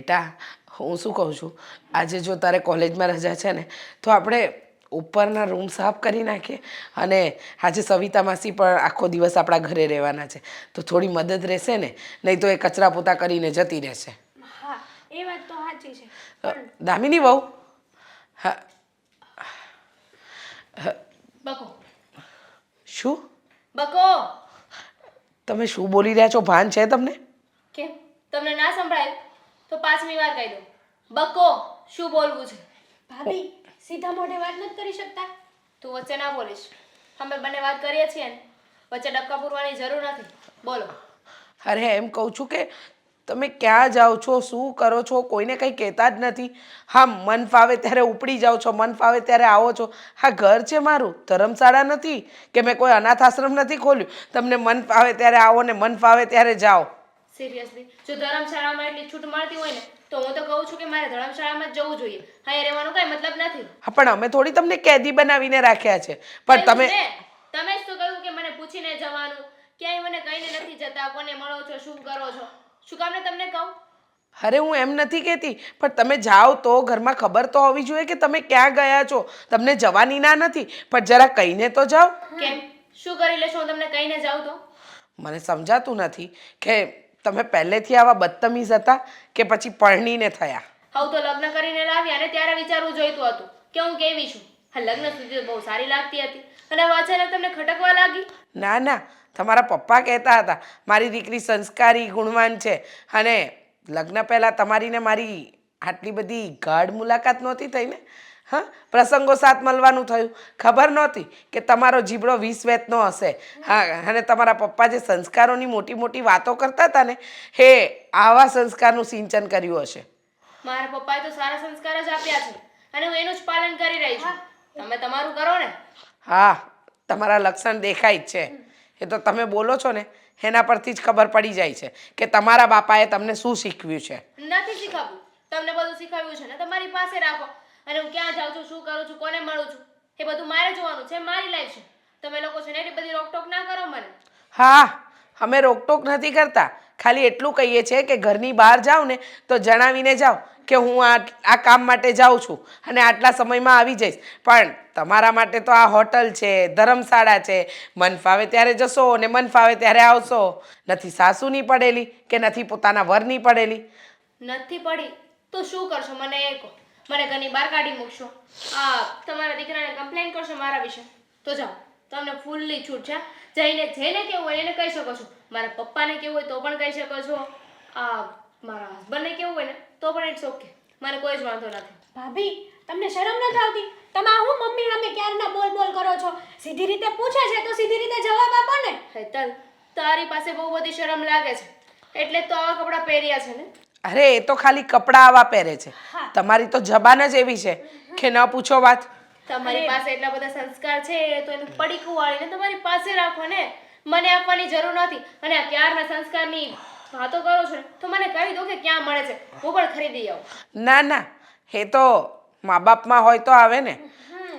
બેટા હું શું કહું છું આજે જો તારે કોલેજમાં રજા છે ને તો આપણે ઉપરના રૂમ સાફ કરી નાખીએ અને આજે સવિતા માસી પણ આખો દિવસ આપણા ઘરે રહેવાના છે તો થોડી મદદ રહેશે ને નહીં તો એ કચરા પોતા કરીને જતી રહેશે. હા એ વાત તો સાચી છે દામિની વહુ. હા બકો શું બકો તમે શું બોલી રહ્યા છો ભાન છે તમને? કેમ તમને ના સંભળાય તો પાંચમી વાર કહી દો બકો શું બોલવું છે. ભાભી સીધા મોઢે વાત નથી કરી શકતા? તું વચ્ચે ના બોલીશ. અમે બંને વાત કરીએ છીએ ને વચ્ચે ડબકા પૂરવાની જરૂર નથી. બોલો. અરે એમ કહું છું કે તમે ક્યાં જાઓ છો શું કરો છો કોઈને કંઈ કહેતા જ નથી. હા મન ફાવે ત્યારે ઉપડી જાઓ છો મન ફાવે ત્યારે આવો છો. હા ઘર છે મારું ધર્મશાળા નથી કે મેં કોઈ અનાથ આશ્રમ નથી ખોલ્યું. તમને મન ફાવે ત્યારે આવો ને મન ફાવે ત્યારે જાઓ. સિરિયસલી જો ધર્મશાળામાં એટલી છૂટ મળતી હોય ને તો હું તો કહું છું કે મારે ધર્મશાળામાં જ જવું જોઈએ. અહીંયા રહેવાનો કઈ મતલબ નથી. હા પણ અમે થોડી તમને કેદી બનાવીને રાખ્યા છે પણ તમે તમે જ તો કહ્યું કે મને પૂછીને જવાનું. ક્યાંય મને કહીને નથી જતા. કોને મળો છો શું કરો છો શું કામ ને તમને કહું. અરે હું એમ નથી કહેતી પણ તમે જાઓ તો ઘરમાં ખબર તો હોવી જોઈએ કે તમે ક્યાં ગયા છો. તમને જવાની ના નથી પણ જરા કહીને તો જાઓ. કેમ શું કરી લેશો હું તમને કહીને જાઉં તો? મને સમજાતું નથી કે તમે પહેલેથી આવા બદતમીઝ હતા કે પછી પરણીને થયા. હવે તો લગ્ન કરીને લાવ્યા ને ત્યારે વિચારવું જોઈતું હતું કે હું કેવી છું. હા લગ્ન સુધી તો બહુ સારી લાગતી હતી અને હવે અચાનક તમને ખટકવા લાગી. ના ના તમારા પપ્પા કહેતા હતા મારી દીકરી સંસ્કારી ગુણવાન છે અને લગ્ન પહેલાં તમારી ને મારી આટલી બધી ગાઢ મુલાકાત નહોતી થઈ ને. હા પ્રસંગો સાથ મળવાનું થયું ખબર નહોતી કે તમારો જીબડો 20 વેતનો હશે. હા અને તમારા પપ્પા જે સંસ્કારોની મોટી મોટી વાતો કરતા હતા ને હે આવા સંસ્કારનું સિંચન કર્યું હશે. મારા પપ્પાએ તો સારા સંસ્કાર જ આપ્યા છે અને હું એનું જ પાલન કરી રહી છું. તમે તમારું કરો ને. હા તમારા લક્ષણ દેખાય જ છે. એ તો તમે બોલો છો ને એના પરથી જ ખબર પડી જાય છે કે તમારા બાપાએ તમને શું શીખવ્યું છે. નથી શીખવ્યું. તમને બધું શીખવ્યું છે ને તમારી પાસે રાખો. અને હું ક્યાં જાઉં છું શું કરું છું કોને મળું છું એ બધું મારે જોવાનું છે. મારી લાઈફ છે. તમે લોકો છે ને એટલી બધી રોકટોક ના કરો મને. હા અમે રોકટોક નથી કરતા ખાલી એટલું કહીએ છીએ કે ઘરની બહાર જાઓ ને તો જણાવીને જાઓ કે હું આ કામ માટે જાઉં છું અને આટલા સમયમાં આવી જઈશ. પણ તમારા માટે તો આ હોટલ છે ધર્મશાળા છે મન ફાવે ત્યારે જશો ને મન ફાવે ત્યારે આવશો. નથી સાસુની પડેલી કે નથી પોતાના વરની પડેલી. નથી પડી તો શું કરશો મને એ કહો. મને ઘરની બહાર કાઢી મૂકશો. આ તમારા દીકરાને કમ્પ્લેન કરશો મારા વિશે. તો જાઓ તમને ફૂલ્લી છૂટ છે. જઈને જેને કેવું હોય એને કહી શકો છો. મારા પપ્પાને કેવું હોય તો પણ કહી શકો છો. આ મારા હસબન્ડને કેવું હોય ને તો પણ ઇટ્સ ઓકે. મને કોઈ જ વાંધો નથી. ભાભી તમને શરમ નથી આવતી? તમે આ હું મમ્મી સામે ક્યારના બોલ બોલ કરો છો? સીધી રીતે પૂછે છે તો સીધી રીતે જવાબ આપો ને. હેતલ તારી પાસે બહુ બધી શરમ લાગે છે એટલે જ તો આવા કપડાં પહેર્યા છે ને. અરે એ તો ખાલી કપડાં આવા પહેરે છે. તમારી તો જબાન જ એવી છે કે ન પૂછો વાત. તમારી પાસે એટલા બધા સંસ્કાર છે તો એનું પડીકું વાળીને તમારી પાસે રાખો ને. મને આપવાની જરૂર નથી. અને આ ક્યારના સંસ્કારની વાતો કરો છો ને તો મને કહી દો કે ક્યાં મળે છે. હું પણ ખરીદી આવું. ના ના એ તો મા બાપમાં હોય તો આવે ને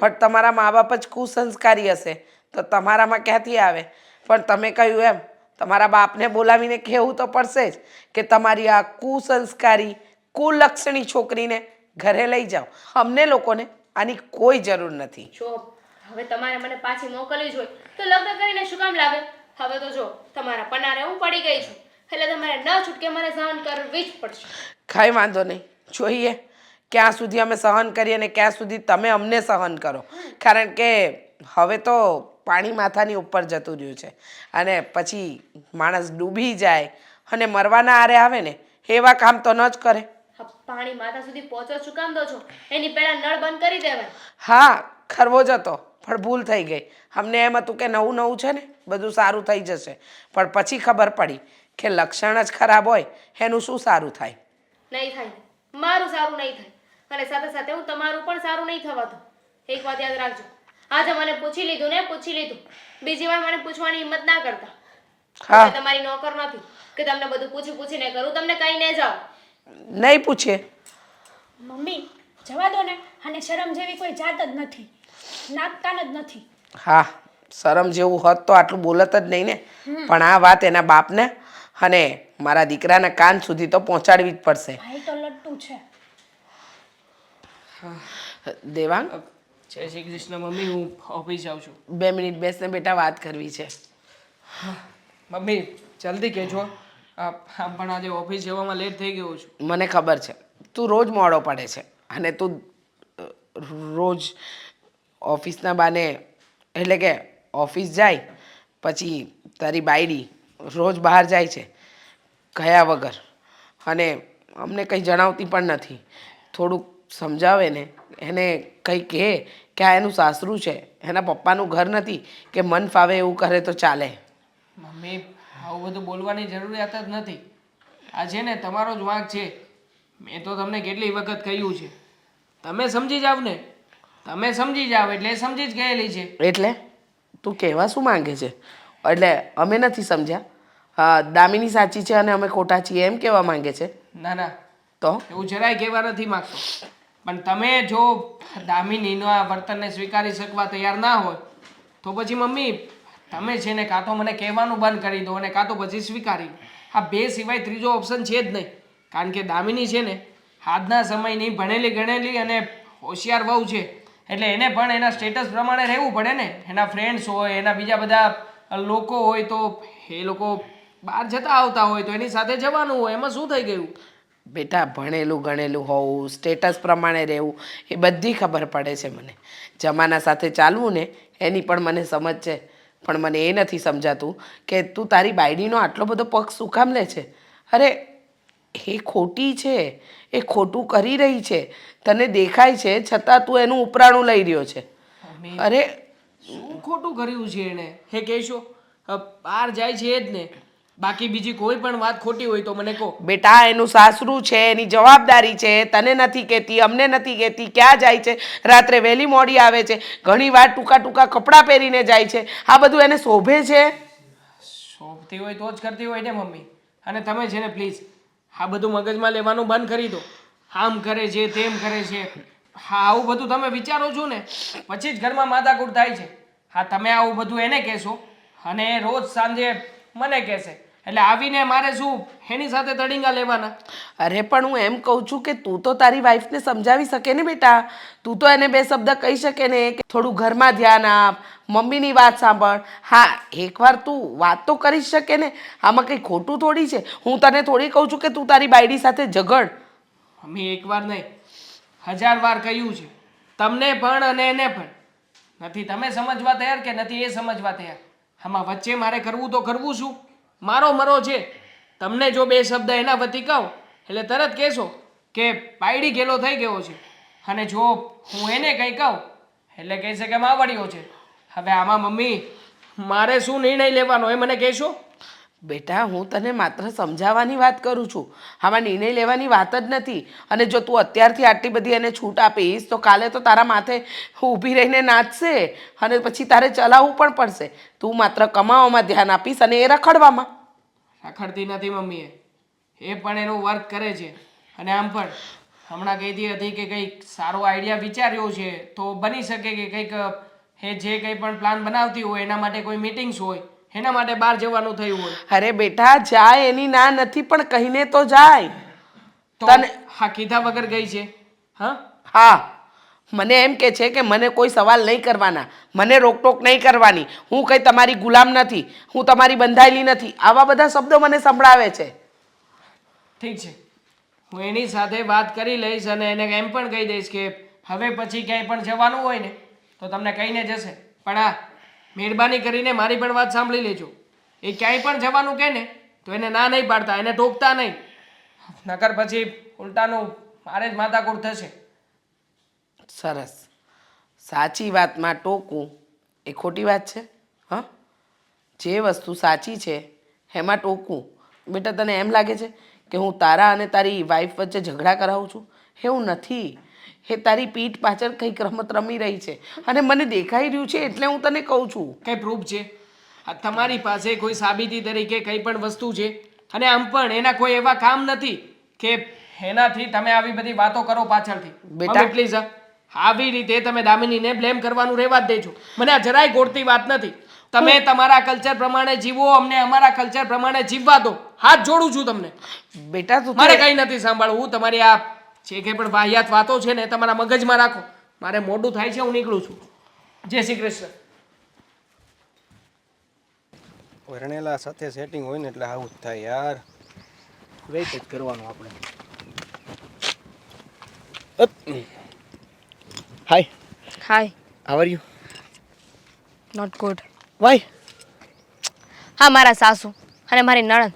પણ તમારા મા બાપ જ કુસંસ્કારી હશે તો તમારામાં ક્યાંથી આવે. પણ તમે કહ્યું એમ તમારા બાપને બોલાવીને કહેવું તો પડશે જ કે તમારી આ કુસંસ્કારી કુલક્ષણી છોકરીને ઘરે લઈ જાઓ. અમને લોકોને આની કોઈ જરૂર નથી. જો હવે તમારે મને પાછી મોકલવી જ હોય તો લગ્ન કરીને શું કામ લાગે. હવે તો જો તમારા પનારે હું પડી ગઈ છું એટલે તમારે ન છૂટકે મને સહન કરવી જ પડશે. કાંઈ વાંધો નહીં જોઈએ ક્યાં સુધી અમે સહન કરીએ અને ક્યાં સુધી તમે અમને સહન કરો. કારણ કે હવે તો પાણી માથાની ઉપર જતું રહ્યું છે અને પછી માણસ ડૂબી જાય અને મરવાના આરે આવે ને એવા કામ તો ન જ કરે. પાણી માથા સુધી પહોંચો શું કામ દો છો? એની પહેલા નળ બંધ કરી દેવાય. હા ખરવો જ હતો પણ ભૂલ થઈ ગઈ. અમને એમ હતું કે નવું નવું છે ને બધું સારું થઈ જશે પણ પછી ખબર પડી કે લક્ષણ જ ખરાબ હોય એનું શું સારું થાય. નહીં થાય. મારું સારું નહીં થાય અને સાથે સાથે હું તમારું પણ સારું નહીં થવાતું. એક વાત યાદ રાખજો. આજે મને પૂછી લીધું ને પૂછી લીધું. બીજી વાર મને પૂછવાની હિંમત ના કરતા. હા તમારી નોકર નથી કે તમને બધું પૂછી પૂછીને કરું. તમને કઈ ન જાઓ. નહીં પૂછે. મમ્મી જવા દો ને. અને શરમ જેવી કોઈ જાત જ નથી. નાકકાન જ નથી. હા શરમ જેવું હોત તો આટલું બોલત જ નહીં ને. પણ આ વાત એના બાપને અને મારા દીકરાના કાન સુધી તો પહોંચાડવી જ પડશે. ભાઈ તો લટ્ટુ છે. દેવાંગ, જય શ્રી કૃષ્ણ મમ્મી, હું ઓફિસ જાઉં છું. 2 મિનિટ બેસને બેટા, વાત કરવી છે. મમ્મી જલ્દી કહેજો. આમ પણ આજે ઓફિસ જવામાં લેટ થઈ ગયો છું. મને ખબર છે તું રોજ મોડો પડે છે અને તું રોજ ઓફિસના બાને એટલે કે ઓફિસ જાય પછી તારી બાયડી રોજ બહાર જાય છે કયા વગર અને અમને કંઈ જણાવતી પણ નથી. થોડુંક સમજાવે ને એને કંઈ કહે કે આ એનું સાસરું છે, એના પપ્પાનું ઘર નથી કે મન ફાવે એવું કરે તો ચાલે. મમ્મી આવું બધું બોલવાની જરૂરિયાત જ નથી. આ છે ને તમારો જ વાંક છે. મેં તો તમને કેટલી વખત કહ્યું છે, તમે સમજી જાવ ને, તમે સમજી જાવ એટલે એ સમજી જ ગયેલી છે. એટલે તું કહેવા શું માંગે છે? એટલે અમે નથી સમજ્યા, દામિની સાચી છે અને અમે ખોટા છીએ એમ કહેવા માંગે છે? ના ના, તો એવું જરાય કહેવા નથી માંગતો. પણ તમે જો દામિનીના વર્તનને સ્વીકારી શકવા તૈયાર ના હોય તો પછી મમ્મી તમે છે ને કાં તો મને કહેવાનું બંધ કરી દો અને કાં તો પછી સ્વીકારી લો. આ બે સિવાય ત્રીજો ઓપ્શન છે જ નહીં. કારણ કે દામિની છે ને આજના સમયની ભણેલી ગણેલી અને હોશિયાર વહુ છે, એટલે એને પણ એના સ્ટેટસ પ્રમાણે રહેવું પડે ને. એના ફ્રેન્ડ્સ હોય, એના બીજા બધા લોકો હોય, તો એ લોકો બહાર જતા આવતા હોય તો એની સાથે જવાનું હોય, એમાં શું થઈ ગયું? બેટા ભણેલું ગણેલું હોવું, સ્ટેટસ પ્રમાણે રહેવું એ બધી ખબર પડે છે મને. જમાના સાથે ચાલવું ને એની પણ મને સમજ છે. પણ મને એ નથી સમજાતું કે તું તારી બાયડીનો આટલો બધો પગ શું કામ લે છે? અરે એ ખોટી છે, એ ખોટું કરી રહી છે, તને દેખાય છે છતાં તું એનું ઉપરાણું લઈ રહ્યો છે. મમ્મી અરે શું ખોટું કર્યું છે એણે? હે કહેશો? બહાર જાય છે એ જ ને. બાકી બીજી કોઈ પણ વાત ખોટી હોય તો મને કહો. બેટા એનું સાસરું છે, એની જવાબદારી છે, તને નથી કહેતી, અમને નથી કહેતી. ક્યાં જાય છે? રાત્રે વહેલી મોડી આવે છે, ઘણી વાર ટૂંકા ટૂંકા કપડાં પહેરીને જાય છે. આ બધું એને શોભે છે? શોભતી હોય તો જ કરતી હોય ને મમ્મી. અને તમે છે ને પ્લીઝ આ બધું મગજમાં લેવાનું બંધ કરી દો. આમ કરે છે, તેમ કરે છે, હા આવું બધું તમે વિચારો છો ને પછી જ ઘરમાં માથાકૂટ થાય છે. હા તમે આવું બધું એને કહેશો અને એ રોજ સાંજે મને કહેશે, એટલે આવીને મારે શું એની સાથે તડીંગા લેવાના? અરે પણ હું એમ કહું છું કે તું તો તારી વાઈફને સમજાવી શકે ને બેટા. તું તો એને 2 શબ્દ કહી શકે ને કે થોડું ઘરમાં ધ્યાન આપ, મમ્મીની વાત સાંભળ. હા એકવાર તું વાત તો કરી જ શકે ને. આમાં કંઈ ખોટું થોડી છે. હું તને થોડી કહું છું કે તું તારી બાયડી સાથે ઝઘડ. મમ્મી એકવાર નહીં 1000 વાર કહ્યું છે તમને પણ અને એને પણ. નથી તમે સમજવા તૈયાર કે નથી એ સમજવા તૈયાર. આમાં વચ્ચે મારે કરવું તો કરવું શું? મારો મરો છે. તમને જો 2 શબ્દ એના વતી કહું એટલે તરત કહેશો કે બાયડી ગેલો થઈ ગયો છે, અને જો હું એને કંઈ કહું એટલે કહેશે કે માવડિયો છે. હવે આમાં મમ્મી મારે શું નિર્ણય લેવાનો એ મને કહેશો? બેટા હું તને માત્ર સમજાવવાની વાત કરું છું, આમાં નિર્ણય લેવાની વાત જ નથી. અને જો તું અત્યારથી આટલી બધી એને છૂટ આપીશ તો કાલે તો તારા માથે ઊભી રહીને નાચશે અને પછી તારે ચલાવવું પણ પડશે. તું માત્ર કમાવામાં ધ્યાન આપીશ અને એ રખડવામાં. રખડતી નથી મમ્મીએ, એ પણ એનું વર્ક કરે છે. અને આમ પણ હમણાં કહેતી હતી કે કંઈક સારો આઈડિયા વિચાર્યો છે, તો બની શકે કે કંઈક એ જે કંઈ પણ પ્લાન બનાવતી હોય એના માટે કોઈ મીટિંગ્સ હોય, એના માટે બહાર જવાનું થયું હોય. અરે બેટા જાય એની ના નથી પણ કહીને તો જાય. તો હા કીધા વગર ગઈ છે? હા હા મને એમ કે છે કે મને કોઈ સવાલ નહીં કરવાના, મને રોકટોક નહીં કરવાની, હું કંઈ તમારી ગુલામ નથી, હું તમારી બંધાયેલી નથી. આવા બધા શબ્દો મને સંભળાવે છે. ઠીક છે, હું એની સાથે વાત કરી લઈશ અને એને એમ પણ કહી દઈશ કે હવે પછી ક્યાંય પણ જવાનું હોય ને તો તમને કહીને જશે. પણ હા મહેરબાની કરીને મારી પણ વાત સાંભળી લેજો. એ ક્યાંય પણ જવાનું કહે ને તો એને ના નહીં પાડતા, એને ટોકતા નહીં, નકર પછી ઉલટાનું મારે જ માથાકૂટ થશે. સરસ. સાચી વાતમાં ટોકવું એ ખોટી વાત છે? હા જે વસ્તુ સાચી છે એમાં ટોકવું. બેટા તને એમ લાગે છે કે હું તારા અને તારી વાઈફ વચ્ચે ઝઘડા કરાવું છું? એવું નથી. એ તારી પીઠ પાછળ કંઈક રમત રમી રહી છે અને મને દેખાઈ રહ્યું છે એટલે હું તને કહું છું. કઈ પ્રૂફ છે? આ તમારી પાસે કોઈ સાબિતી તરીકે કંઈ પણ વસ્તુ છે? અને આમ પણ એના કોઈ એવા કામ નથી કે એનાથી તમે આવી બધી વાતો કરો પાછળથી. બેટા પ્લીઝ આવી રીતે તમે દામિનીને બ્લેમ કરવાનું રહેવા જ દેજો. મને આ જરાય ગોળતી વાત નથી. તમે તમારા કલ્ચર પ્રમાણે જીવો, અમને અમારા કલ્ચર પ્રમાણે જીવવા દો. હાથ જોડું છું તમને. બેટા તું મારે કઈ નથી સાંભળવું. તમારી આ જે કંઈ પણ વાહિયાત વાતો છે ને તમારા મગજમાં રાખો. મારે મોડું થાય છે, હું નીકળું છું. જય શ્રી કૃષ્ણ. પરણેલા સાથે સેટિંગ હોય ને એટલે આવું જ થાય યાર. વેઇટ જ કરવાનું આપણે. Hi, hi. How are you? Not good. Why? હા, મારા સાસુ અને મારી નણંદ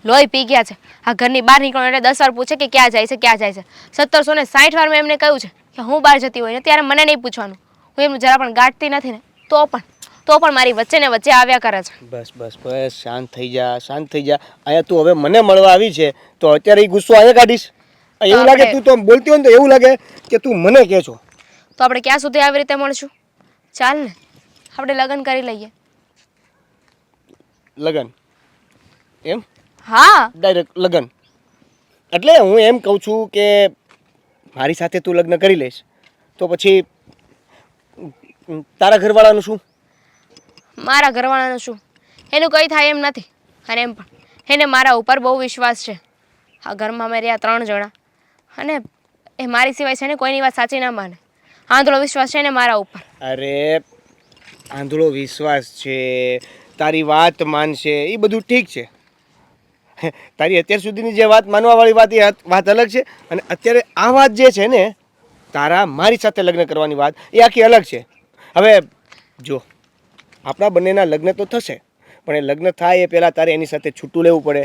લોહી પી ગયા છે. આ ઘરની બહાર નીકળો એટલે 10 વાર પૂછે કે ક્યાં જાય છે, ક્યાં જાય છે. 1760 વાર મેં એમને કહ્યું છે કે હું બહાર જતી હોય ને ત્યારે મને નહીં પૂછવાનું. હું એમનું જરા પણ ગાંઠતી નથી ને તો પણ મારી વચ્ચે ને વચ્ચે આવ્યા કરે છે. બસ બસ બસ, શાંત થઈ જા, શાંત થઈ જા. અહીંયા તું હવે મને મળવા આવી છે તો અત્યારે એ ગુસ્સો અહીંયા કાઢીશ? એવું લાગે તું તો બોલતી હોય ને તો એવું લાગે કે તું મને કહે છો. તો આપણે ક્યાં સુધી આવી રીતે મળશું? ચાલ ને આપણે લગ્ન કરી લઈએ. લગન? એમ? હા, ડાયરેક્ટ લગન? એટલે હું એમ કહું છું કે મારી સાથે તું લગ્ન કરી લઈશ તો પછી તારા ઘરવાળાનું શું? મારા ઘરવાળાનું શું? એનું કંઈ થાય એમ નથી. અને એમ પણ એને મારા ઉપર બહુ વિશ્વાસ છે. આ ઘરમાં અમે રહ્યા 3 જણા અને એ મારી સિવાય છે ને કોઈની વાત સાચી ના માને. આંધળો વિશ્વાસ છે ને મારા ઉપર. અરે આંધળો વિશ્વાસ છે, તારી વાત માનશે એ બધું ઠીક છે. તારી અત્યાર સુધીની જે વાત માનવાવાળી વાત એ વાત અલગ છે અને અત્યારે આ વાત જે છે ને તારા મારી સાથે લગ્ન કરવાની વાત એ આખી અલગ છે. હવે જો આપણા બંનેના લગ્ન તો થશે પણ એ લગ્ન થાય એ પહેલાં તારે એની સાથે છૂટું લેવું પડે.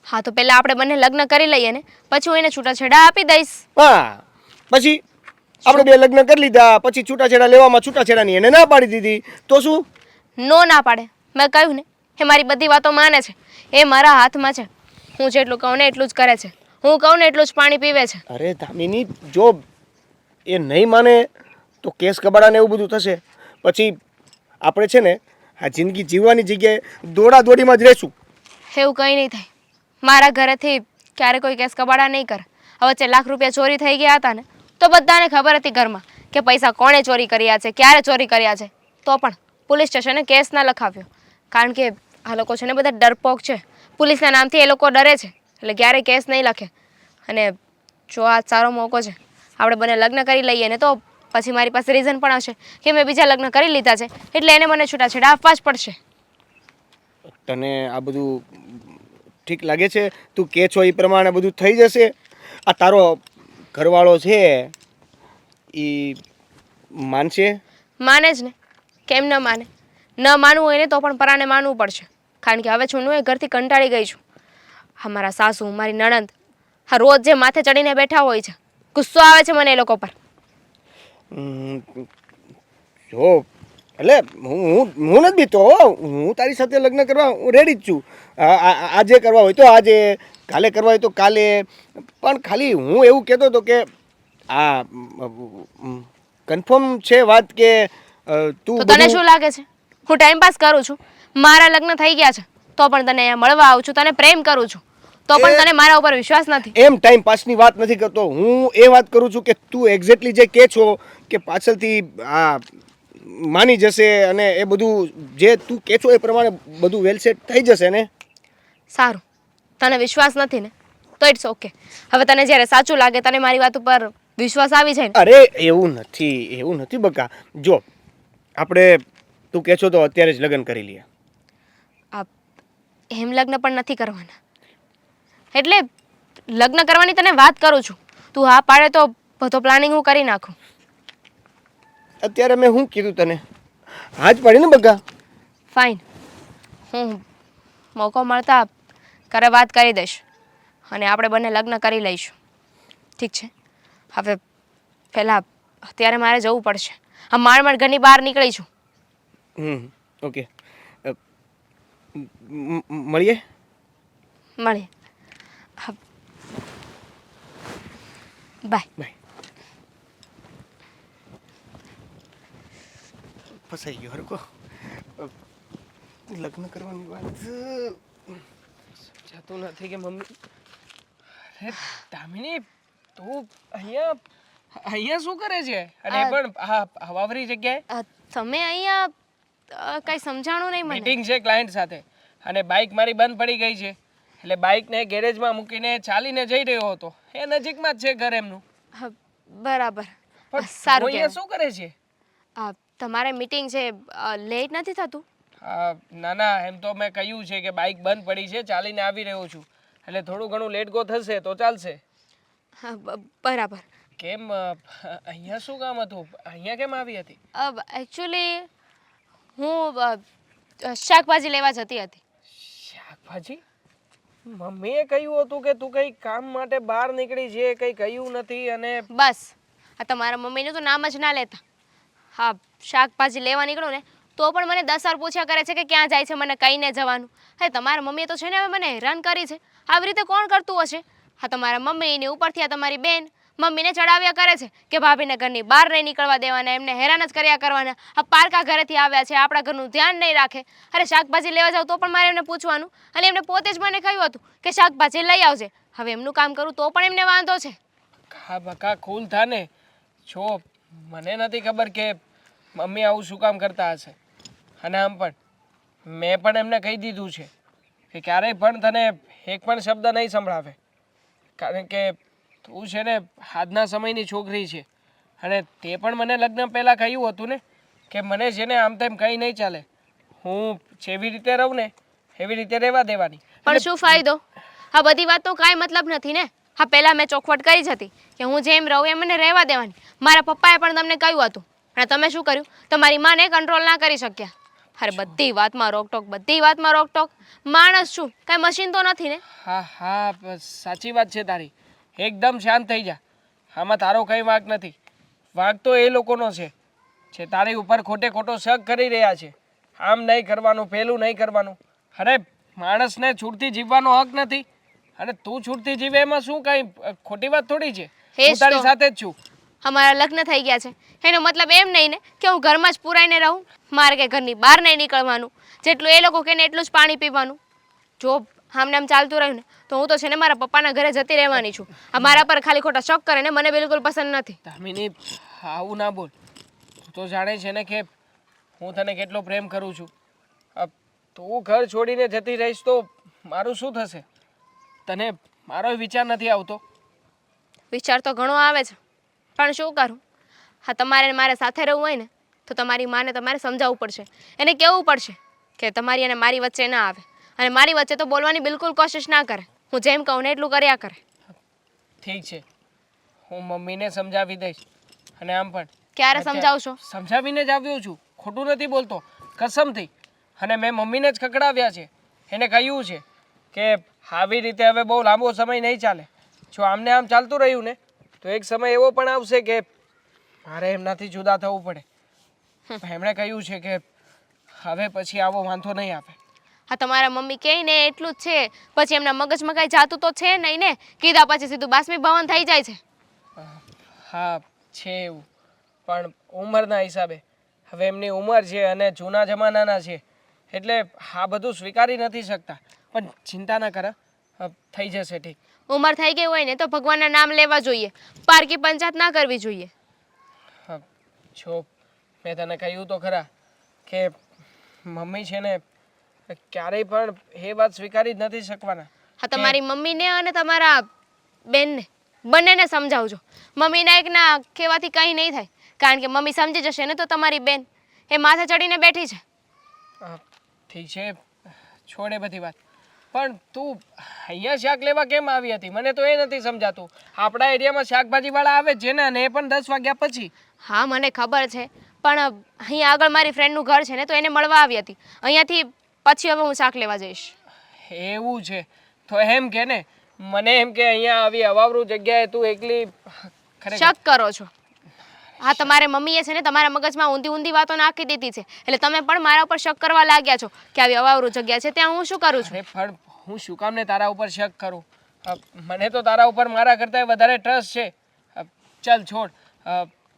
હા, તો પહેલાં આપણે બંને લગ્ન કરી લઈએ ને પછી હું એને છૂટાછેડા આપી દઈશ. હા, પછી આપણે 2 લગ્ન કરી લીધા પછી છૂટાછેડા લેવામાં છૂટાછેડાની એને ના પાડી દીધી તો શું? નો ના પાડે. મેં કહ્યું ને એ મારી બધી વાતો માને છે. એ મારા હાથમાં છે. હું જેટલું કહું ને એટલું જ કરે છે. હું કહું ને એટલું જ પાણી પીવે છે. અરે દામિની, જો એ નહીં માને તો કેસ કબાડાને એવું બધું થશે. પછી આપણે છે ને આ જિંદગી જીવવાની જગ્યાએ દોડીમાં જ રહેશું. એવું કંઈ નહીં થાય. મારા ઘરેથી ક્યારે કોઈ કેસ કબાડા નહીં કરે. હવે વચ્ચે લાખ રૂપિયા ચોરી થઈ ગયા હતા ને તો બધાને ખબર હતી ઘરમાં કે પૈસા કોણે ચોરી કર્યા છે, ક્યારે ચોરી કર્યા છે. તો પણ પોલીસ સ્ટેશને કેસ ના લખાવ્યો કારણ કે આ લોકો છે ને બધા ડરપોક છે. પોલીસના નામથી એ લોકો ડરે છે એટલે ક્યારેય કેસ નહીં લખે. અને જો આ સારો મોકો છે, આપણે બંને લગ્ન કરી લઈએ ને તો પછી મારી પાસે રીઝન પણ હશે કે મેં બીજા લગ્ન કરી લીધા છે એટલે એને મને છૂટાછેડા આપવા જ પડશે. તને આ બધું ઠીક લાગે છે? તું કહે છો એ પ્રમાણે બધું થઈ જશે? આ તારો ઘરવાળો છે એ માનશે? માને જ ને, કેમ ન માને? ન માનવું હોય ને તો પણ પરાને માનવું પડશે કારણ કે હવે છું એ ઘરથી કંટાળી ગઈ છું. હા, મારા સાસુ, મારી નણંદ હા રોજ જે માથે ચડીને બેઠા હોય છે, ગુસ્સો આવે છે મને એ લોકો પર. જો એટલે હું નથી બીતો. હું તારી સાથે લગ્ન કરવા હું રેડી જ છું. આજે કરવા હોય તો આજે, કાલે કરવા હોય તો કાલે. પણ ખાલી હું એવું કહેતો હતો કે આ કન્ફર્મ છે વાત કે તું તો તને શું લાગે છે હું ટાઈમ પાસ કરું છું? મારા લગ્ન થઈ ગયા છે તો પણ તને અહીંયા મળવા આવું છું, તને પ્રેમ કરું છું તો પણ તને મારા ઉપર વિશ્વાસ નથી. એમ ટાઈમ પાસની વાત નથી કરતો હું. એ વાત કરું છું કે તું એક્ઝેક્ટલી જે કહે છો કે પાછળથી આ માની જશે અને એ બધું જે તું કહે છો એ પ્રમાણે બધું વેલ સેટ થઈ જશે ને? સારું, તને વિશ્વાસ નથી ને તો ઇટ્સ ઓકે. હવે તને જ્યારે સાચું લાગે, તને મારી વાત ઉપર વિશ્વાસ આવી જાય ને. અરે એવું નથી બકા. જો આપણે તું કહે છો તો અત્યારે જ લગ્ન કરી લઈએ. એમ લગ્ન પણ નથી કરવાના એટલે લગ્ન કરવાની તને વાત કરું છું. તું હા પાડે તો બધો પ્લાનિંગ હું કરી નાખું. અત્યારે મેં શું કીધું તને? હા જ પાડી ને બકા. ફાઇન, હું મોકો મળતા ઘરે વાત કરી દઈશ અને આપણે બંને લગ્ન કરી લઈશું. ઠીક છે? હવે પહેલાં અત્યારે મારે જવું પડશે. આ માંડ ઘરની બહાર નીકળી છું. ઓકે, મળીએ. મળીએ. બાય. બાય. ફસાઈ ગયો હરકો. લગ્ન કરવાની વાત જતું નથી કે મમ્મી. અરે દામિની, તું અહીંયા શું કરે છે? અને એ પણ આ હવાવાળી જગ્યાએ? તમે અહીંયા કઈ સમજાણું નહીં મને. મીટિંગ છે ક્લાયન્ટ સાથે અને બાઇક મારી બંધ પડી ગઈ છે એટલે બાઇકને ગેરેજમાં મૂકીને ચાલીને જઈ રહ્યો હતો. એ નજીકમાં જ છે ઘર એમનું. હા, બરાબર. પણ સારું તું અહીંયા કહેવાય. શું કરે છે? તમારે મીટિંગ છે, લેટ નથી થતું? ના ના, એમ તો મેં કહ્યું છે કે બાઇક બંધ પડી છે, ચાલીને આવી રહ્યો છું, એટલે થોડું ઘણું લેટ ગો થશે તો ચાલશે. હા, બરાબર. કેમ અહીંયા શું કામ હતું? અહીંયા કેમ આવી હતી? એકચ્યુઅલી હું શાકભાજી લેવા જતી હતી. શાકભાજી? મમ્મીએ કહ્યું હતું કે તું કંઈ કામ માટે બહાર નીકળી છે, કંઈ કહ્યું નથી. અને બસ, આ તમારા મમ્મીનું તો નામ જ ના લેતા. હા, શાકભાજી લેવા નીકળું ને તો પણ મને 10 વાર પૂછ્યા કરે છે કે ક્યાં જાય છે, મને કહીને જવાનું. હા, તમારા મમ્મીએ તો છે ને હવે મને હેરાન કરી છે. આવી રીતે કોણ કરતું હશે? હા, તમારા મમ્મીને ઉપરથી આ તમારી બેન મમ્મીને ચડાવ્યા કરે છે કે ભાભીને ઘરની બહાર નહીં નીકળવા દેવાના, એમને હેરાન જ કર્યા કરવાના. આ પારકા ઘરેથી આવ્યા છે, આપણા ઘરનું ધ્યાન નહીં રાખે. અરે શાકભાજી લેવા જાવ તો પણ મારે એમને પૂછવાનું, અને એમને પોતે જ મને કહ્યું હતું કે શાકભાજી લઈ આવજે. હવે એમનું કામ કરું તો પણ એમને વાંધો છે. કા બકા કુલ થાને. જો મને નથી ખબર કે મમ્મી આવું શું કામ કરતા હશે. અને આમ પણ મેં પણ એમને કહી દીધું છે કે ક્યારેય પણ તને એક પણ શબ્દ નહીં સંભળાવે, કારણ કે તું છે ને આજના સમયની છોકરી છે. અને તે પણ મને લગ્ન પહેલાં કહ્યું હતું ને કે મને છે ને આમ તેમ કંઈ નહીં ચાલે, હું જેવી રીતે રહું ને એવી રીતે રહેવા દેવાની. પણ શું ફાયદો? આ બધી વાત તો કાંઈ મતલબ નથી ને. હા, પહેલાં મેં ચોખવટ કરી જ હતી કે હું જેમ રહું એમ મને રહેવા દેવાની. મારા પપ્પાએ પણ તમને કહ્યું હતું, અને તમે શું કર્યું? તમારી માને કંટ્રોલ ના કરી શક્યા. અરે બધી વાતમાં રોકટોક, બધી વાતમાં રોકટોક. માણસ શું કાંઈ મશીન તો નથી ને? હા હા, સાચી વાત છે તારી. એકદમ શાંત થઈ જા. આમાં તારો કંઈ વાંક નથી. વાંક તો એ લોકોનો છે જે તારી ઉપર ખોટે ખોટો શક કરી રહ્યા છે. આમ નહીં કરવાનું, પેલું નહીં કરવાનું. અરે માણસને છૂટથી જીવવાનો હક નથી, અને તું છૂટથી જીવે એમાં શું કાંઈ ખોટી વાત થોડી છે? એ જ હું તારી તો. સાથે જ છું. અમારા લગ્ન થઈ ગયા છે એનો મતલબ એમ નહીં ને કે હું ઘરમાં જ પુરાઈને રહું. મારે કે ઘરની બહાર નહીં નીકળવાનું, જેટલું એ લોકો કહે ને એટલું જ પાણી પીવાનું. જો આમને આમ ચાલતું રહ્યું ને તો હું તો છે ને મારા પપ્પાના ઘરે જતી રહેવાની છું. આ મારા પર ખાલી ખોટા શક કરે ને મને બિલકુલ પસંદ નથી. દામિની, આવું ના બોલ. તું તો જાણે છે ને કે હું તને કેટલો પ્રેમ કરું છું. તું ઘર છોડીને જતી રહીશ તો મારું શું થશે? તને મારો વિચાર નથી આવતો? વિચાર તો ઘણો આવે છે, પણ શું કરું? હા, તમારે મારે સાથે રહેવું હોય ને તો તમારી માને તમારે સમજાવવું પડશે, એને કહેવું પડશે કે તમારી અને મારી વચ્ચે ના આવે, અને મારી વચ્ચે તો બોલવાની બિલકુલ કોશિશ ના કરે. હું જેમ કહું ને એટલું કર્યા કરે. ઠીક છે, હું મમ્મીને સમજાવી દઈશ. અને આમ પણ ક્યારે સમજાવશો? સમજાવીને જ આવ્યો છું, ખોટું નથી બોલતો, કસમથી. અને મેં મમ્મીને જ ખકડાવ્યા છે. એને કહ્યું છે કે આવી રીતે હવે બહુ લાંબો સમય નહીં ચાલે. જો આમને આમ ચાલતું રહ્યું ને તો એક સમય એવો પણ આવશે કે મારે એમનાથી જુદા થવું પડે. એમણે કહ્યું છે કે હવે પછી આવો વાંધો નહીં આવે. હા, તમારા મમ્મી કહે ને એટલું જ છે, પછી એમના મગજમાં કાંઈ જાતું તો છે નહીં ને. કીધા પછી સીધું બાષ્પીભવન થઈ જાય છે. હા, છે એવું, પણ ઉંમરના હિસાબે. હવે એમની ઉંમર છે અને જૂના જમાનાના છે, એટલે આ બધું સ્વીકારી નથી શકતા. પણ ચિંતા ના કર, થઈ જશે ઠીક. ઉંમર થઈ ગઈ હોય ને તો ભગવાનના નામ લેવા જોઈએ, પારકી પંચાયત ના કરવી જોઈએ. જો મેં તને કહ્યું તો ખરા કે મમ્મી છે ને ક્યારેય પણ એ વાત સ્વીકારી જ નથી શકવાના. હા, તમારી મમ્મીને અને તમારા બેનને બંનેને સમજાવજો. મમ્મીના એકના કહેવાથી કંઈ નહીં થાય, કારણ કે મમ્મી સમજી જશે ને તો તમારી બેન એ માથે ચડીને બેઠી છે. ઠીક છે, છોડ એ બધી વાત. પણ તું અહીંયા શાક લેવા કેમ આવી હતી? મને તો એ નથી સમજાતું. આપણા એરિયામાં શાકભાજીવાળા આવે છે ને, અને એ પણ 10 વાગ્યા પછી. હા, મને ખબર છે, પણ અહીંયા આગળ મારી ફ્રેન્ડનું ઘર છે ને તો એને મળવા આવી હતી. અહીંયાથી પછી હવે હું શાક લેવા જઈશ. એવું છે તો એમ કે ને, મને એમ કે અહીંયા આવી અવાવરું જગ્યાએ તું એકલી શક કરો છો. હા, તમારે મમ્મીએ છે ને તમારા મગજમાં ઊંધી ઊંધી વાતો નાખી દીધી છે, એટલે તમે પણ મારા ઉપર શક કરવા લાગ્યા છો કે આવી અવાવરું જગ્યા છે ત્યાં હું શું કરું છું. અરે પણ હું શું કામ ને તારા ઉપર શક કરું? મને તો તારા ઉપર મારા કરતાં વધારે ટ્રસ્ટ છે. ચાલ છોડ,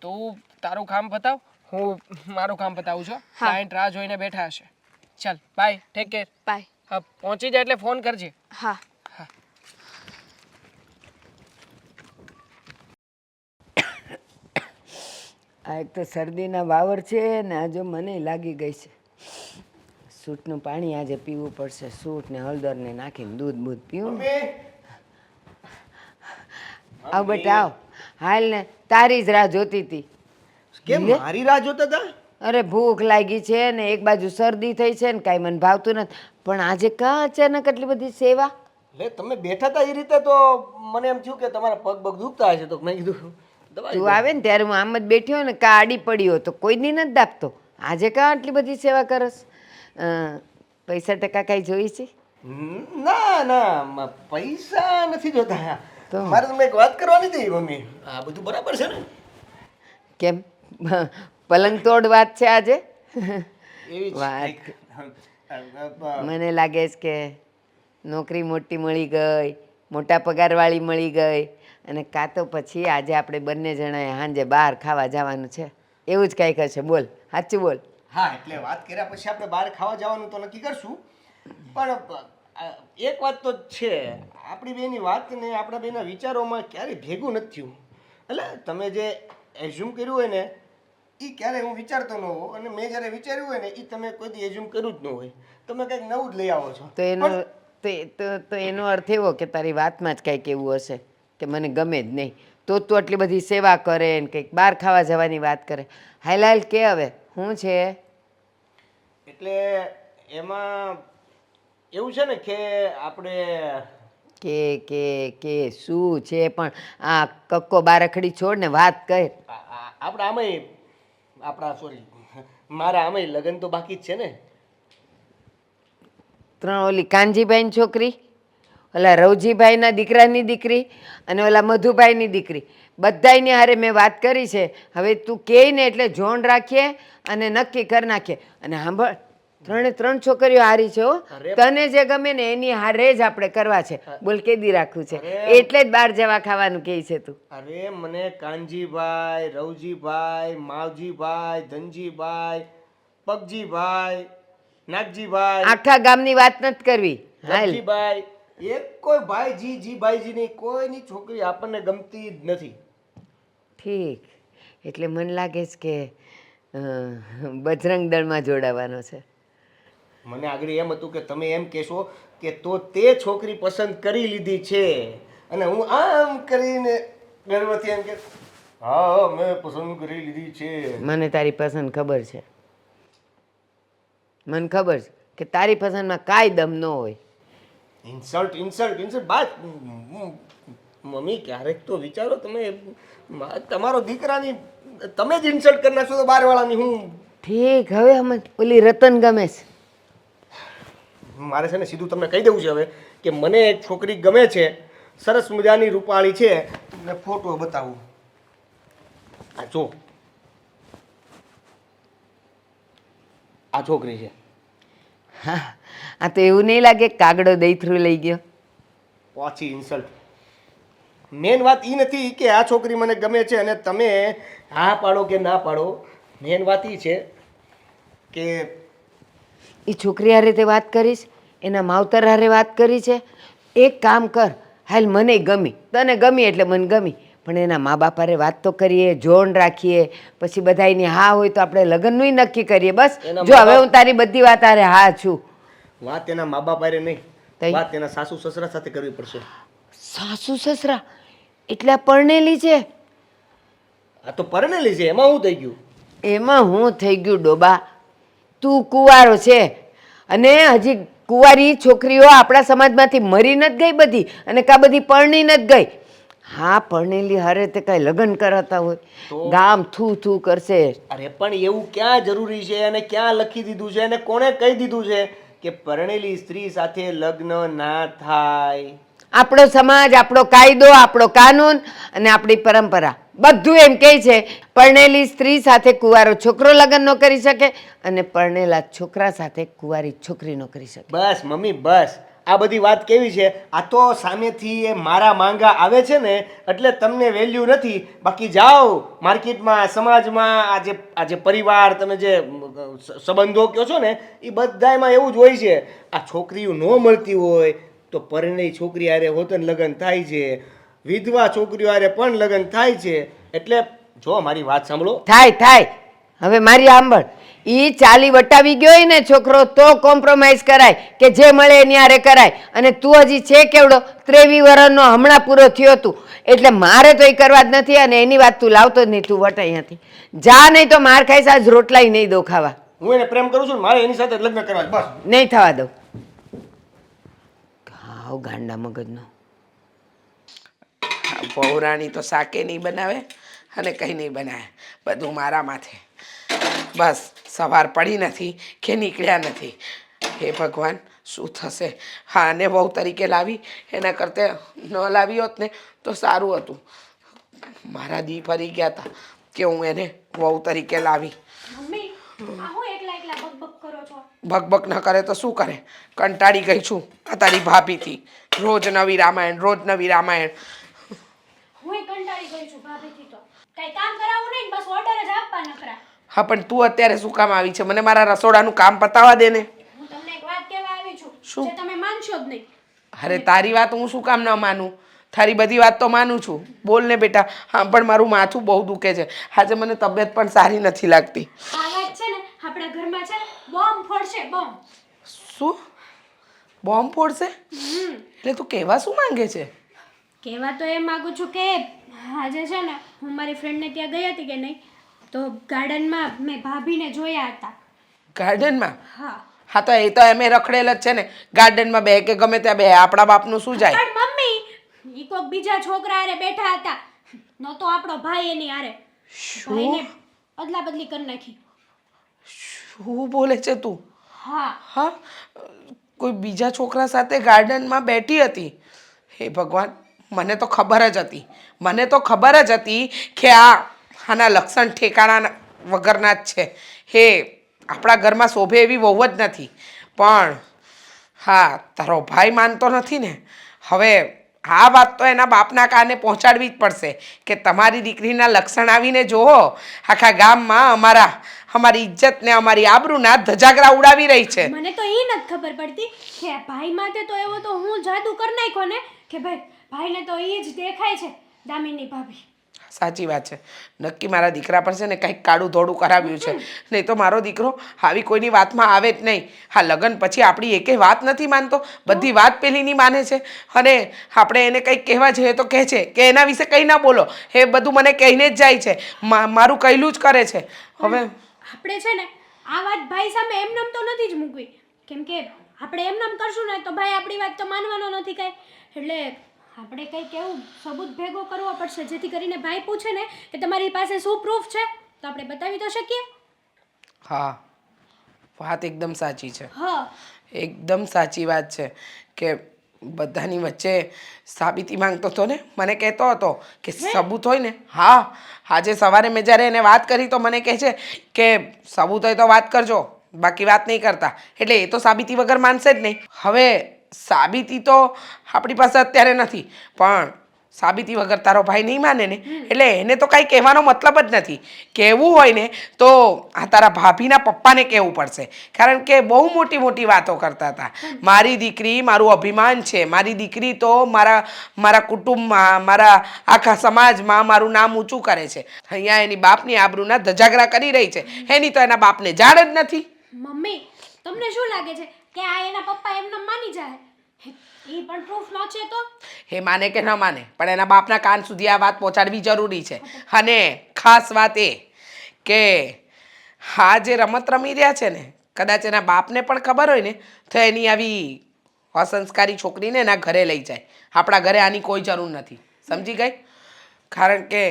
તું તારું કામ પતાવ, હું મારું કામ પતાવું છું. ક્લાયન્ટ રાહ જોઈને બેઠા હશે. ચાલ બાય, ટેક કેર. બાય. હા, પહોંચી જાય એટલે ફોન કરજે. હા. આ એક તો શરદીના વાવર છે ને આ જો મને લાગી ગઈ છે. સૂટનું પાણી આજે પીવું પડશે. સૂટ ને હળદર ને નાખીને દૂધ બૂધ પીવું ને. આવ બેટા આવ. હાલ ને તારી જ રાહ જોતી હતી. કેમ મારી રાહ જોતા હતા? અરે ભૂખ લાગી છે ને એક બાજુ શરદી થઈ છે ને કાંઈ મને ભાવતું નથી. પણ આજે કાં અચાનક એટલી બધી સેવા? એટલે તમે બેઠા હતા એ રીતે તો મને એમ થયું કે તમારા પગ પગ દુખતા હશે તો મેં કીધું દવા તું આવે ને ત્યારે હું આમ જ બેઠી હોય ને કાં આડી પડી હોય તો કોઈ દી નથી દાબતો. આજે કાં આટલી બધી સેવા કરસ? પૈસા ટકા કાંઈ જોઈ છે? ના ના પૈસા નથી જોતા. તો? મારે તમે એક વાત કરવાની હતી મમ્મી. આ બધું બરાબર છે ને? કેમ પલંગ તોડ વાત છે આજે? એવી વાત. જ મને લાગે છે કે નોકરી મોટી મળી ગઈ, મોટા પગારવાળી મળી ગઈ, અને કાં તો પછી આજે આપણે બંને જણાએ સાંજે બહાર ખાવા જવાનું છે એવું જ કાંઈક હશે. બોલ સાચું બોલ. હા એટલે વાત કર્યા પછી આપણે બહાર ખાવા જવાનું તો નક્કી કરશું. પણ એક વાત તો છે, આપણી બેની વાત ને આપણા બેના વિચારોમાં ક્યારેય ભેગું નથી થયું. એટલે તમે જે એઝ્યુમ કર્યું હોય ને એ ક્યારેય હું વિચારતો ન હોઉં, અને મેં જ્યારે વિચાર્યું હોય ને એ તમે કોઈ દી એઝ્યુમ કર્યું જ ન હોય. તમે કંઈક નવું જ લઈ આવો છો. તો એનો તો એનો અર્થ એવો કે તારી વાતમાં જ કાંઈક એવું હશે કે મને ગમે જ નહીં. તો તું આટલી બધી સેવા કરે ને કંઈક બહાર ખાવા જવાની વાત કરે. હાલ હાલ કે હવે શું છે? એટલે એમાં એવું છે ને કે આપણે કે શું છે? પણ આ કક્કો બારખડી છોડ ને વાત કહે. આપણા આમાંય મારા આમાંય લગ્ન તો બાકી જ છે ને. ત્રણ ઓલી કાનજીભાઈની છોકરી, ઓલા રવજીભાઈના દીકરાની દીકરી અને ઓલા મધુભાઈની દીકરી, બધાયની હારે મેં વાત કરી છે. હવે તું કહે ને એટલે જોણ રાખીએ અને નક્કી કરી નાખીએ. અને સાંભળ, ત્રણે ત્રણ છોકરીઓ હારી છે હો. તને જે ગમે ને એની હારે જ આપણે કરવા છે. બોલ કેદી રાખવું છે? એટલે જ બહાર જવા ખાવાનું કહે છે તું. અરે મને કાનજીભાઈ, રવજીભાઈ, માવજીભાઈ, ધનજીભાઈ, પગજીભાઈ, નાગજીભાઈ, આખા ગામની વાત નથી કરવી. હાલ. રવજીભાઈ, એક કોઈ ભાઈજી જીભાઈજી ની કોઈની છોકરી આપણને ગમતી જ નથી. ઠીક. એટલે મને લાગે છે કે બજરંગ દળમાં જોડાવાનો છે. મને આગળ એમ હતું કે તમે એમ કહેશો કે તો તે છોકરી પસંદ કરી લીધી છે, અને હું આમ કરીને ગર્વથી એમ કે હા મેં પસંદ કરી લીધી છે. મને તારી પસંદ ખબર છે. મને ખબર છે કે તારી પસંદમાં કાંઈ દમ ન હોય. Insult insult insult Baat mummy ક્યારેક તો વિચારો તમે. તમારો દીકરાની તમે જ ઇન્સલ્ટ કરી નાખશો તો બારવાળાની હું. ઠીક. હવે અમે ઓલી રતન ગમે છે. મારે છે ને સીધું તમને કહી દેવું છે હવે કે મને એક છોકરી ગમે છે, સરસ મજાની રૂપાળી છે. તમને ફોટો બતાવું. આ જો આ છોકરી છે. હા, આ તો એવું નહીં લાગે કાગડો દઈથરું લઈ ગયો. પાછી ઇન્સલ્ટ. મેન વાત એ નથી કે આ છોકરી મને ગમે છે અને તમે હા પાડો કે ના પાડો. મેન વાત એ છે કે એ છોકરી હારે તે વાત કરીશ, એના માવતર હારે વાત કરી છે. એક કામ કર, હાલ મને ગમી, તને ગમી એટલે મને ગમી, પણ એના મા બાપ હારે વાત તો કરીએ, જોણ રાખીએ. પછી બધાયની હા હોય તો આપણે લગ્નનું નક્કી કરીએ. બસ જો હવે હું તારી બધી વાત હારે હા છું. વાત એના મા બાપ હારે નહીં, તઈ? વાત એના સાસુ સસરા સાથે કરવી પડશે. સાસુ સસરા એટલે આ પરણેલી છે? આ તો પરણેલી છે, એમાં શું થઈ ગયું? એમાં હું થઈ ગયું ડોબા? તું કુંવારો છે અને હજી કુંવારી છોકરીઓ આપણા સમાજમાંથી મરી નથી ગઈ બધી, અને કા બધી પરણી નથી ગઈ. હા, પરણેલી હારે તે કાંઈ લગ્ન કરાતા હોય ગામ થૂ થૂ કરશે. અરે પણ એવું ક્યાં જરૂરી છે અને ક્યાં લખી દીધું છે અને કોણે કહી દીધું છે કે પરણેલી સ્ત્રી સાથે લગ્ન ના થાય? આપણો સમાજ, આપણો કાયદો, આપણો કાનૂન અને આપણી પરંપરા બધું એમ કહે છે પરણેલી સ્ત્રી સાથે કુંવારો છોકરો લગ્ન ન કરી શકે અને પરણેલા છોકરા સાથે કુંવારી છોકરી ન કરી શકે. બસ મમ્મી બસ. આ બધી વાત કેવી છે? આ તો સામેથી એ મારા માંગા આવે છે ને એટલે તમને વેલ્યુ નથી. બાકી જાઓ માર્કેટમાં, સમાજમાં, આજે પરિવાર, તમે જે સંબંધો કહો છો ને એ બધામાં એવું જ હોય છે. આ છોકરીઓ ન મળતી હોય તો પરણેલી છોકરી હારે હોતન લગ્ન થાય છે, વિધવા છોકરીઓ હારે પણ લગ્ન થાય છે. એટલે જો મારી વાત સાંભળો. થાય થાય. હવે મારી સાંભળ, ઈ ચાલી વટાવી ગયો હોય ને છોકરો તો કોમ્પ્રોમાઇઝ કરાય કે જે મળે એની હારે કરાય. અને તું હજી છે કેવડો 23 વર્ષનો હમણાં પૂરો થયો તું એટલે મારે તો એ કરવા જ નથી. અને એની વાત તું લાવતો જ નહીં. તું વટ અહીંયાથી જા, નહીં તો માર ખાઈશ. આજ રોટલાય નહીં દો ખાવા. હું એને પ્રેમ કરું છું ને મારે એની સાથે જ લગ્ન કરવા છે, બસ. નહીં થવા દઉં. હાવ ગાંડા મગજનો. બહુરાણી તો શાકે નહીં બનાવે અને કંઈ નહીં બનાવે, બધું મારા માથે. બસ સવાર પડી નથી કે નીકળ્યા નથી. હે ભગવાન, શું થશે? હા, અને વહુ તરીકે લાવી એના કરતાં ન લાવી હોત ને તો સારું હતું. મારા દી ફરી ગયા હતા કે હું એને વહુ તરીકે લાવી. મમ્મી આ હું એકલા એકલા બકબક કરો છો? ભગભગ ન કરે તો શું કરે? કંટાળી ગઈ છું આ તારી ભાભીથી. રોજ નવી રામાયણ, રોજ નવી રામાયણ. હું કંટાળી ગઈ છું ભાભીથી. તો કઈ કામ કરાવવું નહીં, બસ ઓર્ડર જ આપવા નકરા. હા, પણ તું અત્યારે શું કામ આવી છે? મને મારા રસોડાનું કામ પતાવવા દે ને. હું તમને એક વાત કહેવા આવી છું શું? જે તમે માનશો જ નહીં. અરે તારી વાત હું શું કામ ન માનું? તારી બધી વાત તો માનું છું. બોલ ને બેટા. હા, પણ મારું માથું બહુ દુખે છે આજે. મને તબિયત પણ સારી નથી લાગતી. આ વાત છે ને આપણા ઘરમાં છે ને બોમ્બ ફોડશે, બોમ્બ. શું બોમ્બ ફોડશે? એટલે તું કહેવા શું માંગે છે? કહેવા તો એ માંગુ છું કે આજે છે ને હું મારી ફ્રેન્ડને ત્યાં ગઈ હતી કે નહીં, તો ગાર્ડનમાં મેં ભાભીને જોયા હતા. ગાર્ડનમાં? હા. હા, તો એ તો એમે રખડેલ જ છે ને. ગાર્ડનમાં બે કે ગમે ત્યાં બે, આપણા બાપનું શું જાય? પણ મમ્મી ઈ કોક બીજા છોકરા હારે બેઠા હતા, નતો આપણો ભાઈ એની હારે. ભાઈને અદલા બદલી કરી નાખી. શું બોલે છે તું? હા. હા, કોઈ બીજા છોકરા સાથે ગાર્ડનમાં બેઠી હતી? હે ભગવાન, મને તો ખબર જ હતી. મને તો ખબર જ હતી કે આના લક્ષણ ઠેકાણા વગરના જ છે. હે, આપણા ઘરમાં શોભે એવી વહુ જ નથી. પણ હા, તારો ભાઈ માનતો નથી ને. હવે આ વાત તો એના બાપના કાને પહોંચાડવી જ પડશે કે તમારી દીકરીના લક્ષણ આવીને જુઓ, આખા ગામમાં અમારી ઇજ્જત ને અમારી આબરૂના ધજાગરા ઉડાવી રહી છે. મને તો ઈ નથી ખબર પડતી કે ભાઈ માટે તો એવો તો હું જાદુ કરી નાખ્યો ને કે ભાઈને તો ઈ જ દેખાય છે, દામિની ભાભી. સાચી વાત છે. નક્કી મારા દીકરા પર છે ને કંઈક કાળું ધોળું કરાવ્યું છે. નહીં તો મારો દીકરો આવી કોઈની વાતમાં આવે જ નહીં. હા, લગ્ન પછી આપણી એકેય વાત નથી માનતો, બધી વાત પેલીની માને છે. અને આપણે એને કંઈક કહેવા જઈએ તો કહે છે કે એના વિશે કંઈ ના બોલો. એ બધું મને કહીને જ જાય છે, મારું કહેલું જ કરે છે. હવે આપણે છે ને આ વાત ભાઈ સામે એમનેમ તો નથી જ મૂકવી, કેમ કે આપણે એમનેમ કરશું ને તો ભાઈ આપણી વાત તો માનવાનો નથી કાંઈ. એટલે આપણે કંઈક એવું સબૂત ભેગો કરવો પડશે જેથી કરીને ભાઈ પૂછે ને કે તમારી પાસે શું પ્રૂફ છે તો આપણે બતાવી તો શકીએ. હા, વાત એકદમ સાચી છે. હા. એકદમ સાચી વાત છે કે બધાની વચ્ચે સાબિતી માંગતો હતો ને. મને કહેતો હતો કે સબૂત હોય ને. હા, આજે સવારે મેં જ્યારે એને વાત કરી તો મને કહે છે કે સબૂત હોય તો વાત કરજો, બાકી વાત નહીં કરતા. એટલે એ તો સાબિતી વગર માનશે જ નહીં. હવે સાબિતી તો આપણી પાસે અત્યારે નથી, પણ સાબિતી વગર તારો ભાઈ નહીં માને ને, એટલે એને તો કાંઈ કહેવાનો મતલબ જ નથી. કહેવું હોય ને તો આ તારા ભાભીના પપ્પાને કહેવું પડશે, કારણ કે બહુ મોટી મોટી વાતો કરતા હતા. મારી દીકરી મારું અભિમાન છે, મારી દીકરી તો મારા કુટુંબમાં, મારા આખા સમાજમાં મારું નામ ઊંચું કરે છે. અહીંયા એની બાપની આબરૂના ધજાગરા કરી રહી છે. એની તો એના બાપને જાણ જ નથી. મમ્મી તમને શું લાગે છે કે આ એના પપ્પા એમને માની જાય? ઈ પણ પ્રૂફ ન છે તો એ માને કે ન માને, પણ એના બાપના કાન સુધી આ વાત પહોંચાડવી જરૂરી છે. અને ખાસ વાત એ કે આ જે રમત રમી રહ્યા છે ને, કદાચ એના બાપને પણ ખબર હોય ને તો એની આવી અસંસ્કારી છોકરીને એના ઘરે લઈ જાય. આપણા ઘરે આની કોઈ જરૂર નથી, સમજી ગઈ? કારણ કે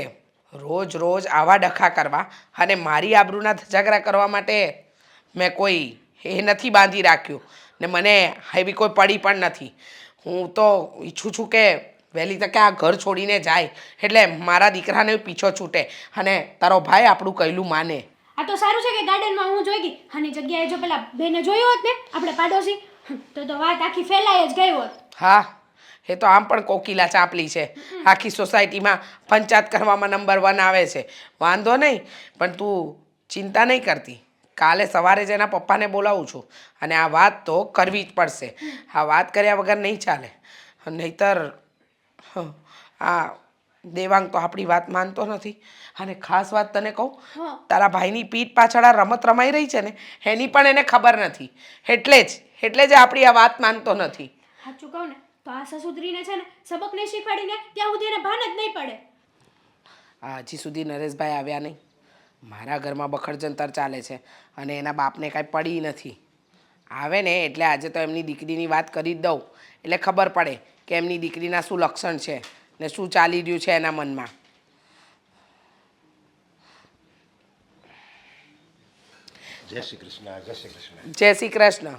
રોજ રોજ આવા ડખા કરવા અને મારી આબરૂના ધજાગરા કરવા માટે મેં કોઈ એ નથી બાંધી રાખ્યું ને મને એવી કોઈ પડી પણ નથી. હું તો ઈચ્છું છું કે વહેલી તકે આ ઘર છોડીને જાય, એટલે મારા દીકરાને પીછો છૂટે અને તારો ભાઈ આપણું કહેલું માને. આ તો સારું છે કે ગાર્ડનમાં હું જોઈ ગઈ, આની જગ્યાએ જો પેલા બેને જોયો હોત ને આપણે પાડોશી, તો વાત આખી ફેલાઈ જ ગઈ હોત. હા, એ તો આમ પણ કોકિલા ચાપલી છે. આખી સોસાયટીમાં પંચાયત કરવામાં નંબર 1 આવે છે. વાંધો નહીં, પણ તું ચિંતા નહીં કરતી. કાલે સવારે જ એના પપ્પાને બોલાવું છું અને આ વાત તો કરવી જ પડશે. આ વાત કર્યા વગર નહીં ચાલે. નહીંતર આ દેવાંગ તો આપણી વાત માનતો નથી. અને ખાસ વાત તને કહું, હા. તારા ભાઈની પીઠ પાછળ આ રમત રમાઈ રહી છે ને એની પણ એને ખબર નથી. એટલે જ આપણી આ વાત માનતો નથી. સાચું કહું ને તો આ સસુદરીને છે ને સબક નહીં શીખવાડીને ત્યાં સુધી એને ભાન જ નહીં પડે. હજી સુધી નરેશભાઈ આવ્યા નહીં. મારા ઘરમાં બખડ જંતર ચાલે છે અને એના બાપને કાંઈ પડી નથી. આવે ને એટલે આજે તો એમની દીકરીની વાત કરી જ દઉં એટલે ખબર પડે કે એમની દીકરીના શું લક્ષણ છે ને શું ચાલી રહ્યું છે એના મનમાં. જય શ્રી કૃષ્ણ, જય શ્રી કૃષ્ણ. જય શ્રી કૃષ્ણ.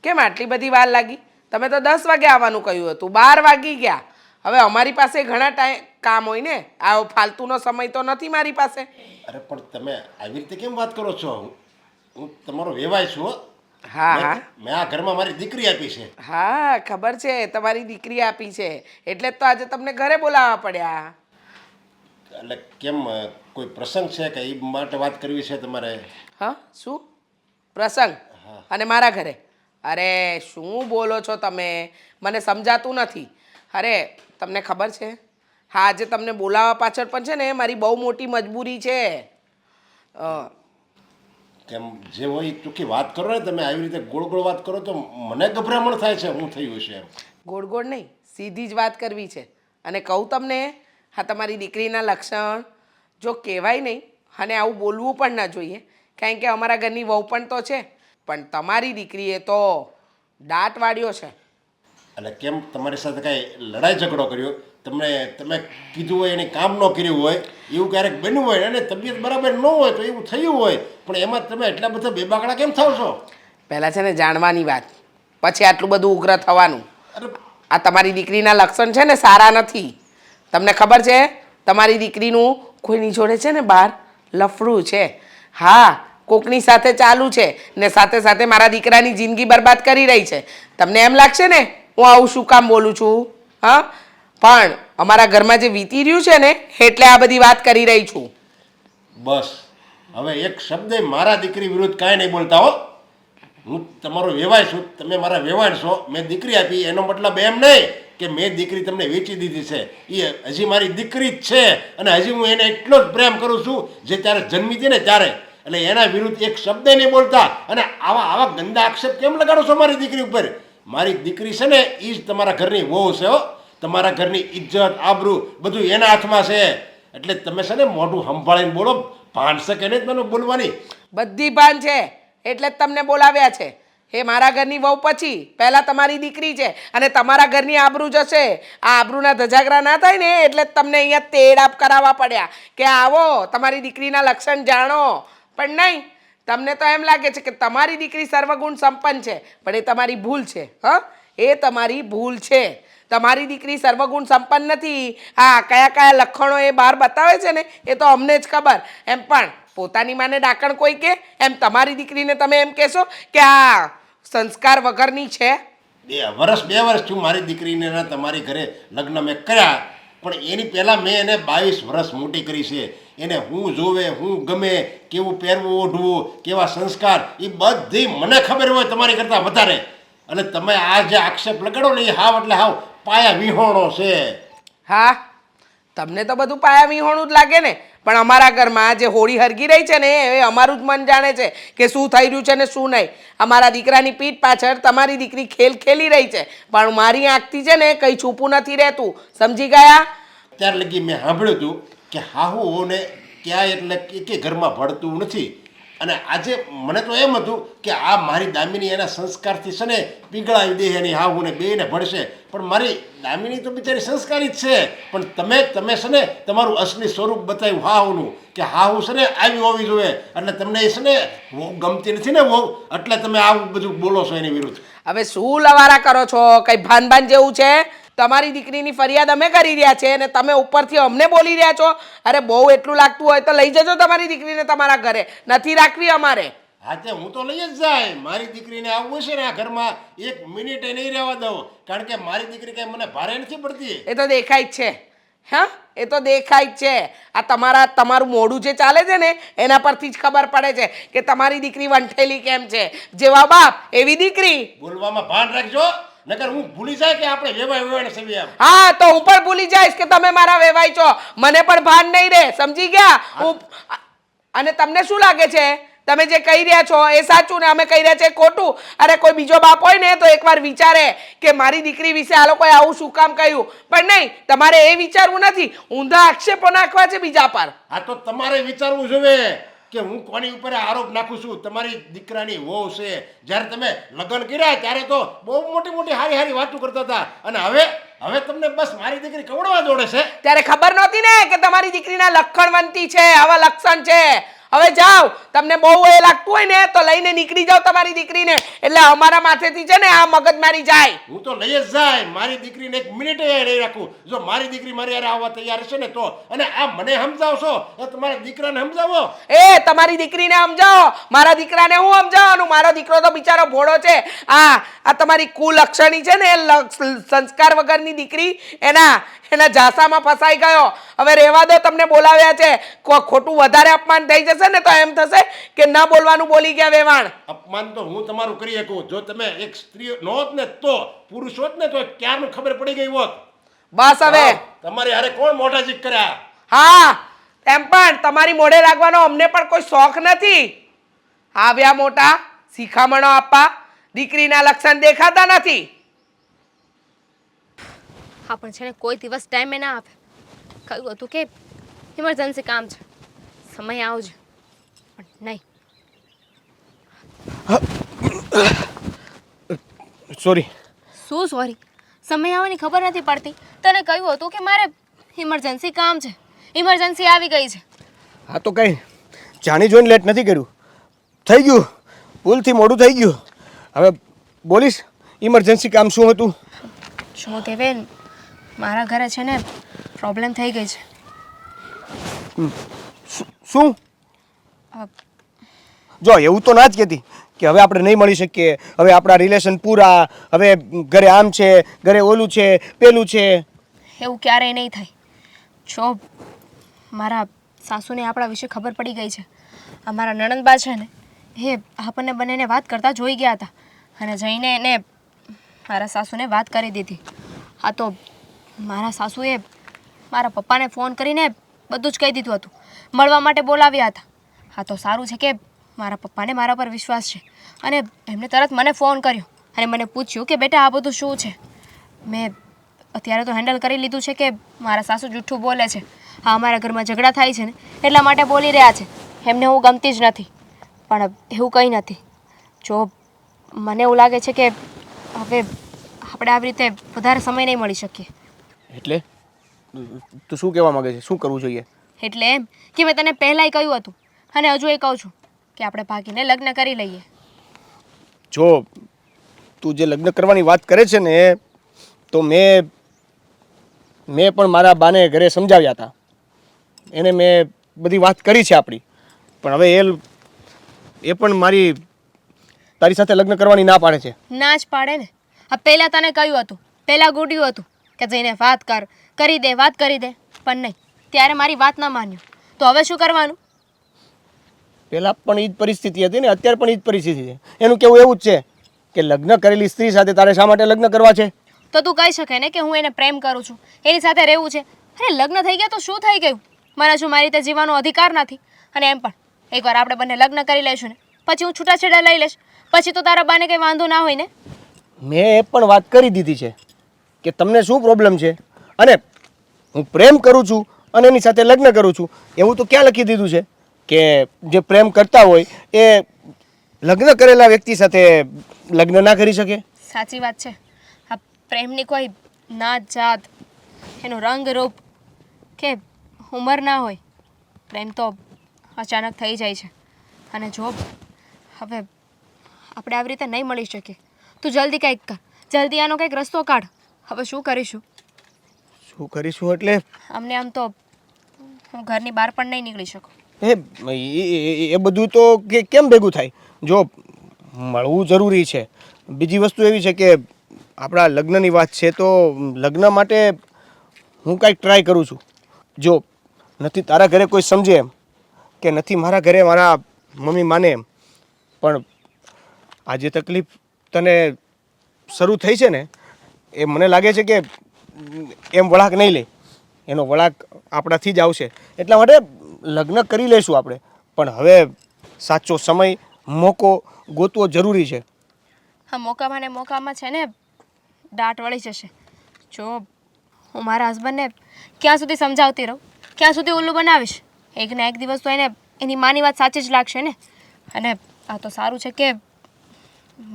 કેમ આટલી બધી વાર લાગી? તમે તો 10 વાગે આવવાનું કહ્યું હતું, 12 વાગી ગયા. હવે અમારી પાસે ઘણા કામ હોય ને, આ ફાલતુનો સમય તો નથી મારી પાસે. અરે પણ તમે આવી રીતે કેમ વાત કરો છો? હું તમારો વેવાય છું હો. હા હા મેં આ ઘરમાં મારી દીકરી આપી છે. હા ખબર છે, તમારી દીકરી આપી છે એટલે જ તો આજે તમને ઘરે બોલાવવા પડ્યા. એટલે કેમ કોઈ પ્રસંગ છે કે એ માટે વાત કરવી છે તમારે? હા શું પ્રસંગ? અને મારા ઘરે? અરે શું બોલો છો તમે, મને સમજાતું નથી. અરે તમને ખબર છે, હા આજે તમને બોલાવવા પાછળ પણ છે ને મારી બહુ મોટી મજબૂરી છે. કેમ જે હોય એ ચોખ્ખી વાત કરો ને. તમે આવી રીતે ગોળ ગોળ વાત કરો તો મને ગભરામણ થાય છે હું થયું છે એમ. ગોળ ગોળ નહીં, સીધી જ વાત કરવી છે. અને કહું તમને, હા તમારી દીકરીના લક્ષણ જો કહેવાય નહીં અને આવું બોલવું પણ ના જોઈએ, કારણ કે અમારા ઘરની વહુ પણ તો છે, પણ તમારી દીકરીએ તો દાંત વાળ્યો છે. એટલે કેમ તમારી સાથે કાંઈ લડાઈ ઝઘડો કર્યો? તમે કીધું હોય એને કામ ન કર્યું હોય એવું ક્યારેક બન્યું હોય અને તબિયત બરાબર ન હોય તો એવું થયું હોય, પણ એમાં તમે એટલા બધા બેબાકડા કેમ થાવ છો? પહેલાં છે ને જાણવાની વાત, પછી આટલું બધું ઉગ્ર થવાનું. અરે આ તમારી દીકરીના લક્ષણ છે ને સારા નથી. તમને ખબર છે તમારી દીકરીનું કોઈની જોડે છે ને બહાર લફડું છે. હા કોકની સાથે ચાલુ છે ને સાથે સાથે મારા દીકરાની જિંદગી બરબાદ કરી રહી છે. તમને એમ લાગશે ને હું આવું શું કામ બોલું છું? હા પણ અમારા ઘરમાં જે વીતી રહ્યું છે ને એટલે આ બધી વાત કરી રહી છું. બસ હવે એક શબ્દ મારા દીકરી વિરુદ્ધ કાંઈ નહીં બોલતા હો. હું તમારો વેવાય છું, તમે મારા વેવાય છો. મેં દીકરી આપી એનો મતલબ એમ નહીં કે મેં દીકરી તમને વેચી દીધી છે. એ હજી મારી દીકરી જ છે અને હજી હું એને એટલો જ પ્રેમ કરું છું જે ત્યારે જન્મી હતી ને ત્યારે. એટલે એના વિરુદ્ધ એક શબ્દ નહીં બોલતા. અને આવા ગંદા આક્ષેપ કેમ લગાડો છો મારી દીકરી ઉપર? મારી દીકરી છે ને એ જ તમારા ઘરની વહુ છે હો. તમારા ઘરની ઇજ્જત આબરૂ બધું એના હાથમાં છે. એટલે તમે છે ને મોઢું સંભાળીને બોલો. ભાન છે કે નહીં તમને બોલવાની? બધી ભાન છે એટલે જ તમને બોલાવ્યા છે. એ મારા ઘરની વહુ પછી પહેલાં તમારી દીકરી છે અને તમારા ઘરની આબરૂ જશે. આ આબરૂના ધજાગરા ના થાય ને એટલે જ તમને અહીંયા તેડાપ કરાવવા પડ્યા કે આવો તમારી દીકરીના લક્ષણ જાણો. પણ નહીં, તમને તો એમ લાગે છે કે તમારી દીકરી સર્વગુણ સંપન્ન છે, પણ એ તમારી ભૂલ છે. હા એ તમારી ભૂલ છે. તમારી દીકરી સર્વગુણ સંપન્ન નથી. હા કયા કયા લક્ષણો એ બહાર બતાવે છે ને એ તો અમને જ ખબર. એમ પણ પોતાની માને ડાકણ કોઈ કે એમ તમારી દીકરીને તમે એમ કહેશો કે આ સંસ્કાર વગરની છે? 2 વર્ષ છું મારી દીકરીને તમારી ઘરે લગ્ન મેં કર્યા, પણ એની પહેલાં મેં એને 22 વર્ષ મોટી કરી છે. એને હું જોવે, હું ગમે, કેવું પહેરવું ઓઢવું, કેવા સંસ્કાર, એ બધી મને ખબર હોય તમારી કરતાં વધારે. અને તમે આ જે આક્ષેપ લગાડો ને એ હાવ એટલે હાવ પાયા વિહોણો છે. હા તમને તો બધું પાયા વિહોણું જ લાગે ને, પણ અમારા ઘરમાં જે હોળી હરગી રહી છે ને એ અમારું જ મન જાણે છે કે શું થઈ રહ્યું છે ને શું નહીં. અમારા દીકરાની પીઠ પાછળ તમારી દીકરી ખેલ ખેલી રહી છે, પણ મારી આંખથી છે ને કંઈ છૂપું નથી રહેતું. સમજી ગયા? ત્યાર લગી મેં સાંભળ્યું હતું કે હાહુઓને ક્યાંય એટલે કે ઘરમાં ભળતું નથી. અને આજે મને તો એમ હતું કે આ મારી દામિની એના સંસ્કારથી છે ને પીગળાવી દે એની હાહુને બેને ભળશે, પણ મારી દામિની તો બિચારી સંસ્કારી જ છે. પણ તમે છે ને તમારું અસલી સ્વરૂપ બતાવ્યું હાહુનું કે હાહુ છે ને આવી હોવી જોઈએ. એટલે તમને એ છે ને બહુ ગમતી નથી ને બહુ, એટલે તમે આવું બધું બોલો છો એની વિરુદ્ધ. હવે શું લવારા કરો છો? કંઈ ભાન જેવું છે? તમારી દીકરીની ફરિયાદ અમે કરી રહ્યા છે અને તમે ઉપરથી અમને બોલી રહ્યા છો. અરે બહુ એટલું લાગતું હોય તો લઈ જજો તમારી દીકરીને તમારા ઘરે, નથી રાખવી અમારે. હા તે હું તો લઈ જ જાય. મારી દીકરીને આવવું છે ને આ ઘરમાં 1 મિનિટે નહીં રહેવા દઉં, કારણ કે મારી દીકરી કંઈ મને ભારે નથી પડતી. એ તો દેખાય જ છે. હા એ તો દેખાય જ છે. આ તમારું મોઢું જે ચાલે છે ને એના પરથી જ ખબર પડે છે કે તમારી દીકરી વંઠેલી કેમ છે. જેવા બાપ એવી દીકરી. બોલવામાં ભાન રાખજો. નકર હું ભૂલી જાય કે આપણે વેવાય વેવાય સેવી એમ. હા તો હું પણ ભૂલી જઈશ કે તમે મારા વેવાય છો, મને પણ ભાન નહીં રહે, સમજી ગયા? અને તમને શું લાગે છે તમે જે કહી રહ્યા છો એ સાચું ને અમે કહી રહ્યા છે એ ખોટું? અરે કોઈ બીજો બાપ હોય ને તો એકવાર વિચારે કે મારી દીકરી વિશે આ લોકોએ આવું શું કામ કહ્યું, પણ નહીં, તમારે એ વિચારવું નથી, ઊંધા આક્ષેપો નાખવા છે બીજા પર. આ તો તમારે વિચારવું જોઈએ કે હું કોની ઉપર આરોપ નાખું છું. તમારી દીકરાની વહુ છે, જ્યારે તમે લગ્ન કર્યા ત્યારે તો બહુ મોટી મોટી હારી હારી વાતો કરતા હતા, અને હવે તમને બસ મારી દીકરી કવડવા દોડે છે. ત્યારે ખબર નહોતી ને કે તમારી દીકરીના લક્ષણવંતી છે, આવા લક્ષણ છે. હવે જાઓ, તમને બહુ એ લાગતું હોય ને તો લઈને નીકળી જાઓ તમારી દીકરીને, એટલે અમારા માથેથી છે ને આ મગજમારી જાય. હું તો લઈ જ જાય, મારી દીકરીને એક મિનિટ નહીં રાખું. જો મારી દીકરી મારી યારે આવવા તૈયાર છે ને તો, અને આ મને સમજાવશો એ તમારા દીકરાને સમજાવો. એ તમારી દીકરીને સમજાવો, મારા દીકરાને હું સમજાવવાનું? મારો દીકરો તો બિચારો ભોળો છે. આ તમારી કુલક્ષણી છે ને સંસ્કાર વગરની દીકરી, એના ઝાસામાં ફસાઈ ગયો. હવે રહેવા દો, તમને બોલાવ્યા છે, ખોટું વધારે અપમાન થઈ જશે ને તો એમ થશે કે ન બોલવાનું બોલી ગયા વેવાણ. અપમાન તો હું તમારું કરી શકું. જો તમે એક સ્ત્રી ન હોત ને તો, પુરુષ હોત ને તો ક્યારનું ખબર પડી ગઈ હોત. બસ હવે તમારી હારે કોણ મોઢા ચીક કર્યા? હા, એમ પણ તમારી મોઢે લાગવાનો અમને પણ કોઈ શોખ નથી. આવ્યા મોટા શિખામણો આપવા, દીકરીના લક્ષણ દેખાતા નથી. હા પણ છે ને કોઈ દિવસ ટાઈમે ના આપે. કહ્યું હતું કે ઇમરજન્સી કામ છે, સમય આવજો, પણ નહીં. સોરી. શું સોરી? સમય આવવાની ખબર નથી પડતી. તને કહ્યું હતું કે મારે ઇમરજન્સી કામ છે, ઇમરજન્સી આવી ગઈ છે. હા તો કંઈ જાણી જોઈને લેટ નથી કર્યું, થઈ ગયું, ભૂલથી મોડું થઈ ગયું. હવે બોલીશ ઇમરજન્સી કામ શું હતું? જો દેવેન, મારા ઘરે છે ને પ્રોબ્લેમ થઈ ગઈ છે. શું? જો એવું તો ના જ કહેતી કે હવે આપણે નહીં મળી શકીએ, હવે આપણા રિલેશન પૂરા, હવે ઘરે આમ છે, ઘરે ઓલું છે, પેલું છે. એવું ક્યારેય નહીં થાય. જો મારા સાસુને આપણા વિશે ખબર પડી ગઈ છે. અમારા નણંદબા છે ને એ આપણને બંનેને વાત કરતા જોઈ ગયા હતા, અને જઈને એને મારા સાસુને વાત કરી દીધી. હા તો મારા સાસુએ મારા પપ્પાને ફોન કરીને બધું જ કહી દીધું હતું, મળવા માટે બોલાવ્યા હતા. હા તો સારું છે કે મારા પપ્પાને મારા પર વિશ્વાસ છે, અને એમને તરત મને ફોન કર્યો અને મને પૂછ્યું કે બેટા આ બધું શું છે. મેં અત્યારે તો હેન્ડલ કરી લીધું છે કે મારા સાસુ જૂઠું બોલે છે. હા, અમારા ઘરમાં ઝઘડા થાય છે ને એટલા માટે બોલી રહ્યા છે, એમને હું ગમતી જ નથી. પણ એવું કંઈ નથી. જો મને એવું લાગે છે કે હવે આપણે આવી રીતે વધારે સમય નહીં મળી શકીએ. એટલે તું શું કહેવા માંગે છે? શું કરવું જોઈએ? એટલે એમ કે મેં તને પહેલાંય કહ્યું હતું અને હજુ એ કહું છું કે આપણે ભાગીને લગ્ન કરી લઈએ. જો તું જે લગ્ન કરવાની વાત કરે છે ને, તો મેં પણ મારા બાને ઘરે સમજાવ્યા હતા, એને મેં બધી વાત કરી છે આપણી, પણ હવે એ પણ તારી સાથે લગ્ન કરવાની ના પાડે છે. ના જ પાડે ને. આ પહેલાં તને કહ્યું હતું, પહેલાં ગોડ્યું હતું કે જઈને વાત કરી દે, વાત કરી દે, પણ નહીં, ત્યારે મારી વાત ન માન્યું. તો હવે શું કરવાનું? પહેલાં પણ એ જ પરિસ્થિતિ હતી ને, અત્યારે પણ એ જ પરિસ્થિતિ છે. એનું કેવું એવું જ છે કે લગ્ન કરેલી સ્ત્રી સાથે તારે શા માટે લગ્ન કરવા છે? તો તું કહી શકે ને કે હું એને પ્રેમ કરું છું, એની સાથે રહેવું છે. અરે લગ્ન થઈ ગયા તો શું થઈ ગયું? મને શું મારી રીતે જીવવાનો અધિકાર નથી? અને એમ પણ એકવાર આપણે બંને લગ્ન કરી લઈશું ને પછી હું છૂટાછેડા લઈ લઈશ, પછી તો તારા બાને કંઈ વાંધો ના હોય ને. મેં એ પણ વાત કરી દીધી છે કે તમને શું પ્રોબ્લેમ છે, અને હું પ્રેમ કરું છું અને એની સાથે લગ્ન કરું છું. એવું તો ક્યાં લખી દીધું છે કે જે પ્રેમ કરતા હોય એ લગ્ન કરેલા વ્યક્તિ સાથે લગ્ન ના કરી શકે? સાચી વાત છે. આ પ્રેમની કોઈ નાત જાત, એનું રંગ રૂપ કે ઉંમર ના હોય. પ્રેમ તો અચાનક થઈ જાય છે. અને જો હવે આપણે આવી રીતે નહીં મળી શકીએ, તું જલ્દી કંઈક કર, જલ્દી આનો કંઈક રસ્તો કાઢ. હવે શું કરીશું? શું કરીશું એટલે? અમને આમ તો હું ઘરની બહાર પણ નહીં નીકળી શકું. એ બધું તો કેમ ભેગું થાય? જો મળવું જરૂરી છે. બીજી વસ્તુ એવી છે કે આપણા લગ્નની વાત છે, તો લગ્ન માટે હું કાંઈક ટ્રાય કરું છું. જો નથી તારા ઘરે કોઈ સમજે એમ, કે નથી મારા ઘરે મારા મમ્મી માને એમ, પણ આજે તકલીફ તને શરૂ થઈ છે ને એ મને લાગે છે કે એમ વળાંક નહીં લે, એનો વળાંક આપણાથી જ આવશે. એટલા માટે લગ્ન કરી લઈશું આપણે, પણ હવે સાચો સમય મોકો ગોતવો જરૂરી છે. હા, મોકામાં ને મોકામાં છે ને દાટ વળી જશે. જો હું મારા હસબન્ડને ક્યાં સુધી સમજાવતી રહું, ક્યાં સુધી ઉલ્લુ બનાવીશ? એક ને એક દિવસ તો એને એની માની વાત સાચી જ લાગશે ને. અને આ તો સારું છે કે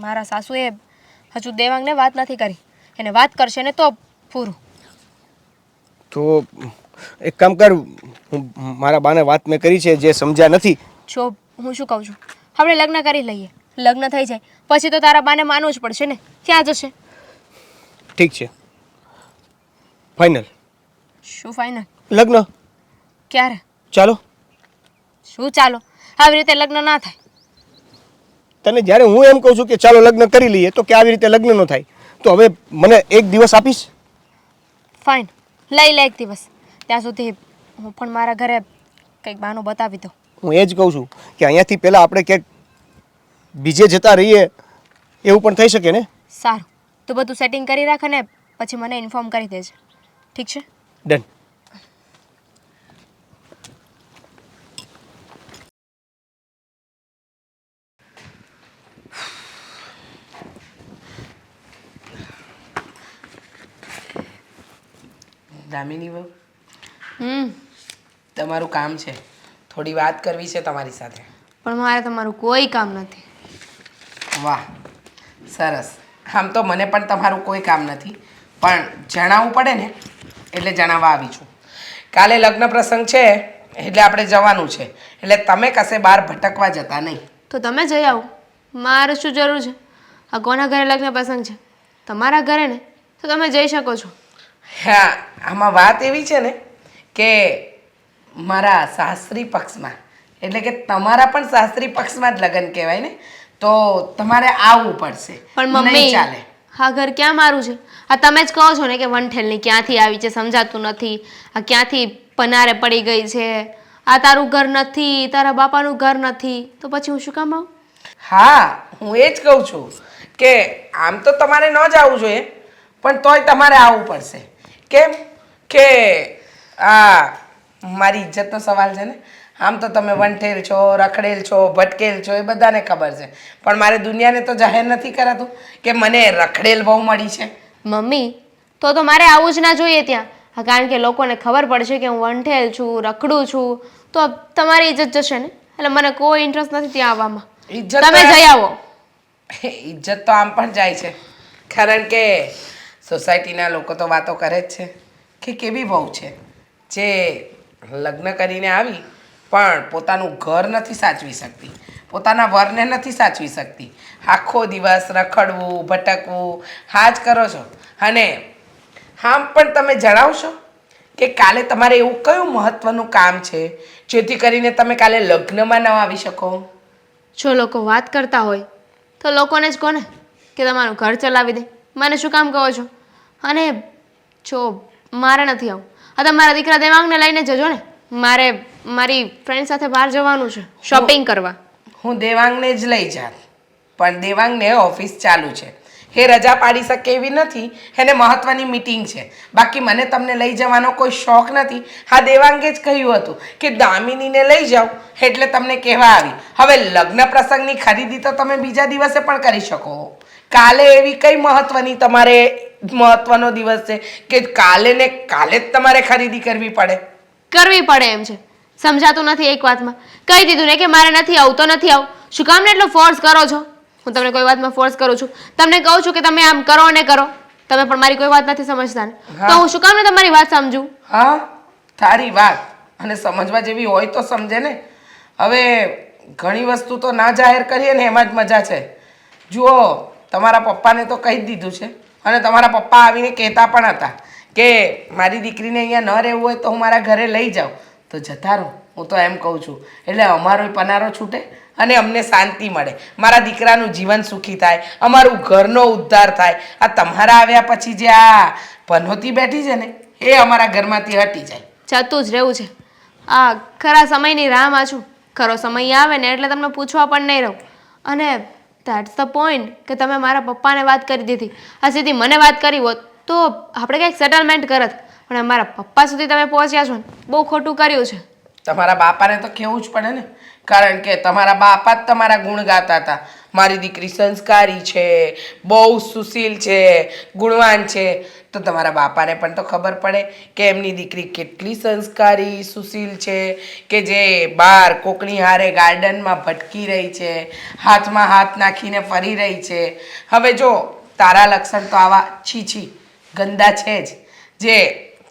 મારા સાસુએ હજુ દેવાંગને વાત નથી કરી. એને વાત કરશે ને તો પૂરું. તો એક કામ કર, હું મારા બાને વાત મેં કરી છે, જે સમજ્યા નથી. જો હું શું કહું છું, આપણે લગ્ન કરી લઈએ, લગ્ન થઈ જાય પછી તો તારા બાને માનવું જ પડશે ને. ક્યાં જશે? ઠીક છે, ફાઇનલ. શું ફાઇનલ? લગ્ન. ક્યારે? ચાલો. શું ચાલો? આવી રીતે લગ્ન ના થાય. તને જ્યારે હું એમ કહું છું કે ચાલો લગ્ન કરી લઈએ તો કે આવી રીતે લગ્ન ન થાય, તો હવે મને એક દિવસ આપીશ? ફાઇન, લઈ લે એક દિવસ. ત્યાં સુધી હું પણ મારા ઘરે કંઈક બહાનું બતાવી દઉં. હું એ જ કહું છું કે અહીંયાથી પહેલાં આપણે ક્યાંક બીજે જતા રહીએ, એવું પણ થઈ શકે ને. સારું, તું બધું સેટિંગ કરી રાખ અને પછી મને ઇન્ફોર્મ કરી દેજે. ઠીક છે? ડન. દામિની બહુ, તમારું કામ છે, થોડી વાત કરવી છે તમારી સાથે. પણ મારે તમારું કોઈ કામ નથી. વાહ, સરસ. આમ તો મને પણ તમારું કોઈ કામ નથી, પણ જણાવવું પડે ને એટલે જણાવવા આવી છું. કાલે લગ્ન પ્રસંગ છે એટલે આપણે જવાનું છે, એટલે તમે કશે બહાર ભટકવા જતા નહીં. તો તમે જઈ આવો, મારે શું જરૂર છે? આ કોના ઘરે લગ્ન પ્રસંગ છે? તમારા ઘરે ને, તો તમે જઈ શકો છો. હા, આમાં વાત એવી છે ને કે મારા સાસરી પક્ષમાં, એટલે કે તમારા પણ સાસરી પક્ષમાં જ લગ્ન કહેવાય ને, તો તમારે આવવું પડશે. પણ નહીં મમ્મી, ચાલે. આ ઘર ક્યાં મારું છે? આ તમે જ કહો છો ને કે વનઠેલની ક્યાંથી આવી છે સમજાતું નથી, આ ક્યાંથી પનારે પડી ગઈ છે, આ તારું ઘર નથી, તારા બાપાનું ઘર નથી, તો પછી હું શું કામ આવું? હા, હું એ જ કહું છું કે આમ તો તમારે ન જ આવવું જોઈએ, પણ તોય તમારે આવવું પડશે. કેમ કે આ મારી ઇજ્જતનો સવાલ છે ને. આમ તો તમે વંઠેલ છો, રખડેલ છો, ભટકેલ છો, એ બધાને ખબર છે, પણ મારે દુનિયાને તો જાહેર નથી કરાતું કે મને રખડેલ બહુ મળી છે. મમ્મી, તો મારે આવું જ ના જોઈએ ત્યાં. હા, કારણ કે લોકોને ખબર પડશે કે હું વંઠેલ છું, રખડું છું, તો તમારી ઇજ્જત જશે ને. એટલે મને કોઈ ઇન્ટરેસ્ટ નથી ત્યાં આવવામાં. ઇજ્જત તમે જઈ આવો. ઇજ્જત તો આમ પણ જાય છે, કારણ કે સોસાયટીના લોકો તો વાતો કરે જ છે કે કેવી બહુ છે જે લગ્ન કરીને આવી પણ પોતાનું ઘર નથી સાચવી શકતી, પોતાના વરને નથી સાચવી શકતી. આખો દિવસ રખડવું, ભટકવું, હા જ કરો છો. અને આમ પણ તમે જણાવશો કે કાલે તમારે એવું કયું મહત્ત્વનું કામ છે જેથી કરીને તમે કાલે લગ્નમાં ન આવી શકો? જો લોકો વાત કરતા હોય તો લોકોને જ કહો ને કે તમારું ઘર ચલાવી દે. મને શું કામ કહો છો? અને જો મારે નથી આવું, આ તમારા દીકરા દેવાંગને લઈને જજો ને. મારે મારી ફ્રેન્ડ સાથે બહાર જવાનું છે, શોપિંગ કરવા. હું દેવાંગને જ લઈ જાત, પણ દેવાંગને ઓફિસ ચાલુ છે, એ રજા પાડી શકે એવી નથી, એને મહત્ત્વની મીટિંગ છે. બાકી મને તમને લઈ જવાનો કોઈ શોખ નથી. હા, દેવાંગે જ કહ્યું હતું કે દામિનીને લઈ જાઓ એટલે તમને કહેવા આવી. હવે લગ્ન પ્રસંગની ખરીદી તો તમે બીજા દિવસે પણ કરી શકો. કાલે એવી કઈ મહત્ત્વની તમારે મહત્ત્વનો દિવસ છે કે કાલે ને કાલે જ તમારે ખરીદી કરવી પડે? કરવી પડે એમ છે, સમજાતું નથી એક વાતમાં. કહી દીધું ને કે મારે નથી આવું તો નથી આવું. શું કામ ને એટલો ફોર્સ કરો છો? હું તમને કોઈ વાતમાં ફોર્સ કરું છું? તમને કહું છું કે તમે આમ કરો ને કરો, તમે પણ મારી કોઈ વાત નથી સમજતા ને, તો હું શું કામ ને તમારી વાત સમજું? હા, તારી વાત અને સમજવા જેવી હોય તો સમજે ને. હવે ઘણી વસ્તુ તો ના જાહેર કરીએ ને એમાં જ મજા છે. જુઓ, તમારા પપ્પાને તો કહી જ દીધું છે, અને તમારા પપ્પા આવીને કહેતા પણ હતા કે મારી દીકરીને અહીંયા ન રહેવું હોય તો હું મારા ઘરે લઈ જાઉં, તો જતા રહો. હું તો એમ કહું છું, એટલે અમારો પનારો છૂટે અને અમને શાંતિ મળે, મારા દીકરાનું જીવન સુખી થાય, અમારું ઘરનો ઉદ્ધાર થાય. આ તમારા આવ્યા પછી જે આ પનોતી બેઠી છે ને એ અમારા ઘરમાંથી હટી જાય. જતું જ રહેવું છે. આ ખરા સમયની રાહમાં છું. ખરો સમય આવે ને એટલે તમને પૂછવા પણ નહીં રહું. અને ધેટ્સ ધ પોઈન્ટ કે તમે મારા પપ્પાને વાત કરી દીધી. આ સીધી મને વાત કરી હોત તો આપણે કંઈક સેટલમેન્ટ કરત, પણ મારા પપ્પા સુધી તમે પહોંચ્યા છો ને, બહુ ખોટું કર્યું છે. તમારા બાપાને તો કહેવું જ પડે ને, કારણ કે તમારા બાપા જ તમારા ગુણ ગાતા હતા. મારી દીકરી સંસ્કારી છે, બહુ સુશીલ છે, ગુણવાન છે. તો તમારા બાપાને પણ તો ખબર પડે કે એમની દીકરી કેટલી સંસ્કારી સુશીલ છે, કે જે બહાર કોકની હારે ગાર્ડનમાં ભટકી રહી છે, હાથમાં હાથ નાખીને ફરી રહી છે. હવે જો તારા લક્ષણ તો આવા છી ગંદા છે જ, જે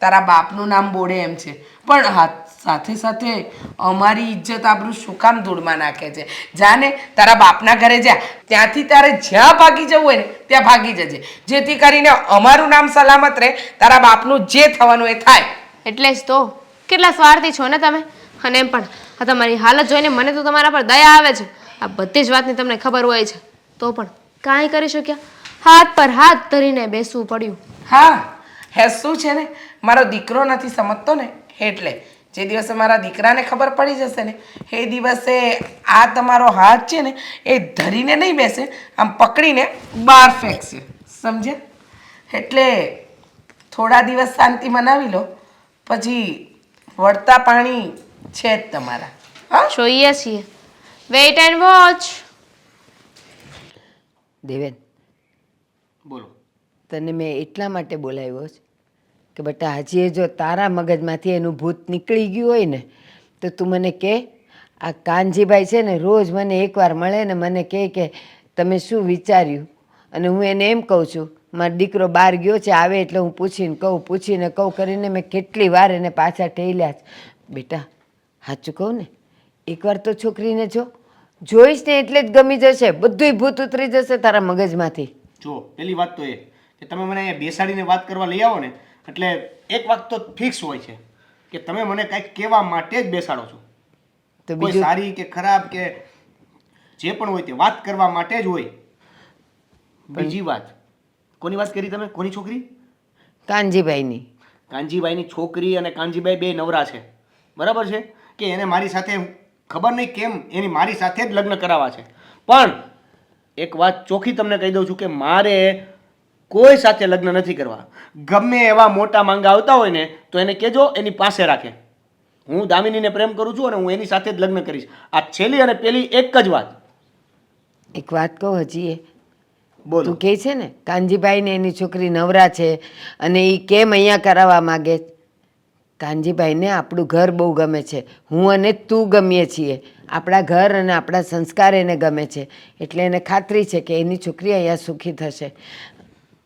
તારા બાપનું નામ બોડે એમ છે, પણ સાથે સાથે અમારી ઇજ્જત આબરૂ શું કામ ધૂળમાં નાખે છે? જાને તારા બાપના ઘરે જા, ત્યાંથી તારે જ્યાં ભાગી જવું હોય ને ત્યાં ભાગી જજે, જેથી કરીને અમારું નામ સલામત રહે, તારા બાપનું જે થવાનું એ થાય. એટલે જ તો કેટલા સ્વાર્થી છો ને તમે. અને એમ પણ આ તમારી હાલત જોઈને મને તો તમારા પર દયા આવે છે. આ બધી જ વાતની તમને ખબર હોય છે તો પણ કાંઈ કરી શક્યા, હાથ પર હાથ ધરીને બેસવું પડ્યું. હા, હે શું છે ને, મારો દીકરો નથી સમજતો ને, એટલે જે દિવસે મારા દીકરાને ખબર પડી જશે ને એ દિવસે આ તમારો હાથ છે ને એ ધરીને નહીં બેસે, આમ પકડીને બહાર ફેંકશે, સમજ્યા? એટલે થોડા દિવસ શાંતિ મનાવી લો, પછી વળતા પાણી છે જ તમારા. હા, જોઈએ છીએ, વેઇટ એન્ડ વોચ. દેવેન, બોલો. તને મેં એટલા માટે બોલાવ્યો છે કે બેટા હજી જો તારા મગજમાંથી એનું ભૂત નીકળી ગયું હોય ને તો તું મને કહે. આ કાનજીભાઈ છે ને રોજ મને એકવાર મળે ને મને કહે કે તમે શું વિચાર્યું, અને હું એને એમ કહું છું મારો દીકરો બહાર ગયો છે, આવે એટલે હું પૂછીને કહું કરીને મેં કેટલી વાર એને પાછા ટેલ્યા છે. બેટા સાચું કહું ને, એકવાર તો છોકરીને જોઈશ ને એટલે જ ગમી જશે, બધુંય ભૂત ઉતરી જશે તારા મગજમાંથી. જો પહેલી વાત તો એ કે તમે મને અહીંયા બેસાડીને વાત કરવા લઈ આવો ને, એટલે એક વાત તો ફિક્સ હોય છે કે તમે મને કંઈક કહેવા માટે જ બેસાડો છો. તો કોઈ બીજું સારી કે ખરાબ કે જે પણ હોય તે વાત કરવા માટે જ હોય. બીજી વાત, કોની વાત કરી તમે? કોની છોકરી? કાનજીભાઈની. કાનજીભાઈની છોકરી અને કાનજીભાઈ બે નવરા છે, બરાબર છે? કે એને મારી સાથે ખબર નહીં કેમ એની મારી સાથે જ લગ્ન કરાવવા છે. પણ એક વાત ચોખ્ખી તમને કહી દઉં છું કે મારે કોઈ સાથે લગ્ન નથી કરવા. ગમે એવા મોટા માંગા આવતા હોય ને તો એને કહેજો એની પાસે રાખે. હું દામિનીને પ્રેમ કરું છું અને હું એની સાથે જ લગ્ન કરીશ. આ છેલ્લી અને પેલી એક જ વાત. એક વાત કહું હજી એ બોલો. તું કહે છે ને કાનજીભાઈ ને એની છોકરી નવરા છે અને એ કેમ અહીંયા કરાવવા માગે. કાનજીભાઈને આપણું ઘર બહુ ગમે છે, હું અને તું ગમીએ છીએ, આપણા ઘર અને આપણા સંસ્કાર એને ગમે છે, એટલે એને ખાતરી છે કે એની છોકરી અહીંયા સુખી થશે,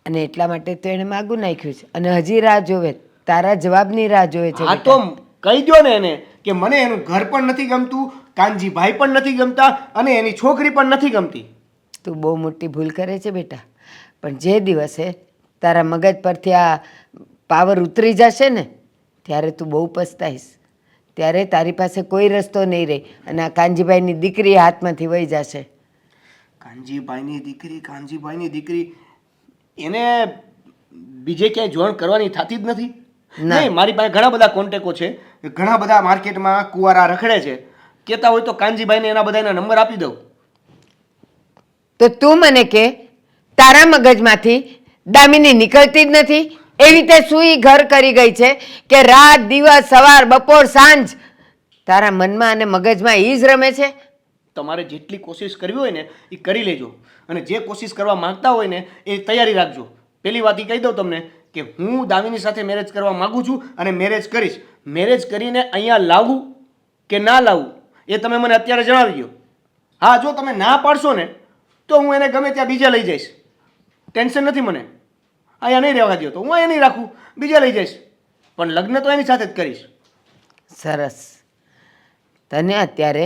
અને એટલા માટે તો એણે માગું નાખ્યું છે અને હજી રાહ જોવે, તારા જવાબની રાહ જોવે છે. હા તો કહી દો ને એને કે મને એનું ઘર પણ નથી ગમતું, કાનજીભાઈ પણ નથી ગમતા અને એની છોકરી પણ નથી ગમતી. તું બહુ મોટી ભૂલ કરે છે બેટા, પણ જે દિવસે તારા મગજ પરથી આ પાવર ઉતરી જશે ને ત્યારે તું બહુ પસ્તાઈશ. ત્યારે તારી પાસે કોઈ રસ્તો નહીં રહે અને આ કાનજીભાઈની દીકરી હાથમાંથી વહી જશે. કાનજીભાઈની દીકરી એને બીજે ક્યાંય જોણ કરવાની થતી જ નથી. નહીં, મારી પાસે ઘણા બધા કોન્ટેક્ટો છે, ઘણા બધા માર્કેટમાં કુંવારા રખડે છે. કહેતા હોય તો કાનજીભાઈને એના બધાના નંબર આપી દઉં. તો તું મને કે તારા મગજમાંથી દામિની નીકળતી જ નથી? એવી રીતે સુઈ ઘર કરી ગઈ છે કે રાત દિવસ સવાર બપોર સાંજ તારા મનમાં અને મગજમાં એ જ રમે છે? તમારે જેટલી કોશિશ કરવી હોય ને એ કરી લેજો, અને જે કોશિશ કરવા માંગતા હોય ને એ તૈયારી રાખજો. પહેલી વાત એ કહી દઉં તમને કે હું દામિની સાથે મેરેજ કરવા માંગુ છું અને મેરેજ કરીશ. મેરેજ કરીને અહીંયા લાવવું કે ના લાવવું એ તમે મને અત્યારે જણાવી દો. હા, જો તમે ના પાડશો ને તો હું એને ગમે ત્યાં બીજા લઈ જઈશ, ટેન્શન નથી મને. અહીંયા નહીં રહેવા દો તો હું અહીંયા નહીં રાખું, બીજા લઈ જઈશ, પણ લગ્ન તો એની સાથે જ કરીશ. સરસ. તને અત્યારે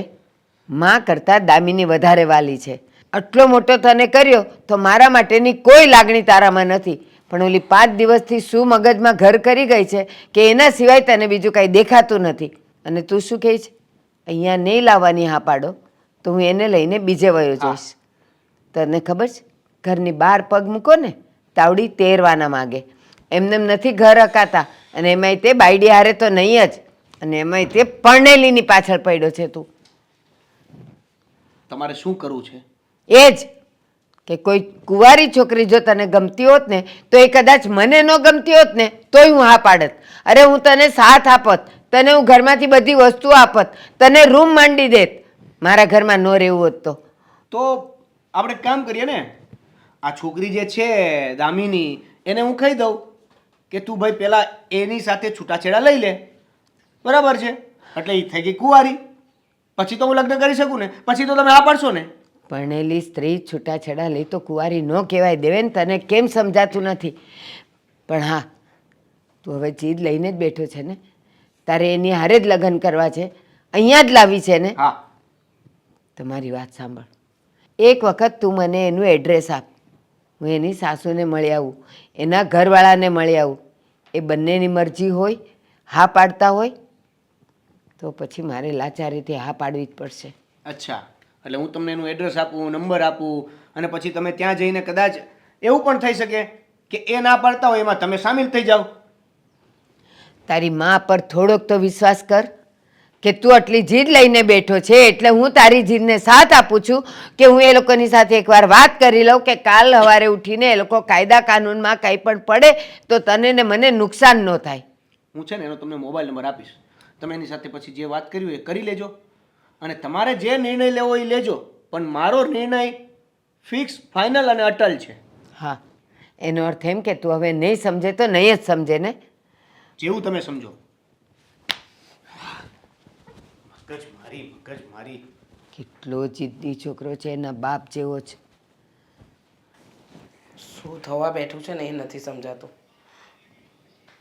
માં કરતાં દામિની વધારે વાલી છે. આટલો મોટો તને કર્યો તો મારા માટેની કોઈ લાગણી તારામાં નથી, પણ ઓલી 5 દિવસથી શું મગજમાં ઘર કરી ગઈ છે કે એના સિવાય તને બીજું કાંઈ દેખાતું નથી. અને તું શું કહે છે? અહીંયા નહીં લાવવાની હા પાડો તો હું એને લઈને બીજે વયો જઈશ. તને ખબર છે ઘરની બહાર પગ મૂકો ને તાવડી તેરવાના માગે. એમનેમ નથી ઘર હકાતા, અને એમાંય તે બાયડી હારે તો નહીં જ, અને એમાંય તે પરણેલીની પાછળ પડ્યો છે તું. તમારે શું કરવું છે? એ જ કે કોઈ કુંવારી છોકરી જો તને ગમતી હોત ને તો એ કદાચ મને ન ગમતી હોત ને તોય હું હા પાડત. અરે હું તને સાથ આપત, તને હું ઘરમાંથી બધી વસ્તુઓ આપત, તને રૂમ માંડી દેત, મારા ઘરમાં ન રહેવું હોત તો. તો આપણે એક કામ કરીએ ને, આ છોકરી જે છે દામિની, એને હું કહી દઉં કે તું ભાઈ પહેલાં એની સાથે છૂટાછેડા લઈ લે, બરાબર છે? એટલે એ થઈ ગઈ કુંવારી, પછી તો હું લગ્ન કરી શકું ને, પછી તો તમે હા પાડશો ને? પરણેલી સ્ત્રી છૂટાછેડા લઈ તો કુંવારી ન કહેવાય દેવેન, તને કેમ સમજાતું નથી? પણ હા, તું હવે જીદ લઈને જ બેઠો છે ને, તારે એની હારે જ લગ્ન કરવા છે, અહીંયા જ લાવી છે ને? હા. તમારી વાત સાંભળ, એક વખત તું મને એનું એડ્રેસ આપ, હું એની સાસુને મળી આવું, એના ઘરવાળાને મળી આવું. એ બંનેની મરજી હોય, હા પાડતા હોય તો પછી મારે લાચારીથી હા પાડવી જ પડશે. અચ્છા, એટલે હું તમને એનું એડ્રેસ આપું, નંબર આપું, અને પછી તમે ત્યાં જઈને કદાચ એવું પણ થઈ શકે કે એ ના પાડતા હોય એમાં તમે સામેલ થઈ જાઓ. તારી મા પર થોડોક તો વિશ્વાસ કર કે તું આટલી જીદ લઈને બેઠો છે એટલે હું તારી જીદને સાથ આપું છું કે હું એ લોકોની સાથે એકવાર વાત કરી લઉં કે કાલ સવારે ઉઠીને એ લોકો કાયદા કાનૂનમાં કંઈ પણ પડે તો તને ને મને નુકસાન ન થાય. હું છે ને એનો તમને મોબાઈલ નંબર આપીશ, તમે એની સાથે પછી જે વાત કરી હોય એ કરી લેજો, અને તમારે જે નિર્ણય લેવો એ લેજો, પણ મારો નિર્ણય ફિક્સ, ફાઇનલ અને અટલ છે. હા, એનો અર્થ એમ કે તું હવે નહીં સમજે તો નહીં જ સમજે ને? જેવું તમે સમજો. મગજ મારી. કેટલો જિદ્દી છોકરો છે, એના બાપ જેવો છે. શું થવા બેઠું છે ને એ નથી સમજાતું.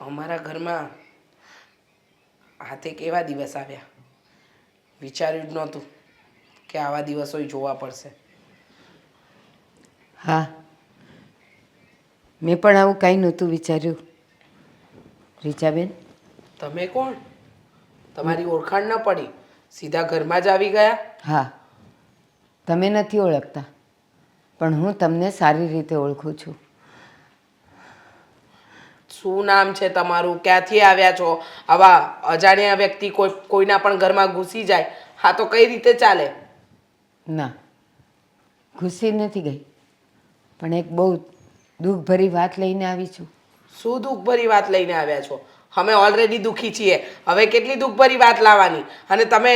અમારા ઘરમાં હાથે કેવા દિવસ આવ્યા, વિચાર્યું જ નહોતું કે આવા દિવસો જોવા પડશે. હા, મેં પણ આવું કાંઈ નહોતું વિચાર્યું. રીચાબેન, તમે કોણ? તમારી ઓળખાણ ન પડી, સીધા ઘરમાં જ આવી ગયા. હા, તમે નથી ઓળખતા પણ હું તમને સારી રીતે ઓળખું છું. શું નામ છે તમારું? ક્યાંથી આવ્યા છો? આવા અજાણ્યા વ્યક્તિ કોઈના પણ ઘરમાં ઘૂસી જાય, હા તો કઈ રીતે ચાલે? ના, ઘૂસી નથી ગઈ, પણ એક બહુ દુઃખભરી વાત લઈને આવી છું. શું દુઃખભરી વાત લઈને આવ્યા છો? અમે ઓલરેડી દુઃખી છીએ, હવે કેટલી દુઃખભરી વાત લાવવાની? અને તમે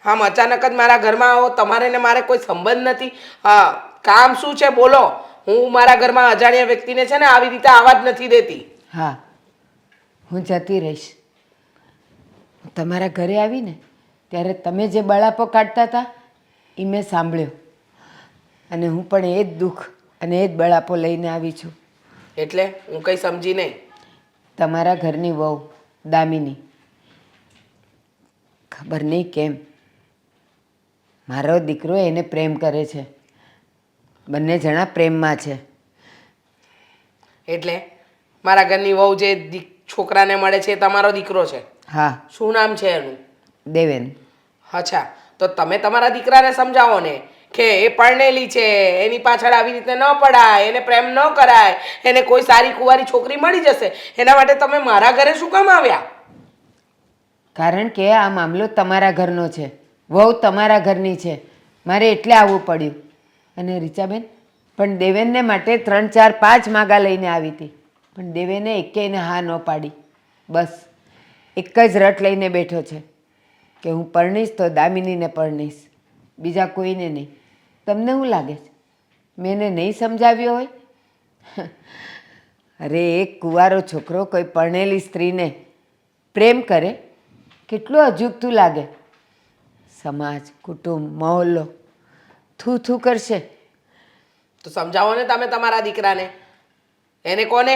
આમ અચાનક જ મારા ઘરમાં આવો, તમારે ને મારે કોઈ સંબંધ નથી. હા, કામ શું છે બોલો. હું મારા ઘરમાં અજાણ્યા વ્યક્તિને છે ને આવી રીતે આવવા જ નથી દેતી. હા, હું જતી રહીશ. તમારા ઘરે આવીને ત્યારે તમે જે બળાપો કાઢતા હતા એ મેં સાંભળ્યો, અને હું પણ એ જ દુઃખ અને એ જ બળાપો લઈને આવી છું. એટલે હું કંઈ સમજી નહીં. તમારા ઘરની વહુ દામિની, ખબર નહીં કેમ મારો દીકરો એને પ્રેમ કરે છે, બંને જણા પ્રેમમાં છે. એટલે મારા ઘરની વહુ જે છોકરાને મળે છે એ તમારો દીકરો છે? હા, શું નામ છે એનું? દેવેન. અચ્છા, તો તમે તમારા દીકરાને સમજાવો ને કે એ પરણેલી છે, એની પાછળ આવી રીતે ન પડાય, એને પ્રેમ ન કરાય, એને કોઈ સારી કુંવારી છોકરી મળી જશે. એના માટે તમે મારા ઘરે શું કામ આવ્યા? કારણ કે આ મામલો તમારા ઘરનો છે, વહુ તમારા ઘરની છે, મારે એટલે આવવું પડ્યું. અને રીચાબેન, પણ દેવેનને માટે 3, 4, 5 માગા લઈને આવી હતી, પણ દેવેને એકેયને હા ન પાડી. બસ એક જ રટ લઈને બેઠો છે કે હું પરણીશ તો દામિનીને પરણીશ, બીજા કોઈને નહીં. તમને શું લાગે છે મેં એને નહીં સમજાવ્યો હોય? અરે એક કુંવારો છોકરો કોઈ પરણેલી સ્ત્રીને પ્રેમ કરે, કેટલું અજુગતું લાગે. સમાજ, કુટુંબ, મહોલ્લો થૂ થૂ કરશે. તો સમજાવો ને તમે તમારા દીકરાને. એને કોને?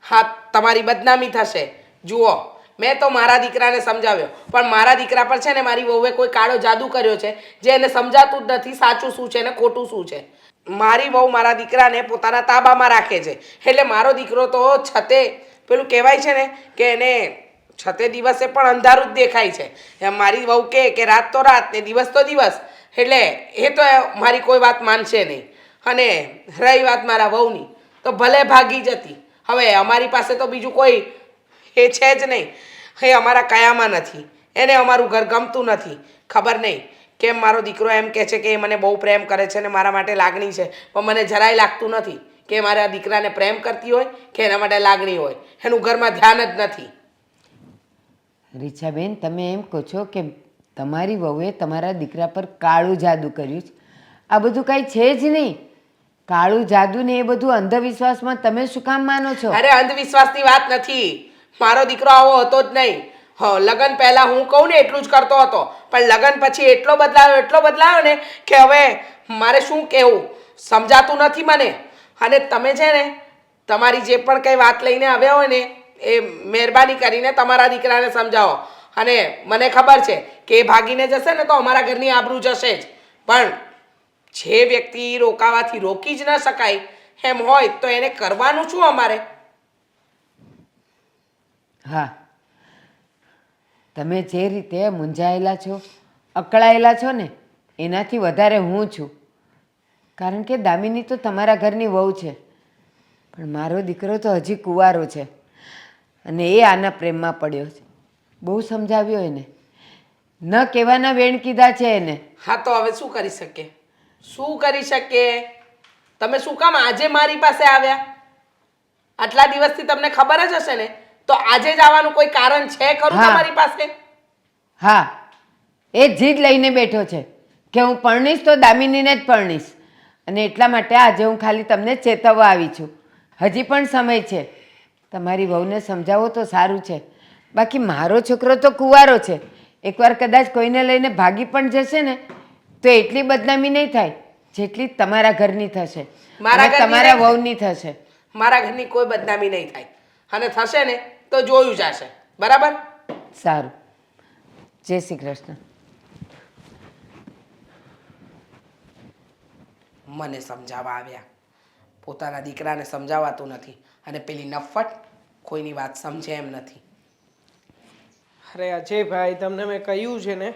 હા, તમારી બદનામી થશે. જુઓ, મેં તો મારા દીકરાને સમજાવ્યો, પણ મારા દીકરા પર છે ને મારી વહુએ કોઈ કાળો જાદુ કર્યો છે જે એને સમજાતું જ નથી સાચું શું છે ને ખોટું શું છે. મારી વહુ મારા દીકરાને પોતાના તાબામાં રાખે છે, એટલે મારો દીકરો તો છતે પેલું કહેવાય છે ને કે એને છતે દિવસે પણ અંધારું જ દેખાય છે. એમ મારી વહુ કે રાત તો રાત ને દિવસ તો દિવસ, એટલે એ તો મારી કોઈ વાત માનશે નહીં. અને રહી વાત મારા વહુની, તો ભલે ભાગી જતી, હવે અમારી પાસે તો બીજું કોઈ એ છે જ નહીં. એ અમારા કયામાં નથી, એને અમારું ઘર ગમતું નથી. ખબર નહીં કેમ મારો દીકરો એમ કહે છે કે એ મને બહુ પ્રેમ કરે છે ને મારા માટે લાગણી છે, પણ મને જરાય લાગતું નથી કે મારા દીકરાને પ્રેમ કરતી હોય કે એના માટે લાગણી હોય. એનું ઘરમાં ધ્યાન જ નથી. રીછાબેન, તમે એમ કહો છો કે તમારી વહુએ તમારા દીકરા પર કાળું જાદુ કર્યું છે? આ બધું કાંઈ છે જ નહીં. કાળું જાદુ ને એ બધું અંધવિશ્વાસમાં તમે શું કામ માનો છો? અરે અંધવિશ્વાસની વાત નથી. મારો દીકરો આવો હતો જ નહીં. લગ્ન પહેલા હું કહું ને એટલું જ કરતો હતો, પણ લગ્ન પછી એટલો બદલાયો ને કે હવે મારે શું કહેવું સમજાતું નથી મને. અને તમે છે ને તમારી જે પણ કંઈ વાત લઈને આવ્યા હોય ને એ મહેરબાની કરીને તમારા દીકરાને સમજાવો. અને મને ખબર છે કે એ ભાગીને જશે ને તો અમારા ઘરની આબરૂ જશે જ, પણ જે વ્યક્તિ રોકાવાથી રોકી જ ન શકાય એમ હોય તો એને કરવાનું શું અમારે? હા, તમે જે રીતે મૂંઝાયેલા છો, અકળાયેલા છો ને એનાથી વધારે હું છું. કારણ કે દામિની તો તમારા ઘરની વહુ છે, પણ મારો દીકરો તો હજી કુંવારો છે અને એ આના પ્રેમમાં પડ્યો છે. બહુ સમજાવ્યો એને, ન કહેવાના વેણ કીધા છે એને. હા તો હવે શું કરી શકીએ? શું કરી શકીએ? તમે શું કામ આજે મારી પાસે આવ્યા? આટલા દિવસથી તમને ખબર જ હશે ને, તો આજે જ આવવાનું કોઈ કારણ છે ખરું હા. તમારી પાસે? હા, એ જીદ લઈને બેઠો છે કે હું પરણીશ તો દામિનીને જ પરણીશ, અને એટલા માટે આજે હું ખાલી તમને ચેતવવા આવી છું. હજી પણ સમય છે. તમારી વહુને સમજાવો તો સારું છે. બાકી મારો છોકરો તો કુંવારો છે. એકવાર કદાચ કોઈને લઈને ભાગી પણ જશે ને તો એટલી બદનામી નહીં થાય જેટલી તમારા ઘરની થશે, મારા અને ઘરની તમારા નહીં થાય. વહુની થશે. મારા ઘરની કોઈ બદનામી નહીં થાય, અને થશે ને તો જોયું જશે. બરાબર? સારું, જય શ્રી કૃષ્ણ. મને સમજાવવા આવ્યા, પોતાના દીકરાને સમજાવાતું નથી, અને પેલી નફ્ફટ કોઈની વાત સમજે એમ નથી. અરે અજયભાઈ, તમને મેં કહ્યું છે ને,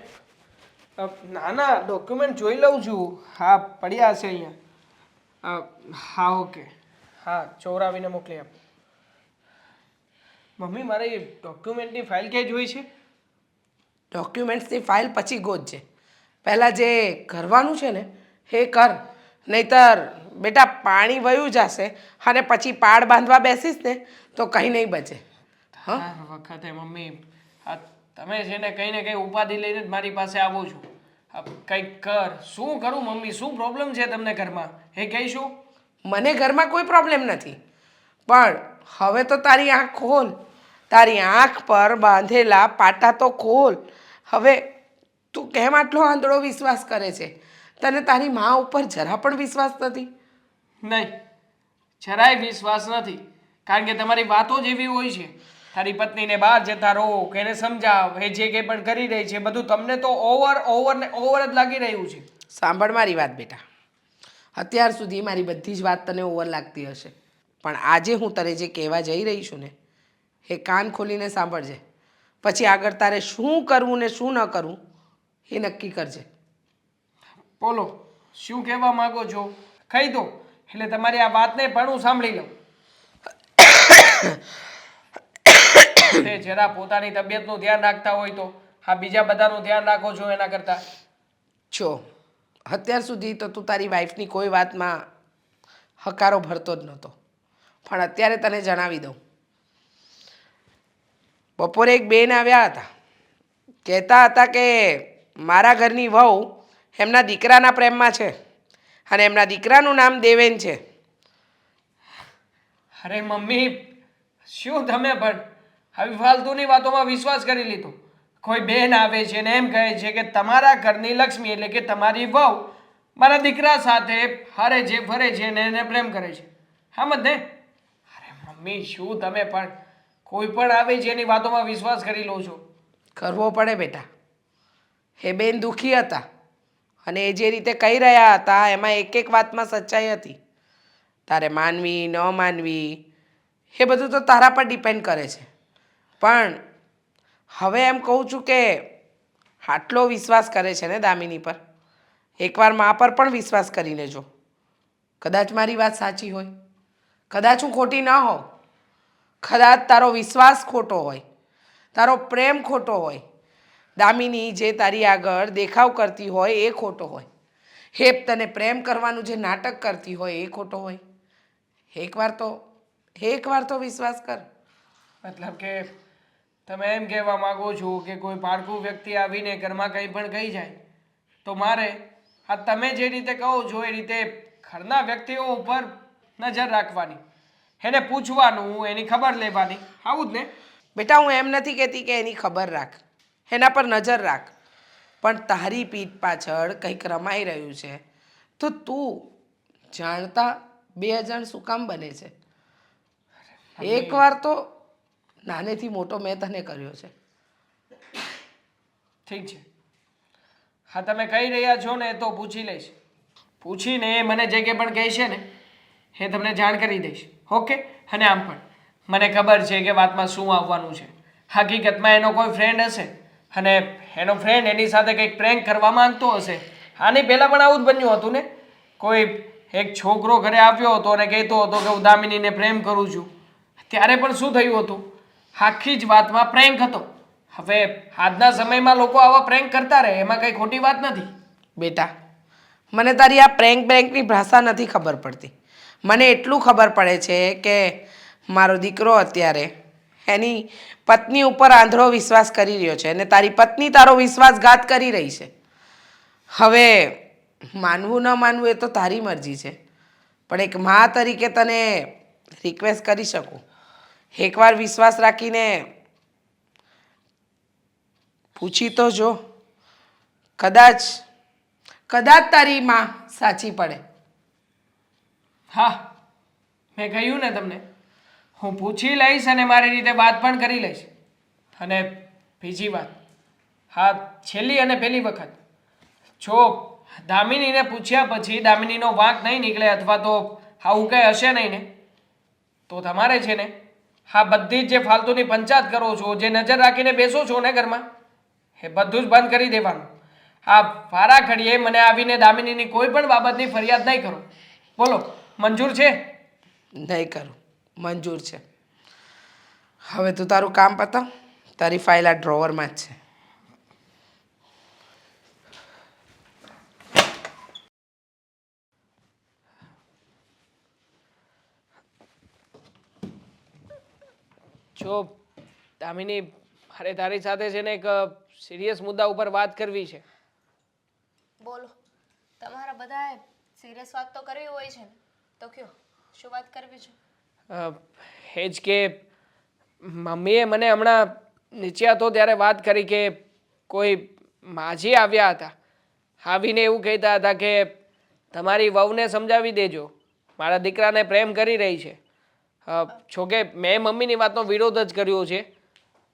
નાના ડોક્યુમેન્ટ જોઈ લઉં છું. હા, પડ્યા છે અહીંયા. હા, ઓકે. હા, ચોરાવીને મોકલી આપો. મમ્મી, મારે ડોક્યુમેન્ટની ફાઇલ ક્યાં જોઈ છે? ડોક્યુમેન્ટ્સની ફાઇલ પછી ગોતજે. પહેલાં જે કરવાનું છે ને એ કર, નહીતર બેટા પાણી વયું જશે અને પછી પાડ બાંધવા બેસીશ ને તો કંઈ નહીં બચે. હા, હા વખતે મમ્મી, હા તમે છે ને કંઈ ઉપાધિ લઈને જ મારી પાસે આવો છો. કંઈક કર. શું કરું મમ્મી? શું પ્રોબ્લેમ છે તમને ઘરમાં એ કહીશું? મને ઘરમાં કોઈ પ્રોબ્લેમ નથી, પણ હવે તો તારી આંખ ખોલ. તારી આંખ પર બાંધેલા પાટા તો ખોલ. હવે તું કેમ આટલો આંધળો વિશ્વાસ કરે છે? તને તારી મા ઉપર જરા પણ વિશ્વાસ નથી? નહીં, જરાય વિશ્વાસ નથી. કારણ કે તમારી વાતો જ એવી હોય છે. તારી પત્નીને બહાર જતા રહો કે એને સમજાવ, એ જે કંઈ પણ કરી રહી છે બધું તમને તો ઓવર જ લાગી રહ્યું છે. સાંભળ મારી વાત બેટા. અત્યાર સુધી મારી બધી જ વાત તને ઓવર લાગતી હશે, પણ આજે હું તને જે કહેવા જઈ રહી છું ને એ કાન ખોલીને સાંભળજે. પછી આગળ તારે શું કરવું ને શું ન કરવું એ નક્કી કરજે. બોલો, શું કહેવા માંગો છો? કહી દો, એટલે તમારી આ વાતને પણ હું સાંભળી લઉં. તે જરા પોતાની તબિયતનું ધ્યાન રાખતા હોય તો આ બીજા બધાનું ધ્યાન રાખો છો એના કરતાં. જો અત્યાર સુધી તો તું તારી વાઈફની કોઈ વાતમાં હકારો ભરતો જ નહોતો, પણ અત્યારે તને જણાવી દઉં. બપોરે એક બેન આવ્યા હતા, કહેતા હતા કે મારા ઘરની વહુ એમના દીકરાના પ્રેમમાં છે અને એમના દીકરાનું નામ દેવેન છે. અરે મમ્મી, શું તમે પણ આવી ફાલતુની વાતોમાં વિશ્વાસ કરી લીધો? કોઈ બેન આવે છે ને એમ કહે છે કે તમારા ઘરની લક્ષ્મી એટલે કે તમારી વહુ મારા દીકરા સાથે હરે જે ફરે છે ને એને પ્રેમ કરે છે. આમ જ ને? અરે મમ્મી, શું તમે પણ કોઈ પણ આવે છે એની વાતોમાં વિશ્વાસ કરી લો છો? કરવો પડે બેટા. એ બેન દુઃખી હતા અને એ જે રીતે કહી રહ્યા હતા એમાં એક એક વાતમાં સચ્ચાઈ હતી. તારે માનવી ન માનવી એ બધું તો તારા પર ડિપેન્ડ કરે છે, પણ હવે એમ કહું છું કે આટલો વિશ્વાસ કરે છે ને દામિની પર, એકવાર મા પર પણ વિશ્વાસ કરીને જો. કદાચ મારી વાત સાચી હોય, કદાચ હું ખોટી ન હોઉં, કદાચ તારો વિશ્વાસ ખોટો હોય, તારો પ્રેમ ખોટો હોય, દામિની જે તારી આગળ દેખાવ કરતી હોય એ ખોટો હોય. હેપ તને પ્રેમ કરવાનું જે નાટક કરતી હોય એ ખોટો હોય. એકવાર તો વિશ્વાસ કર. મતલબ કે તમે એમ કહેવા માંગો છો કે કોઈ પારકું વ્યક્તિ આવીને ઘરમાં કંઈ પણ કહી જાય તો મારે આ તમે જે રીતે કહો છો એ રીતે ઘરના વ્યક્તિઓ ઉપર નજર રાખવાની, એને પૂછવાનું, એની ખબર લેવાની, આવું જ ને? બેટા હું એમ નથી કહેતી કે એની ખબર રાખ, એના પર નજર રાખ, પણ તારી પીઠ પાછળ કંઈક રમાઈ રહ્યું છે તો તું જાણતા બે અજાણ શું કામ બને છે? એકવાર તો નાનેથી મોટો મેં તને કર્યો છે. ઠીક છે, હા તમે કહી રહ્યા છો ને તો પૂછી લઈશ. પૂછીને એ મને જે કંઈ પણ કહેશે ને એ તમને જાણ કરી દઈશ. ઓકે? અને આમ પણ મને ખબર છે કે વાતમાં શું આવવાનું છે. હકીકતમાં એનો કોઈ ફ્રેન્ડ હશે અને એનો ફ્રેન્ડ એની સાથે કંઈક પ્રેન્ક કરવા માંગતો હશે. આની પહેલાં પણ આવું જ બન્યું હતું ને. કોઈ એક છોકરો ઘરે આવ્યો હતો અને કહેતો હતો કે હું દામિનીને પ્રેમ કરું છું. ત્યારે પણ શું થયું હતું? આખી જ વાતમાં પ્રેન્ક હતો. હવે આજના સમયમાં લોકો આવા પ્રેન્ક કરતા રહે, એમાં કંઈ ખોટી વાત નથી. બેટા મને તારી આ પ્રેન્કની ભાષા નથી ખબર પડતી. મને એટલું ખબર પડે છે કે મારો દીકરો અત્યારે એની પત્ની ઉપર આંધળો વિશ્વાસ કરી રહ્યો છે અને તારી પત્ની તારો વિશ્વાસઘાત કરી રહી છે. હવે માનવું ન માનવું એ તો તારી મરજી છે, પણ એક મા તરીકે તને રિક્વેસ્ટ કરી શકું, એકવાર વિશ્વાસ રાખીને પૂછી તો જો, કદાચ તારી માં સાચી પડે. હા, મેં કહ્યું ને તમને, હું પૂછી લઈશ અને મારી રીતે વાત પણ કરી લઈશ. અને બીજી વાત, હા છેલ્લી અને પહેલી વખત, જો દામિનીને પૂછ્યા પછી દામિનીનો વાંક નહીં નીકળે અથવા તો આવું કંઈ હશે નહીં ને તો તમારે છે ને હા બધી જ જે ફાલતુની પંચાયત કરો છો, જે નજર રાખીને બેસો છો ને ઘરમાં, એ બધું જ બંધ કરી દેવાનું. આ વારા ઘડીએ મને આવીને દામિનીની કોઈ પણ બાબતની ફરિયાદ નહીં કરો. બોલો, મંજૂર છે? નહીં કરું, મંજૂર છે. હવે તું તારું કામ પતાવ, તારી ફાઇલ આ ડ્રોવરમાં જ છે. જો દામિની, મારે તારી સાથે છે ને એક સિરિયસ મુદ્દા ઉપર વાત કરવી છે. બોલો, તમારા બધાએ સિરિયસ વાત તો કરવી હોય છે ને, તો કયો શું વાત કરવી છે? એ જ કે મમ્મીએ મને હમણાં નીચે હતો ત્યારે વાત કરી કે કોઈ માજી આવ્યા હતા. આવીને એવું કહેતા હતા કે તમારી વહુને સમજાવી દેજો, મારા દીકરાને પ્રેમ કરી રહી છે. જોકે મેં મમ્મીની વાતનો વિરોધ જ કર્યો છે,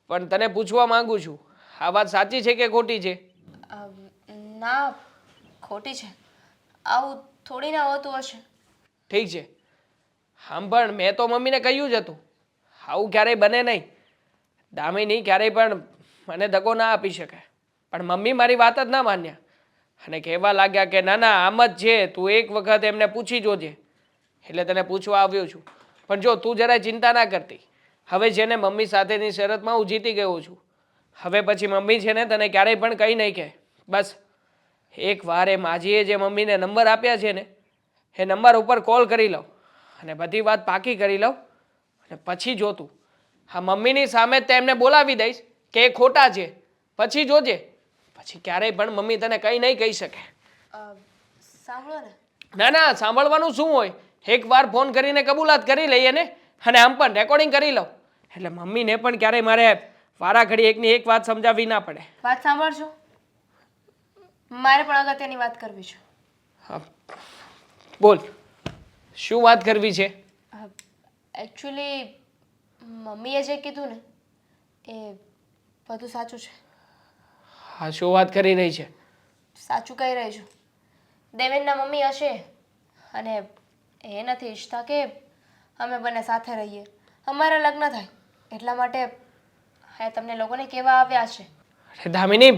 પણ તને પૂછવા માંગુ છું, આ વાત સાચી છે કે ખોટી છે? ના, ખોટી છે. આવું થોડી ના હોતું હશે. ઠીક છે, આમ પણ મેં તો મમ્મીને કહ્યું જ હતું, આવું ક્યારેય બને નહીં. દામિની ક્યારેય પણ મને દગો ના આપી શકે. પણ મમ્મી મારી વાત જ ના માન્યા અને કહેવા લાગ્યા કે ના ના આમ જ છે, તું એક વખત એમને પૂછી જોજે. એટલે તને પૂછવા આવ્યો છું. પણ જો તું જરાય ચિંતા ના કરતી, હવે છે ને મમ્મી સાથેની શરતમાં હું જીતી ગયો છું. હવે પછી મમ્મી છે ને તને ક્યારેય પણ કંઈ નહીં કહે. બસ એક વાર એ માજીએ જે મમ્મીને નંબર આપ્યા છે ને એ નંબર ઉપર કોલ કરી લઉં અને બધી વાત પાકી કરી લઉં અને પછી જોતું હા મમ્મીની સામે જ તેમને બોલાવી દઈશ કે એ ખોટા છે. પછી જોજે, પછી ક્યારેય પણ મમ્મી તને કંઈ નહીં કહી શકે. સાંભળો ને. ના ના, સાંભળવાનું શું હોય, એકવાર ફોન કરીને કબૂલાત કરી લઈએ ને, અને આમ પણ રેકોર્ડિંગ કરી લઉં એટલે મમ્મીને પણ ક્યારેય મારે વારા ઘડી એકની એક વાત સમજાવવી ના પડે. વાત સાંભળજો, મારે પણ અગત્યની વાત કરવી છે. હા બોલ, શું વાત કરવી છે? એકચ્યુઅલી મમ્મીએ જે કીધું ને એ બધું સાચું છે. હા, શું વાત કરી રહી છે? સાચું કહી રહી છું. દેવેનના મમ્મી હશે અને એ નથી ઈચ્છતા કે અમે બંને સાથે રહીએ, અમારા લગ્ન થાય. એટલા માટે હા તમને લોકોને કહેવા આવ્યા છે. અરે દામિની,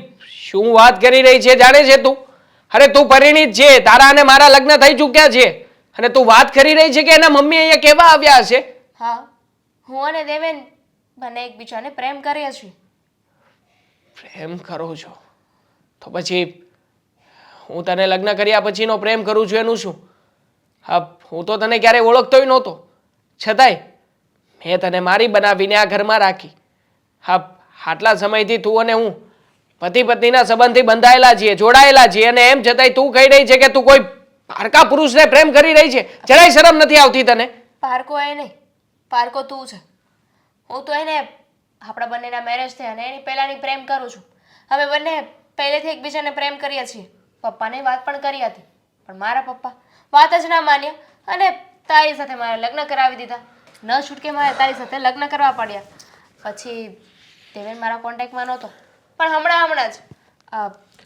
શું વાત કરી રહી છે જાણે છે તું? અરે તું પરિણીત છે, તારા અને મારા લગ્ન થઈ ચૂક્યા છે અને તું વાત કરી રહી છે કે એના મમ્મી અહીંયા કહેવા આવ્યા હશે? હા, હું અને દેવેન બંને એકબીજાને પ્રેમ કરીએ છીએ. પ્રેમ કરો છો તો પછી હું તને લગ્ન કર્યા પછીનો પ્રેમ કરું છું એનું શું? હા, હું તો તને ક્યારેય ઓળખતોય નહોતો, છતાંય મેં તને મારી બનાવીને આ ઘરમાં રાખી. હા, આટલા સમયથી તું અને હું પતિ પત્નીના સંબંધથી બંધાયેલા છીએ, જોડાયેલા છીએ, અને એમ છતાંય તું કહી રહી છે કે તું કોઈ પારકા પુરુષને પ્રેમ કરી રહી છે. જરાય શરમ નથી આવતી તને? પારકો એ નહીં, પારકો તું છે. હું તો એને આપણા બંનેના મેરેજ થયા અને એની પહેલાંની પ્રેમ કરું છું. અમે બંને પહેલેથી એકબીજાને પ્રેમ કરીએ છીએ. પપ્પાને વાત પણ કરી હતી, પણ મારા પપ્પા વાત જ ના માન્યા અને તારી સાથે મારે લગ્ન કરાવી દીધા. ન છૂટકે મારે તારી સાથે લગ્ન કરવા પડ્યા. પછી દેવેન મારા કોન્ટેક્ટમાં નહોતો, પણ હમણાં જ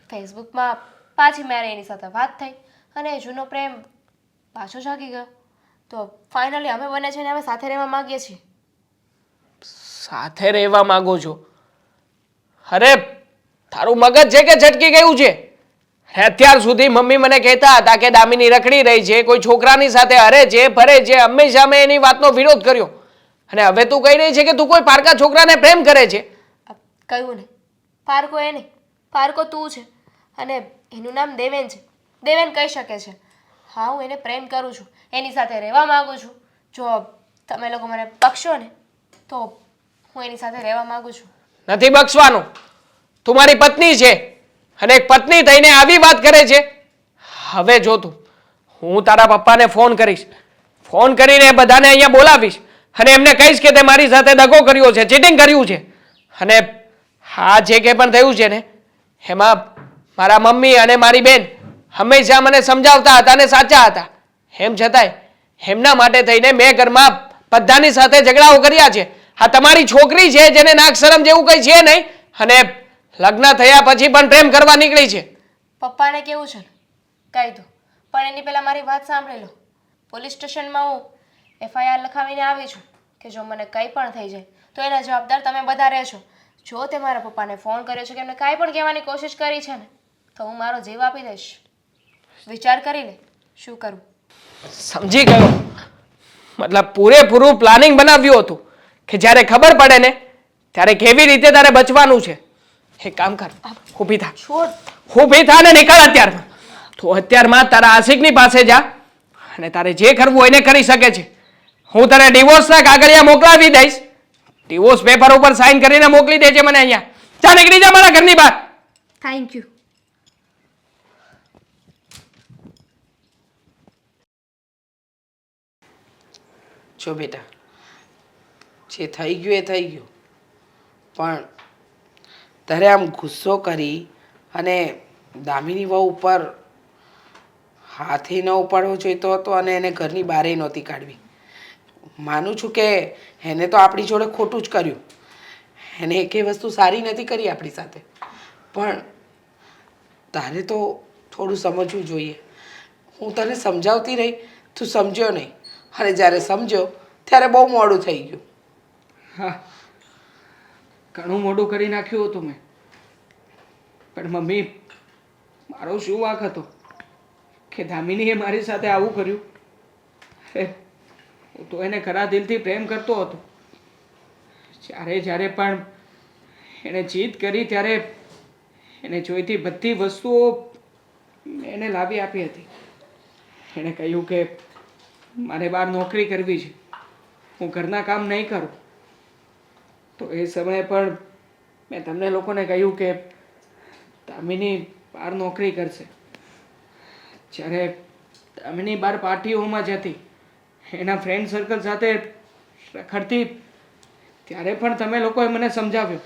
ફેસબુકમાં પાછી મારે એની સાથે વાત થઈ અને જૂનો પ્રેમ પાછો જાગી ગયો. તો ફાઇનલી અમે બંને છે ને અમે સાથે રહેવા માંગીએ છીએ. સાથે રહેવા માંગો છો? અરે તારું મગજ છે કે છટકી ગયું છે? અત્યાર સુધી મમ્મી મને કહેતા હતા કે દામિની રખડી રહી છે, કોઈ છોકરાની સાથે હરે છે, ફરે છે, હંમેશા મેં એની વાતનો વિરોધ કર્યો, અને હવે તું કહી રહી છે કે તું કોઈ પારકા છોકરાને પ્રેમ કરે છે. કહ્યું ને, પારકો એ નહીં, પારકો તું છે અને એનું નામ દેવેન છે. દેવેન કહી શકે છે. હા, હું એને પ્રેમ કરું છું, એની સાથે રહેવા માંગુ છું. જો તમે લોકો મને બક્ષો ને તો હું એની સાથે રહેવા માંગુ છું. નથી બક્ષવાનું. તું મારી પત્ની છે અને એક પત્ની થઈને આવી વાત કરે છે. હવે જો તું, હું તારા પપ્પાને ફોન કરીશ, ફોન કરીને બધાને અહીંયા બોલાવીશ અને એમને કહીશ કે તે મારી સાથે દગો કર્યો છે, ચીટિંગ કર્યું છે, અને હા જે કંઈ પણ થયું છે ને એમાં મારા મમ્મી અને મારી બેન હંમેશા મને સમજાવતા હતા અને સાચા હતા. એમ છતાંય એમના માટે થઈને મેં ઘરમાં બધાની સાથે ઝઘડાઓ કર્યા છે. આ તમારી છોકરી છે જેને નાક શરમ જેવું કંઈ છે નહીં, અને લગ્ન થયા પછી પણ પ્રેમ કરવા નીકળી છે. પપ્પાને કેવું છે ને કહી દો, પણ એની પહેલાં મારી વાત સાંભળી લો. પોલીસ સ્ટેશનમાં હું FIR લખાવીને આવી છું કે જો મને કંઈ પણ થઈ જાય તો એના જવાબદાર તમે બધા રહેશો. જો તે મારા પપ્પાને ફોન કર્યો છે કે એમને કાંઈ પણ કહેવાની કોશિશ કરી છે ને તો હું મારો જીવ આપી દઈશ. વિચાર કરી લે શું કરું. સમજી ગયો. મતલબ પૂરેપૂરું પ્લાનિંગ બનાવ્યું હતું કે જ્યારે ખબર પડે ને ત્યારે કેવી રીતે તારે બચવાનું છે. એક કામ કર, ઊભી થા, છોડ. ઊભી થા ને નીકળ અત્યારમાં. તો અત્યારમાં તારા આશિકની પાસે જા અને તારે જે કરવું હોય એને કરી શકે છે. હું તને ડિવોર્સના કાગળિયા મોકલાવી દઈશ. ડિવોર્સ પેપર ઉપર સાઇન કરીને મોકલી દેજે મને અહીંયા. જા, નીકળી જા મારા ઘરની બહાર. Thank you. જો બેટા, જે થઈ ગયું એ થઈ ગયું, પણ તારે આમ ગુસ્સો કરી અને દામિની વહુ ઉપર હાથે ન ઉપાડવો જોઈતો હતો અને એને ઘરની બહારે નહોતી કાઢવી. માનું છું કે એને તો આપણી જોડે ખોટું જ કર્યું, એને એકે વસ્તુ સારી નથી કરી આપણી સાથે, પણ તારે તો થોડું સમજવું જોઈએ. હું તને સમજાવતી રહી, તું સમજ્યો નહીં, અને જ્યારે સમજ્યો ત્યારે બહુ મોડું થઈ ગયું. હા, ઘણું મોડું કરી નાખ્યું હતું મેં, પણ મમ્મી મારો શું વાંક હતો કે દામિનીએ મારી સાથે આવું કર્યું? હું તો એને ખરા દિલથી પ્રેમ કરતો હતો. જ્યારે જ્યારે પણ એણે જીદ કરી ત્યારે એને જોઈતી બધી વસ્તુઓ એને લાવી આપી હતી. એણે કહ્યું કે મારે બહાર નોકરી કરવી છે, હું ઘરના કામ નહીં કરું. તો એ સમયે પણ મેં તમને લોકોને કહ્યું કે દામિની બહાર નોકરી કરશે. જ્યારે દામિની બહાર પાર્ટીઓમાં જતી, એના ફ્રેન્ડ સર્કલ સાથે રખડતી, ત્યારે પણ તમે લોકોએ મને સમજાવ્યો.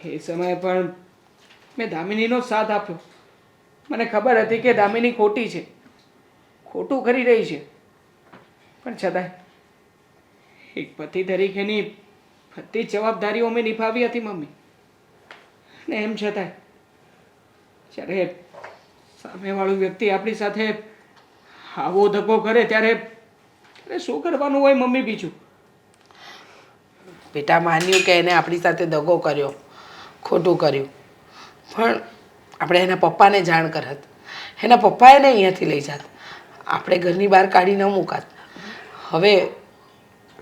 એ સમયે પણ મેં દામિનીનો સાથ આપ્યો. મને ખબર હતી કે દામિની ખોટી છે, ખોટું કરી રહી છે, પણ છતાંય એક પતિ તરીકેની બધી જવાબદારીઓ મેં નિભાવી હતી મમ્મી. ને એમ છતાંય જ્યારે સામેવાળું વ્યક્તિ આપણી સાથે આવો ધક્કો કરે ત્યારે શું કરવાનું હોય મમ્મી બીજું? બેટા, માન્યું કે એને આપણી સાથે દગો કર્યો, ખોટું કર્યું, પણ આપણે એના પપ્પાને જાણ કરત, એના પપ્પાએ એને અહીંયાથી લઈ જાત, આપણે ઘરની બહાર કાઢી ન મૂકાત. હવે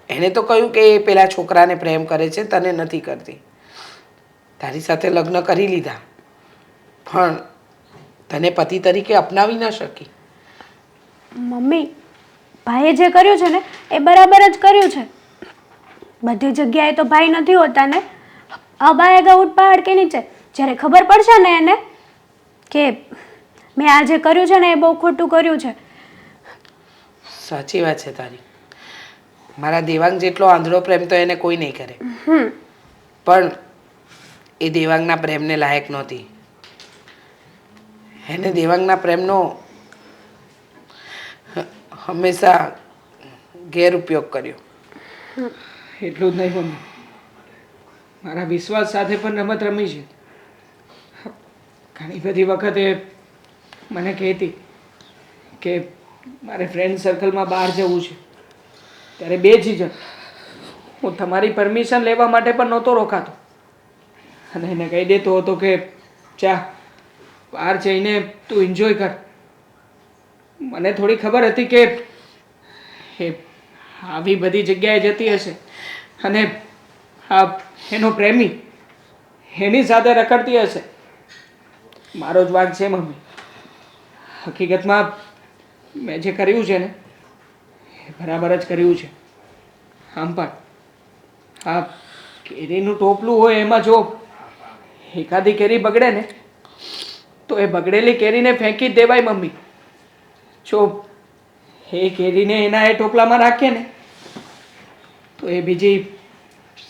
એને તો કહ્યું કે એ પેલા છોકરાને પ્રેમ કરે છે, તને નથી કરતી. તારી સાથે લગ્ન કરી લીધા પણ તને પતિ તરીકે અપનાવી ન શકી. મમ્મી, ભાઈએ જે કર્યું છે ને એ બરાબર જ કર્યું છે. બધી જગ્યાએ તો ભાઈ નથી હોતા ને. અબાએગા ઉઠ પહાડ કે નીચે. જ્યારે ખબર પડશે ને એને કે મેં આ જે કર્યું છે ને એ બહુ ખોટું કર્યું છે. સાચી વાત છે તારી. મારા દેવાંગ જેટલો આંધળો પ્રેમ તો એને કોઈ નહીં કરે. પણ એ દેવાંગના પ્રેમને લાયક નહોતી. એને દેવાંગના પ્રેમનો હંમેશા ગેરઉપયોગ કર્યો. એટલું જ નહીં મમ્મી, મારા વિશ્વાસ સાથે પણ રમત રમી છે. ઘણી બધી વખતે મને કહેતી કે મારે ફ્રેન્ડ સર્કલમાં બહાર જવું છે, ત્યારે બે ચીજ હું તમારી પરમિશન લેવા માટે પણ નહોતો રોકાતો અને એને કહી દેતો હતો કે ચા બહાર જઈને તું એન્જોય કર. મને થોડી ખબર હતી કે એ આવી બધી જગ્યાએ જતી હશે અને આ એનો પ્રેમી એની સાથે રખડતી હશે. મારો જ વાંક છે મમ્મી. હકીકતમાં મેં જે કર્યું છે ને એ બરાબર જ કર્યું છે. આમ પણ આ કેરીનું ટોપલું હોય એમાં જો એકાદી કેરી બગડે ને તો એ બગડેલી કેરીને ફેંકી જ દેવાય મમ્મી. જો એ કેરીને એના એ ટોપલામાં રાખીએ ને તો એ બીજી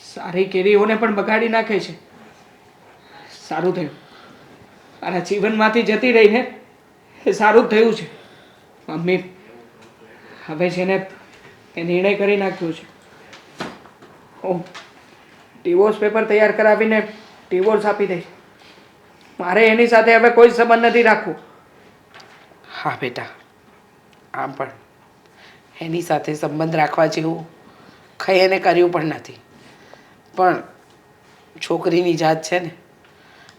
સારી કેરીઓને પણ બગાડી નાખે છે. સારું થયું મારા જીવનમાંથી જતી રહીને એ સારું જ થયું છે મમ્મી. હવે છે ને એ નિર્ણય કરી નાખ્યો છે. હું ડિવોર્સ પેપર તૈયાર કરાવીને ડિવોર્સ આપી દઈશ. મારે એની સાથે હવે કોઈ સંબંધ નથી રાખવો. હા બેટા, આમ પણ એની સાથે સંબંધ રાખવા જેવું કંઈ એને કર્યું પણ નથી. પણ છોકરીની જાત છે ને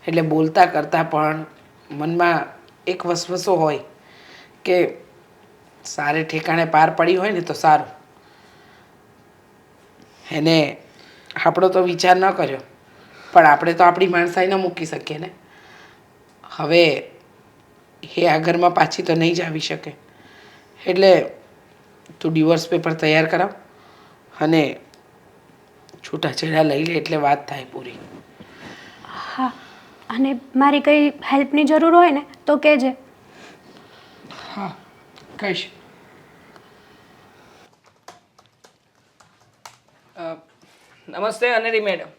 એટલે બોલતા કરતાં પણ મનમાં એક વસવસો હોય કે સારે ઠેકાણે પાર પડી હોય ને તો સારું. એને આપણો તો વિચાર ન કર્યો પણ આપણે તો આપણી માણસાઈ ન મૂકી શકીએ ને. હવે એ આ ઘરમાં પાછી તો નહીં જ આવી શકે. એટલે તું ડિવોર્સ પેપર તૈયાર કરાવ અને છૂટાછેડા લઈ લે એટલે વાત થાય પૂરી. હા, અને મારી કંઈ હેલ્પની જરૂર હોય ને તો કહેજે. હા, કહીશ. નમસ્તે અનેરી મેડમ.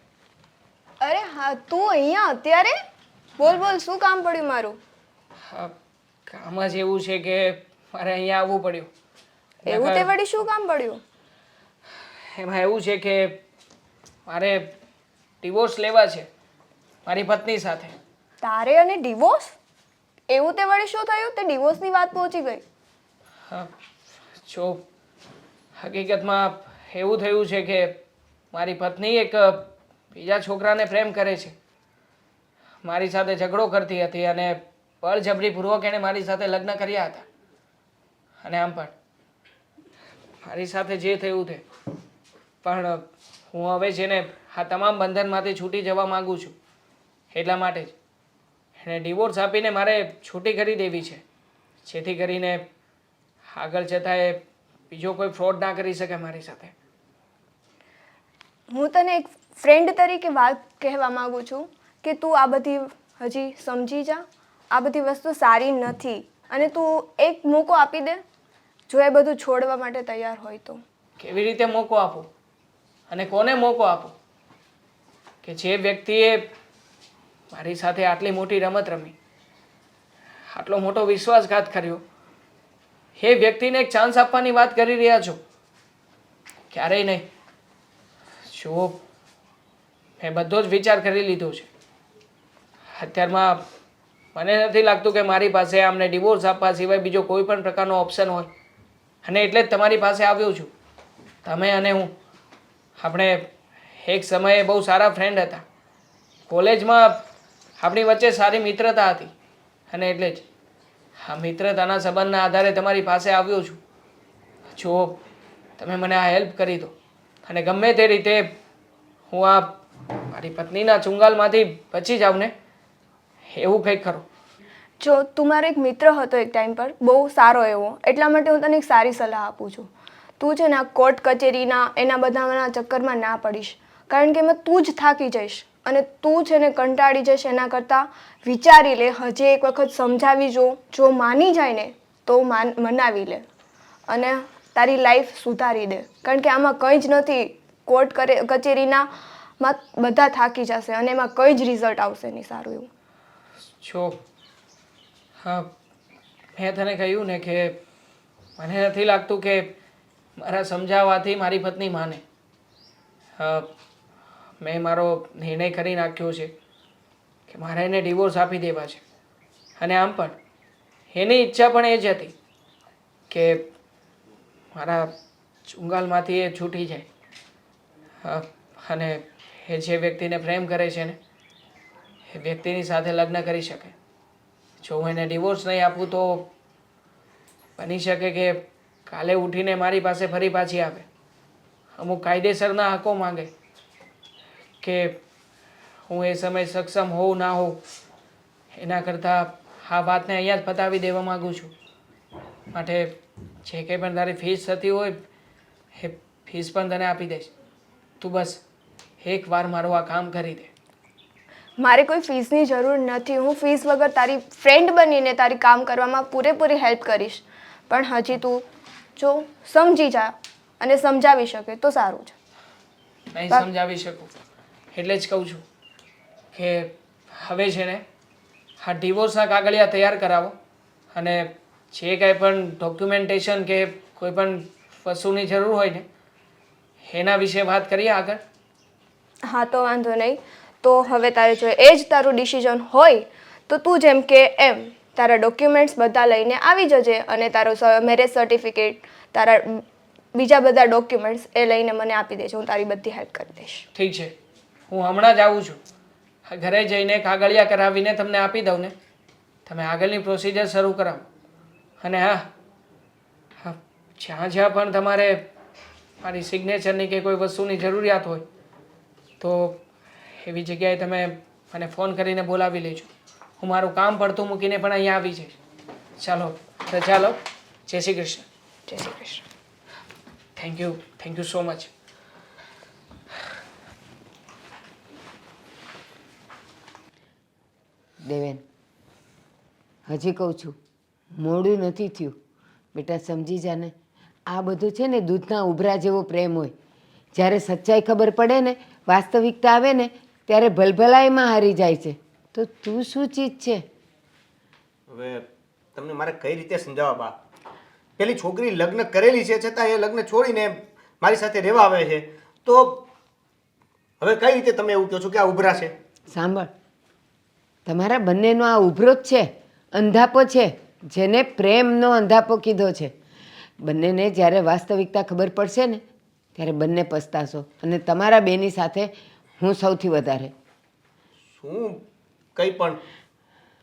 અરે હા, તું અહીંયા અત્યારે? બોલ બોલ, શું કામ પડ્યું મારું? કામ જ એવું છે કે મારે અહીંયા આવવું પડ્યું. એવું તે વળી શું કામ પડ્યું? એમાં એવું છે કે મારે ડિવોર્સ લેવા છે મારી પત્ની સાથે. તારે અને ડિવોર્સ? એવું તે વળી શું થયું? તે ડિવોર્સની વાત પહોંચી ગઈ. જો હકીકતમાં એવું થયું છે કે મારી પત્ની એક બીજા છોકરાને પ્રેમ કરે છે. મારી સાથે ઝઘડો કરતી હતી અને બળજબરીપૂર્વક એણે મારી સાથે લગ્ન કર્યા હતા. અને આમ પણ મારી સાથે જે થયું તે પણ હું હવે છે ને આ તમામ બંધનમાંથી છૂટી જવા માગું છું. એટલા માટે જ એણે ડિવોર્સ આપીને મારે છૂટી કરી દેવી છે જેથી કરીને આગળ જતાં એ બીજો કોઈ ફ્રોડ ના કરી શકે મારી સાથે. હું તને એક ફ્રેન્ડ તરીકે વાત કહેવા માંગુ છું કે તું આ બધી હજી સમજી જા. આ બધી વસ્તુ સારી નથી અને તું એક મોકો આપી દે જો એ બધું છોડવા માટે તૈયાર હોય તો. કેવી રીતે મોકો આપું અને કોને મોકો આપું કે જે વ્યક્તિએ મારી સાથે આટલી મોટી રમત રમી, આટલો મોટો વિશ્વાસઘાત કર્યો, એ વ્યક્તિને એક ચાન્સ આપવાની વાત કરી રહ્યા છો? ક્યારેય નહીં. જુઓ, મેં બધો જ વિચાર કરી લીધો છે. અત્યારમાં મને નથી લાગતું કે મારી પાસે આમને ડિવોર્સ આપવા સિવાય બીજો કોઈ પણ પ્રકારનો ઓપ્શન હોય. અને એટલે જ તમારી પાસે આવ્યો છું. તમે અને હું આપણે એક સમયે બહુ સારા ફ્રેન્ડ હતા. કોલેજમાં આપણી વચ્ચે સારી મિત્રતા હતી અને એટલે જ આ મિત્રતાના સંબંધના આધારે તમારી પાસે આવ્યો છું. જો તમે મને આ હેલ્પ કરી દો અને ગમે તે રીતે હું આ મારી પત્નીના ચુંગાલમાંથી બચી જાવ ને એવું કંઈક કરો. જો તું મારો એક મિત્ર હતો એક ટાઈમ પર, બહુ સારો એવો, એટલા માટે હું તને એક સારી સલાહ આપું છું. તું છે ને આ કોર્ટ કચેરીના એના બધાના ચક્કરમાં ના પડીશ, કારણ કે એમાં તું જ થાકી જઈશ અને તું છે ને કંટાળી જઈશ. એના કરતાં વિચારી લે, હજી એક વખત સમજાવી જો માની જાય ને તો મનાવી લે અને તારી લાઈફ સુધારી દે, કારણ કે આમાં કંઈ જ નથી. કોર્ટ કચેરીના બધા થાકી જશે અને એમાં કંઈ જ રિઝલ્ટ આવશે નહીં સારું એવું. જો હા, મેં તને કહ્યું ને કે મને નથી લાગતું કે મારા સમજાવવાથી મારી પત્ની માને. મેં મારો નિર્ણય કરી નાખ્યો છે કે મારે એને ડિવોર્સ આપી દેવા છે. અને આમ પણ એની ઈચ્છા પણ એ જ હતી કે મારા ચુંગાલમાંથી એ છૂટી જાય અને એ જે વ્યક્તિને પ્રેમ કરે છે ને એ વ્યક્તિની સાથે લગ્ન કરી શકે. જો હું એને ડિવોર્સ નહીં આપું તો બની શકે કે કાલે ઉઠીને મારી પાસે ફરી પાછી આવે, અમુક કાયદેસરના હકો માંગે કે હું એ સમયે સક્ષમ હોઉં ના હોઉં. એના કરતાં આ વાતને અહીંયા જ પતાવી દેવા માગું છું. માટે જે કંઈ પણ તારી ફીસ થતી હોય એ ફીસ પણ તને આપી દઈશ. તું બસ એકવાર મારું આ કામ કરી દે. મારે કોઈ ફીસની જરૂર નથી. હું ફીસ વગર તારી ફ્રેન્ડ બનીને તારી કામ કરવામાં પૂરેપૂરી હેલ્પ કરીશ. પણ હજી તું જો સમજી જા અને સમજાવી શકે તો સારું છે. નહીં સમજાવી શકું એટલે જ કહું છું કે હવે છે ને આ ડિવોર્સના કાગળિયા તૈયાર કરાવો અને જે કાંઈ પણ ડોક્યુમેન્ટેશન કે કોઈ પણ વસ્તુની જરૂર હોય ને એના વિશે વાત કરીએ આગળ. હા તો વાંધો નહીં. તો હવે તારે જો એ જ તારું ડિસિઝન હોય તો તું જેમ કે એમ તારા ડોક્યુમેન્ટ્સ બધા લઈને આવી જજે અને તારો મેરેજ સર્ટિફિકેટ, તારા બીજા બધા ડોક્યુમેન્ટ્સ એ લઈને મને આપી દેજો. હું તારી બધી હેલ્પ કરી દઈશ. ઠીક છે, હું હમણાં જ આવું છું. ઘરે જઈને કાગળિયા કરાવીને તમને આપી દઉં ને તમે આગળની પ્રોસિજર શરૂ કરાવો. અને હા હા, જ્યાં જ્યાં પણ તમારે મારી સિગ્નેચરની કે કોઈ વસ્તુની જરૂરિયાત હોય તો એવી જગ્યાએ તમે મને ફોન કરીને બોલાવી લેજો. હું મારું કામ પડતું મૂકીને પણ અહીંયા આવી જઈશ. ચાલો રજા લો. જય શ્રી કૃષ્ણ. જય Shri Krishna. Thank you so much. Deven, હજી કહું છું, મોડું નથી થયું. બેટા સમજી જા ને, આ બધું છે ને દૂધના ઉભરા જેવો પ્રેમ હોય. જ્યારે સચ્ચાઈ ખબર પડે ને, વાસ્તવિકતા આવે ને ત્યારે ભલભલાઈમાં હારી જાય છે. તો તું શું ચીજ છે? હવે તમને મારે કઈ રીતે સમજાવવા બા? પેલી છોકરી લગ્ન કરેલી છે છતાં એ લગ્ન છોડીને મારી સાથે રહેવા આવે છે, તો હવે કઈ રીતે તમે એવું કહો છો કે આ ઉભરા છે? સાંભળ, તમારા બંનેનો આ ઉભરો જ છે, અંધાપો છે, જેને પ્રેમનો અંધાપો કીધો છે. બંનેને જ્યારે વાસ્તવિકતા ખબર પડશે ને ત્યારે બંને પસ્તાશો. અને તમારા બેની સાથે હું સૌથી વધારે. શું કંઈ પણ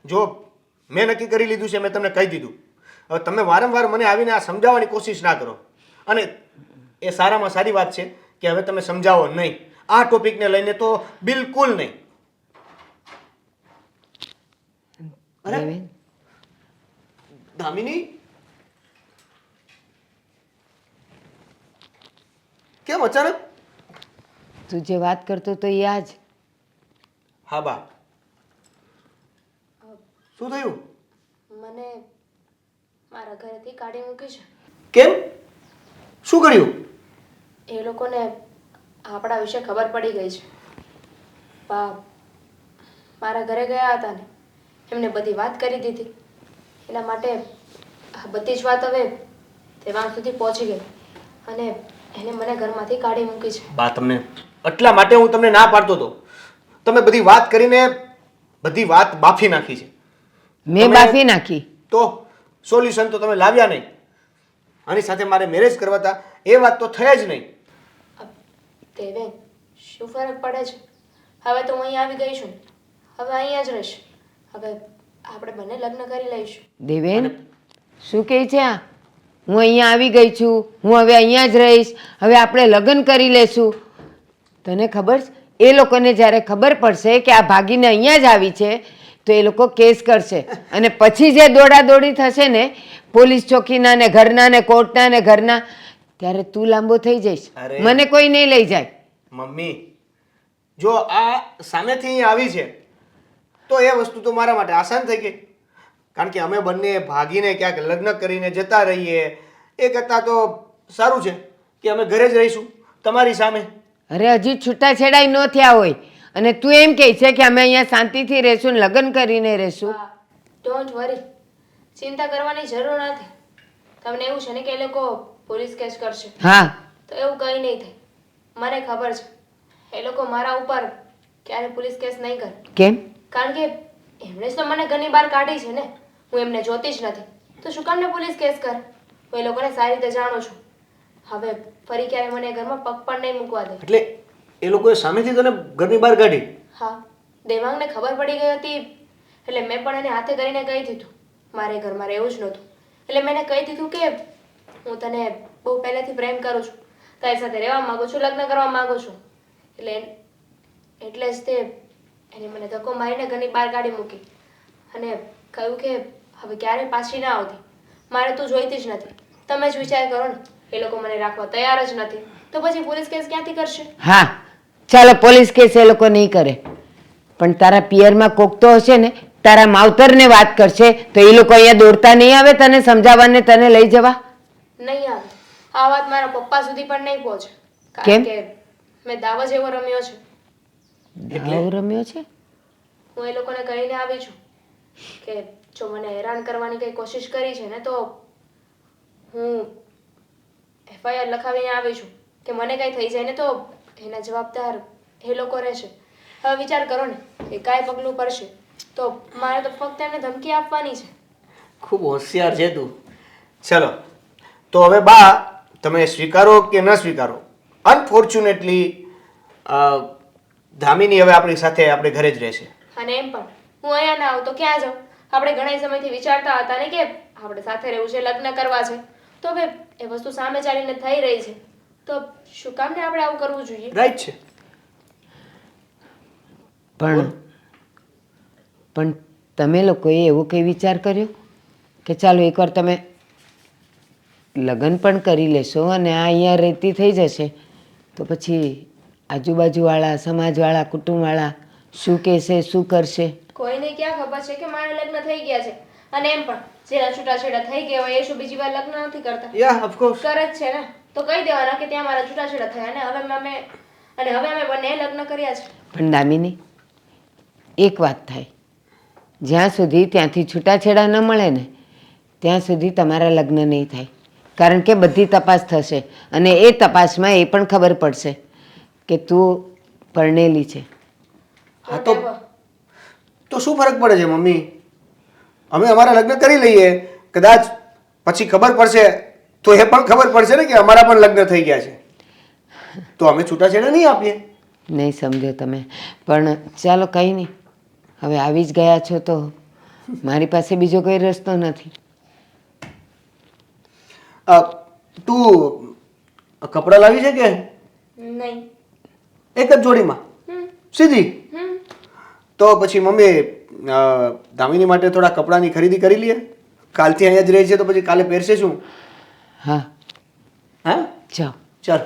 જો મેં નક્કી કરી લીધું છે, મેં તમને કહી દીધું. હવે તમે વારંવાર મને આવીને આ સમજાવવાની કોશિશ ના કરો. અને એ સારામાં સારી વાત છે કે હવે તમે સમજાવો નહીં. આ ટોપિકને લઈને તો બિલકુલ નહીં. દેવેન, દામિની, કેમ અચાનક? તું જે વાત કરતો તો એ આજ. હા બા, શું થયું? મને મારા ઘરેથી કાઢી મૂકી છે. કેમ? શું કર્યું? એ લોકોને આપણા વિશે ખબર પડી ગઈ છે. મારા ઘરે ગયા હતા ને એમને બધી વાત કરી દીધી. એના માટે આ બધી જ વાત હવે તેમાં સુધી પહોંચી ગઈ અને એને મને ઘરમાંથી કાઢી મૂકી છે. બા, તમને એટલા માટે હું તમને ના પાડતો હતો. તમે બધી વાત કરીને બધી વાત બાફી નાખી છે. મેં બાફી નાખી તો સોલ્યુશન તો તમે લાવ્યા નહીં. આની સાથે મારે મેરેજ કરવા હતા એ વાત તો થઈ જ નહીં. દેવેન, શું ફરક પડે છે? હવે તો હું અહીં આવી ગઈ છું, હવે અહીંયા જ રહીશ. હવે આપણે બંને લગ્ન કરી લઈશું. દેવેન, શું કહે છે આ? હું અહીંયા આવી ગઈ છું, હું હવે અહીંયા જ રહીશ, હવે આપણે લગ્ન કરી લેશું. તને ખબર છે એ લોકોને જ્યારે ખબર પડશે કે આ ભાગીને અહીંયા જ આવી છે તો એ લોકો કેસ કરશે અને પછી જે દોડાદોડી થશે ને પોલીસ ચોકીના ને ઘરના ને કોર્ટના ને ઘરના, ત્યારે તું લાંબો થઈ જઈશ. અરે. મને કોઈ નહીં લઈ જાય. મમ્મી, જો આ સામેથી અહીં આવી છે તો એ વસ્તુ તો મારા માટે આસાન થઈ ગઈ, કારણ કે અમે બંને ભાગીને ક્યાંક લગ્ન કરીને જતા રહીએ એ કરતાં તો સારું છે કે અમે ઘરે જ રહીશું તમારી સામે. અરે હજી છૂટાછેડાઈ ન થયા હોય અને તું એમ કહે છે કે અમે અહીંયા શાંતિથી રહેશું ને લગ્ન કરીને રહેશું. ડોન્ટ વરી, ચિંતા કરવાની જરૂર નથી. તમને એવું છે ને કે એ લોકો પોલીસ કેસ કરશે, હા, તો એવું કંઈ નહીં થાય. મને ખબર છે એ લોકો મારા ઉપર ક્યારે પોલીસ કેસ નહીં કરે, કેમ? કારણ કે એમણે જ તો મને ઘરની બહાર કાઢી છે ને. હું એમને જોતી જ નથી તો શું કામને પોલીસ કેસ કરે? હું એ લોકોને સારી રીતે જાણું છું. હવે ફરી ક્યારે મને ઘરમાં પગ પણ નહીં મૂકવા દે. એટલે એ લોકોએ સામેથી તને ઘરની બહાર કાઢી? હા, દેવાંગને ખબર પડી ગઈ હતી એટલે મેં પણ એને હાથે કરીને કહી દીધું મારે ઘરમાં રહેવું જ નહોતું. એટલે મેં એને કહી દીધું કે હું તને બહુ પહેલેથી પ્રેમ કરું છું, તારી સાથે રહેવા માંગુ છું, લગ્ન કરવા માંગુ છું. એટલે જ તે એને મને ધક્કો મારીને ઘરની બહાર કાઢી મૂકી અને કહ્યું કે હવે ક્યારેય પાછી ના આવતી, મારે તું જોઈતી જ નથી. તમે જ વિચાર કરો ને, એ લોકો મને રાખવા તૈયાર જ નથી તો પછી પોલીસ કેસ ક્યાંથી કરશે? હા, ચાલો પોલીસ કેસ એ લોકો નહીં કરે, પણ તારા પિયરમાં કોક તો હશે ને, તારા માવતરને વાત કરશે તો એ લોકો અહીંયા દોડતા નહીં આવે તને સમજાવવાને, તને લઈ જવા? નહીં આવે. આ વાત મારા પપ્પા સુધી પણ નહીં પહોંચે, કેમ? કારણ કે મેં દાવ જ એવો રમ્યો છે. દાવ રમ્યો છે? હું એ લોકોને કહીને આવી છું કે જો મને હેરાન કરવાની કઈ કોશિશ કરી છે ને તો હું FIR લખાવીને આવી છું કે મને કઈ થઈ જાય ને તો એના જવાબદાર એ લોકો રહેશે. હવે વિચાર કરો ને કે કાંઈ પગલું પડશે તો મારે તો ફક્ત એમને ધમકી આપવાની છે. ખૂબ હોશિયાર છે તું. ચલો તો હવે બા, તમે સ્વીકારો કે ન સ્વીકારો, અનફોર્ચ્યુનેટલી ધામીની હવે આપણી સાથે આપણે ઘરે જ રહેશે. અને એમ પણ હું અહીંયા ના આવું તો ક્યાં જાઉં? આપણે ઘણા સમયથી વિચારતા હતા ને કે આપણે સાથે રહેવું છે, લગ્ન કરવા છે, તો હવે એ વસ્તુ સામે ચાલીને થઈ રહી છે તો શું કામને આપણે આવું કરવું જોઈએ? રાઈટ છે. પણ તમે લોકોએ એવો કંઈ વિચાર કર્યો કે ચાલો એકવાર તમે લગ્ન પણ કરી લેશો અને આ અહીંયા રહેતી થઈ જશે તો પછી આજુબાજુવાળા, સમાજવાળા, કુટુંબવાળા શું કહેશે, શું કરશે? કોઈને ક્યાં ખબર છે કે મારા લગ્ન થઈ ગયા છે? અને એમ પણ જેના છૂટાછેડા થઈ ગયા હોય એ શું બીજી વાર લગ્ન નથી કરતા? યા ઓફ કોર્સ. કરે જ છે ને, તો કહી દેવાના કે ત્યાં મારા છૂટાછેડા થયા અને હવે અમે બંને લગ્ન કર્યા છે. પણ દામિની, એક વાત થાય, જ્યાં સુધી ત્યાંથી છૂટાછેડા ન મળે ને ત્યાં સુધી તમારા લગ્ન નહીં થાય, કારણ કે બધી તપાસ થશે અને એ તપાસમાં એ પણ ખબર પડશે કે તું પરણેલી છે. હા તો શું ફરક પડે છે મમ્મી? અમે અમારા લગ્ન કરી લઈએ, કદાચ પછી ખબર પડશે તો એ પણ ખબર પડશે ને કે અમારા પણ લગ્ન થઈ ગયા છે, તો અમે છૂટાછેડા નહીં આપીએ. નહીં સમજો તમે, પણ ચાલો કંઈ નહીં, હવે આવી જ ગયા છો તો મારી પાસે બીજો કોઈ રસ્તો નથી. તું કપડાં લાવી છે કે નહીં. એક જ જોડીમાં સીધી? તો પછી મમ્મી દામિની માટે થોડા કપડાની ખરીદી કરી લઈએ. કાલથી અહીંયા જ રહે છે તો પછી કાલે પહેરશે શું? હા હા જાઓ. ચાલ.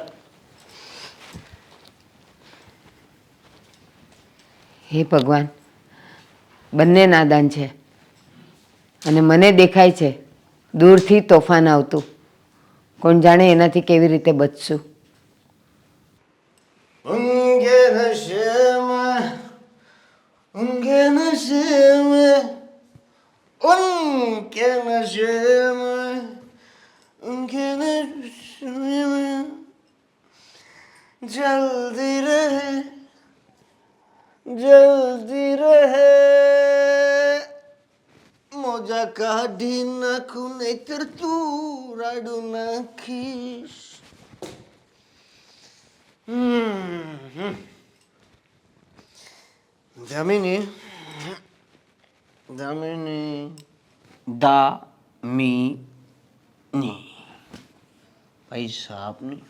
હે ભગવાન, બંને નાદાન છે અને મને દેખાય છે દૂરથી તોફાન આવતું, કોણ જાણે એનાથી કેવી રીતે બચશું. ઊંઘે નશે में, ઊંઘે નશે में, ઊંઘે નશे में, ઊંઘે નशे में, જલ્દી રહે, જલ્દી રહે, મોજા કાઢી નાખું નહીતર તું રાડું નાખીશ. દામિની, દામિની, દામિની, પૈસા આપની.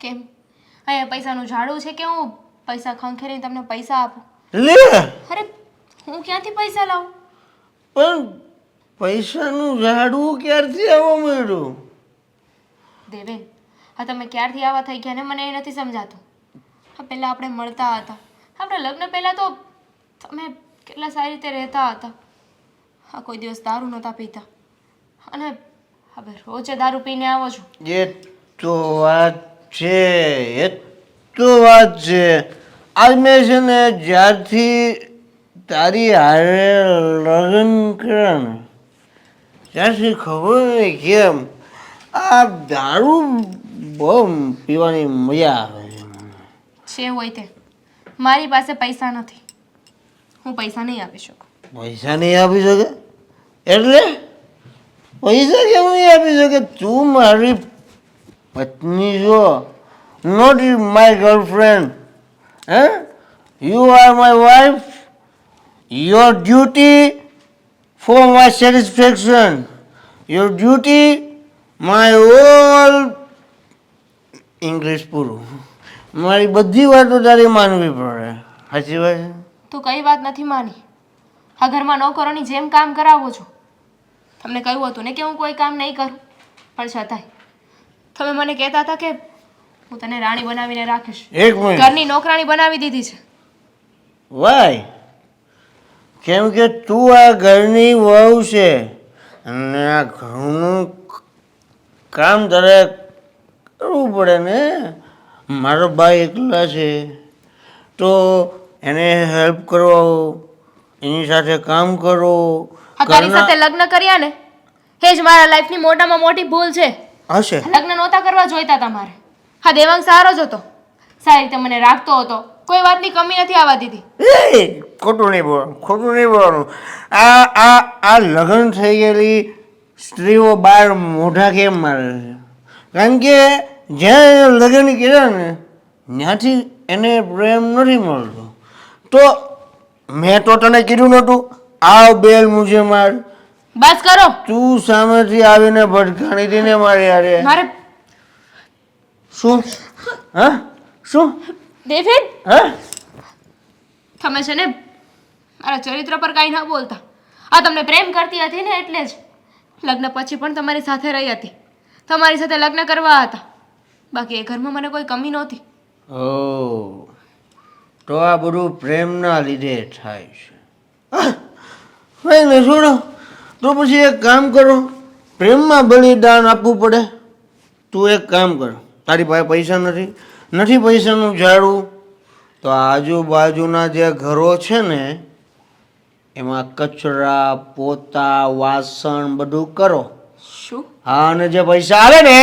કેમ? અહીંયા પૈસાનું ઝાડું છે કે હું પૈસા ખંખેરીને તમને પૈસા આપું? લે અરે હું ક્યાંથી પૈસા લાવું? પણ પૈસાનું ઝાડવું ક્યારથી આવવા માંડ્યું? દેવેન, હા તમે ક્યારથી આવા થઈ ગયા ને મને એ નથી સમજાતું. હા પહેલાં આપણે મળતા હતા, આપણે લગ્ન પહેલાં તો તમે કેટલા સારી રીતે રહેતા હતા. હા કોઈ દિવસ દારૂ નહોતા પીતા અને હવે રોજે દારૂ પીને આવો છો. એ તો વાત છે, એ તો વાત છે. આજ મેં છે ને જ્યારથી તારી હારે લગ્ન કર્યા ને ત્યારથી ખબર નહીં કેમ આ દારૂ બહુ પીવાની મજા આવે છે મને. છે હોય તે, મારી પાસે પૈસા નથી, હું પૈસા નહીં આપી શકું. પૈસા નહીં આપી શકે એટલે પૈસા કેમ નહીં આપી શકે? તું મારી પત્ની છો, નોટ માય ગર્લફ્રેન્ડ. હે, you are my wife. Your duty for my satisfaction, your duty my all English પૂરું. મારી બધી વાતો તારી માનવી પડે. સાચી વાત છે? તું કઈ વાત નથી માની. આ ઘરમાં નોકરોની જેમ કામ કરાવો છો. તમને કહ્યું હતું ને કે હું કોઈ કામ નહીં કરું, પણ છતાંય તમે મને કહેતા હતા કે હું તને રાણી બનાવીને રાખીશ. એક મિનિટ. ઘરની નોકરાણી બનાવી દીધી છે. વાય? કેમ કે તું આ ઘરની વહુ છે અને આ ઘરનું કામ તારે કરવું પડે ને. મારો ભાઈ એકલા છે તો એને હેલ્પ કરો, એની સાથે કામ કરો. આ તારી સાથે લગ્ન કર્યા ને એ જ મારા લાઈફની મોટામાં મોટી ભૂલ છે. હશે. લગ્ન નહોતા કરવા જોઈતા તમારે. હા દેવાંગ સારો જ હતો, સારી રીતે મને રાખતો હતો, કોઈ વાતની કમી નથી આવવા દીધી. એ ખોટું નહીં બોલવાનું, ખોટું નહીં બોલવાનું. આ લગ્ન થઈ ગયેલી સ્ત્રીઓ બહાર મોઢા કેમ મારે છે? કારણ કે જ્યાં લગ્ન કર્યા ને ત્યાંથી એને પ્રેમ નથી મળતો. તો મેં તો તને કીધું નહોતું આવ બેલ મુજે માર? બસ કરો. તું સામેથી આવીને ભટકાણી હતી ને મારી યારે. મારે શું? હા શું? ડેવિડ, હા તમે છે ને મારા ચરિત્ર પર કાંઈ ન બોલતા. આ તમને પ્રેમ કરતી હતી ને એટલે જ લગ્ન પછી પણ તમારી સાથે રહી હતી, તમારી સાથે લગ્ન કરવા હતા. બાકી એ ઘરમાં મને કોઈ કમી નહોતી. ઓ તો આ બધું પ્રેમના લીધે થાય છે. ભાઈ ને છોડો, તો પછી એક કામ કરો, પ્રેમમાં બલિદાન આપવું પડે. તું એક કામ કર, તારી પાસે પૈસા નથી પૈસાનું ઝાડું, તો આજુબાજુના જે ઘરો છે ને એમાં કચરા પોતા વાસણ બધું કરો. શું? હા, અને જે પૈસા આવે ને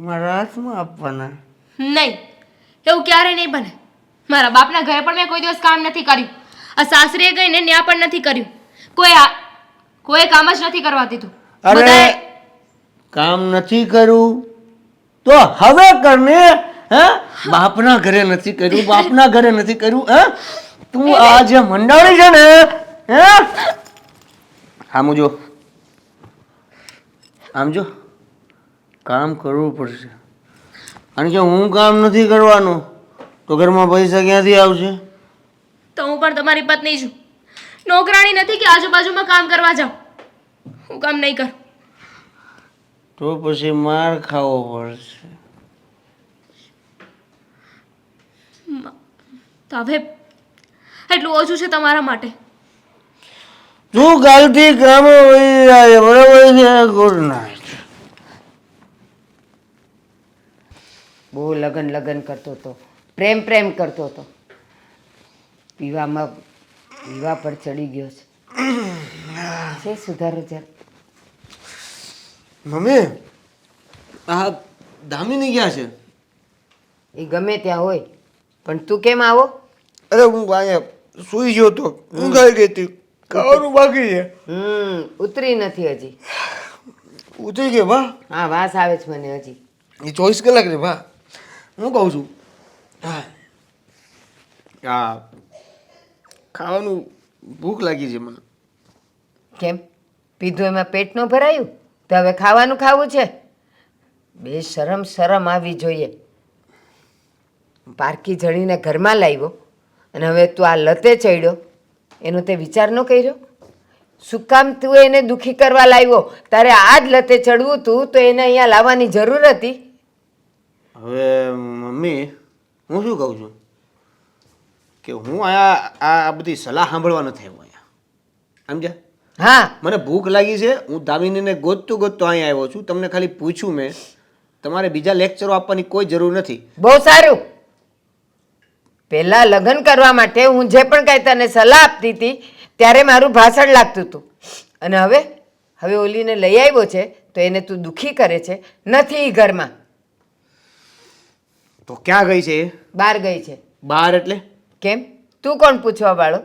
મારા હાથમાં આપવાના. નહીં, એવું ક્યારે નહીં બને. મારા બાપના ઘરે પણ મેં કોઈ દિવસ કામ નથી કર્યું. આ સાસરીએ ગઈને ન્યા પણ નથી કર્યું. કોઈ કામ જ નથી કરવા દીધું. અરે બધાએ કામ નથી કર્યું તો હવે કરને. હે, બાપના ઘરે નથી કર્યું, બાપના ઘરે નથી કર્યું. હે, તું આ જે મંડાણી છે ને, હે, આમ જો, આમ જો, કામ કરવું પડશે. કારણ કે હું કામ નથી કરવાનું તો ઘરમાં પૈસા ક્યાંથી આવશે? તો હું પણ તમારી પત્ની છું, નોકરાણી નથી કે આજુબાજુમાં કામ કરવા જાઉં. હું કામ નહીં કરું. તો પછી માર ખાવો પડશે. તો હવે એટલું ઓછું છે તમારા માટે. તું કાલથી કામે વહી જાય, બરાબર છે? Good night. બહુ લગન કરતો હતો, પ્રેમ કરતો હતો, પીવા પર ચડી ગયો છે સુધારો જરા. મમ્મી, આ દામિની ક્યાં છે? એ ગમે ત્યાં હોય, પણ તું કેમ આવો? અરે હું અહીંયા સૂઈ ગયો તો, ઊંઘ આવી ગઈ હતી, ખાવાનું બાકી છે. ઉતરી નથી હજી. ઉતરી ગયો વાહ. હા, વાસ આવે છે મને હજી. એ 24 કલાક રે વાહ. હું કહું છું, હા ખાવાનું ભૂખ લાગી છે મને. કેમ, પીધું એમાં પેટ ન ભરાયું તો હવે ખાવાનું ખાવું છે? બે શરમ આવી જોઈએ. પારકી જણીને ઘરમાં લાવ્યો અને હવે તું આ લતે ચડ્યો એનો તે વિચાર ન કર્યો? શું કામ તું એને દુઃખી કરવા લાવ્યો? તારે આ જ લતે ચડવું તું તો એને અહીંયા લાવવાની જરૂર હતી. હવે મમ્મી હું શું કહું છું કે હું આ બધી સલાહ સાંભળવા નથી આવ્યો અહીંયા, સમજ્યા? હા, મને ભૂખ લાગી છે, હું દામિનીને ગોતતો અહીંયા આવ્યો છું. તમને ખાલી પૂછ્યું મેં, તમારે બીજા લેક્ચરો આપવાની કોઈ જરૂર નથી. બહુ સારું. પહેલા લગ્ન કરવા માટે હું જે પણ કાંઈ તને સલાહ આપતી હતી ત્યારે મારું ભાષણ લાગતું હતું અને હવે ઓલીને લઈ આવ્યો છે તો એને તું દુઃખી કરે છે. નથી ઈ ઘરમાં. તો ક્યાં ગઈ છે એ? બહાર ગઈ છે. બહાર એટલે? કેમ? તું કોણ પૂછવા વાળો?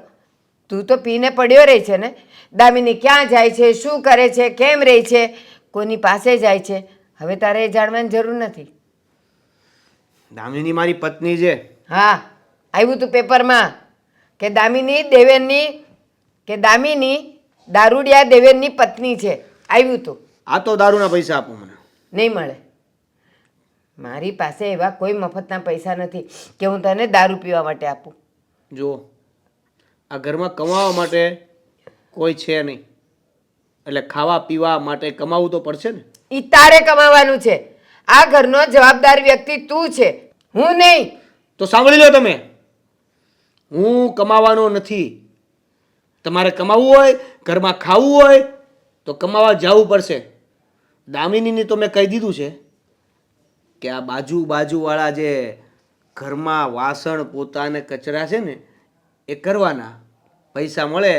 તું તો પીને પડ્યો રહી છે ને. દામિની ક્યાં જાય છે, શું કરે છે, કેમ રહી છે, કોની પાસે જાય છે, હવે તારે એ જાણવાની જરૂર નથી. દામિની મારી પત્ની છે. હા, આવ્યું તું પેપરમાં કે દામિની દારૂડિયા દેવેનની પત્ની છે. આવ્યું તું. આ તો દારૂના પૈસા આપો મને. નહીં મળે. મારી પાસે એવા કોઈ મફતના પૈસા નથી કે હું તને દારૂ પીવા માટે આપું. જુઓ, આ ઘરમાં કમાવા માટે કોઈ છે નહીં, એટલે ખાવા પીવા માટે કમાવું તો પડશે ને. ઈ તારે કમાવાનું છે. આ ઘરનો જવાબદાર વ્યક્તિ તું છે, હું નહીં. તો સાંભળી લો તમે, હું કમાવાનો નથી. તમારે કમાવું હોય, ઘરમાં ખાવું હોય તો કમાવા જવું પડશે. દામિનીને તો મેં કહી દીધું છે કે આ બાજુવાળા જે ઘરમાં વાસણ પોતાને કચરા છે ને એ કરવાના, પૈસા મળે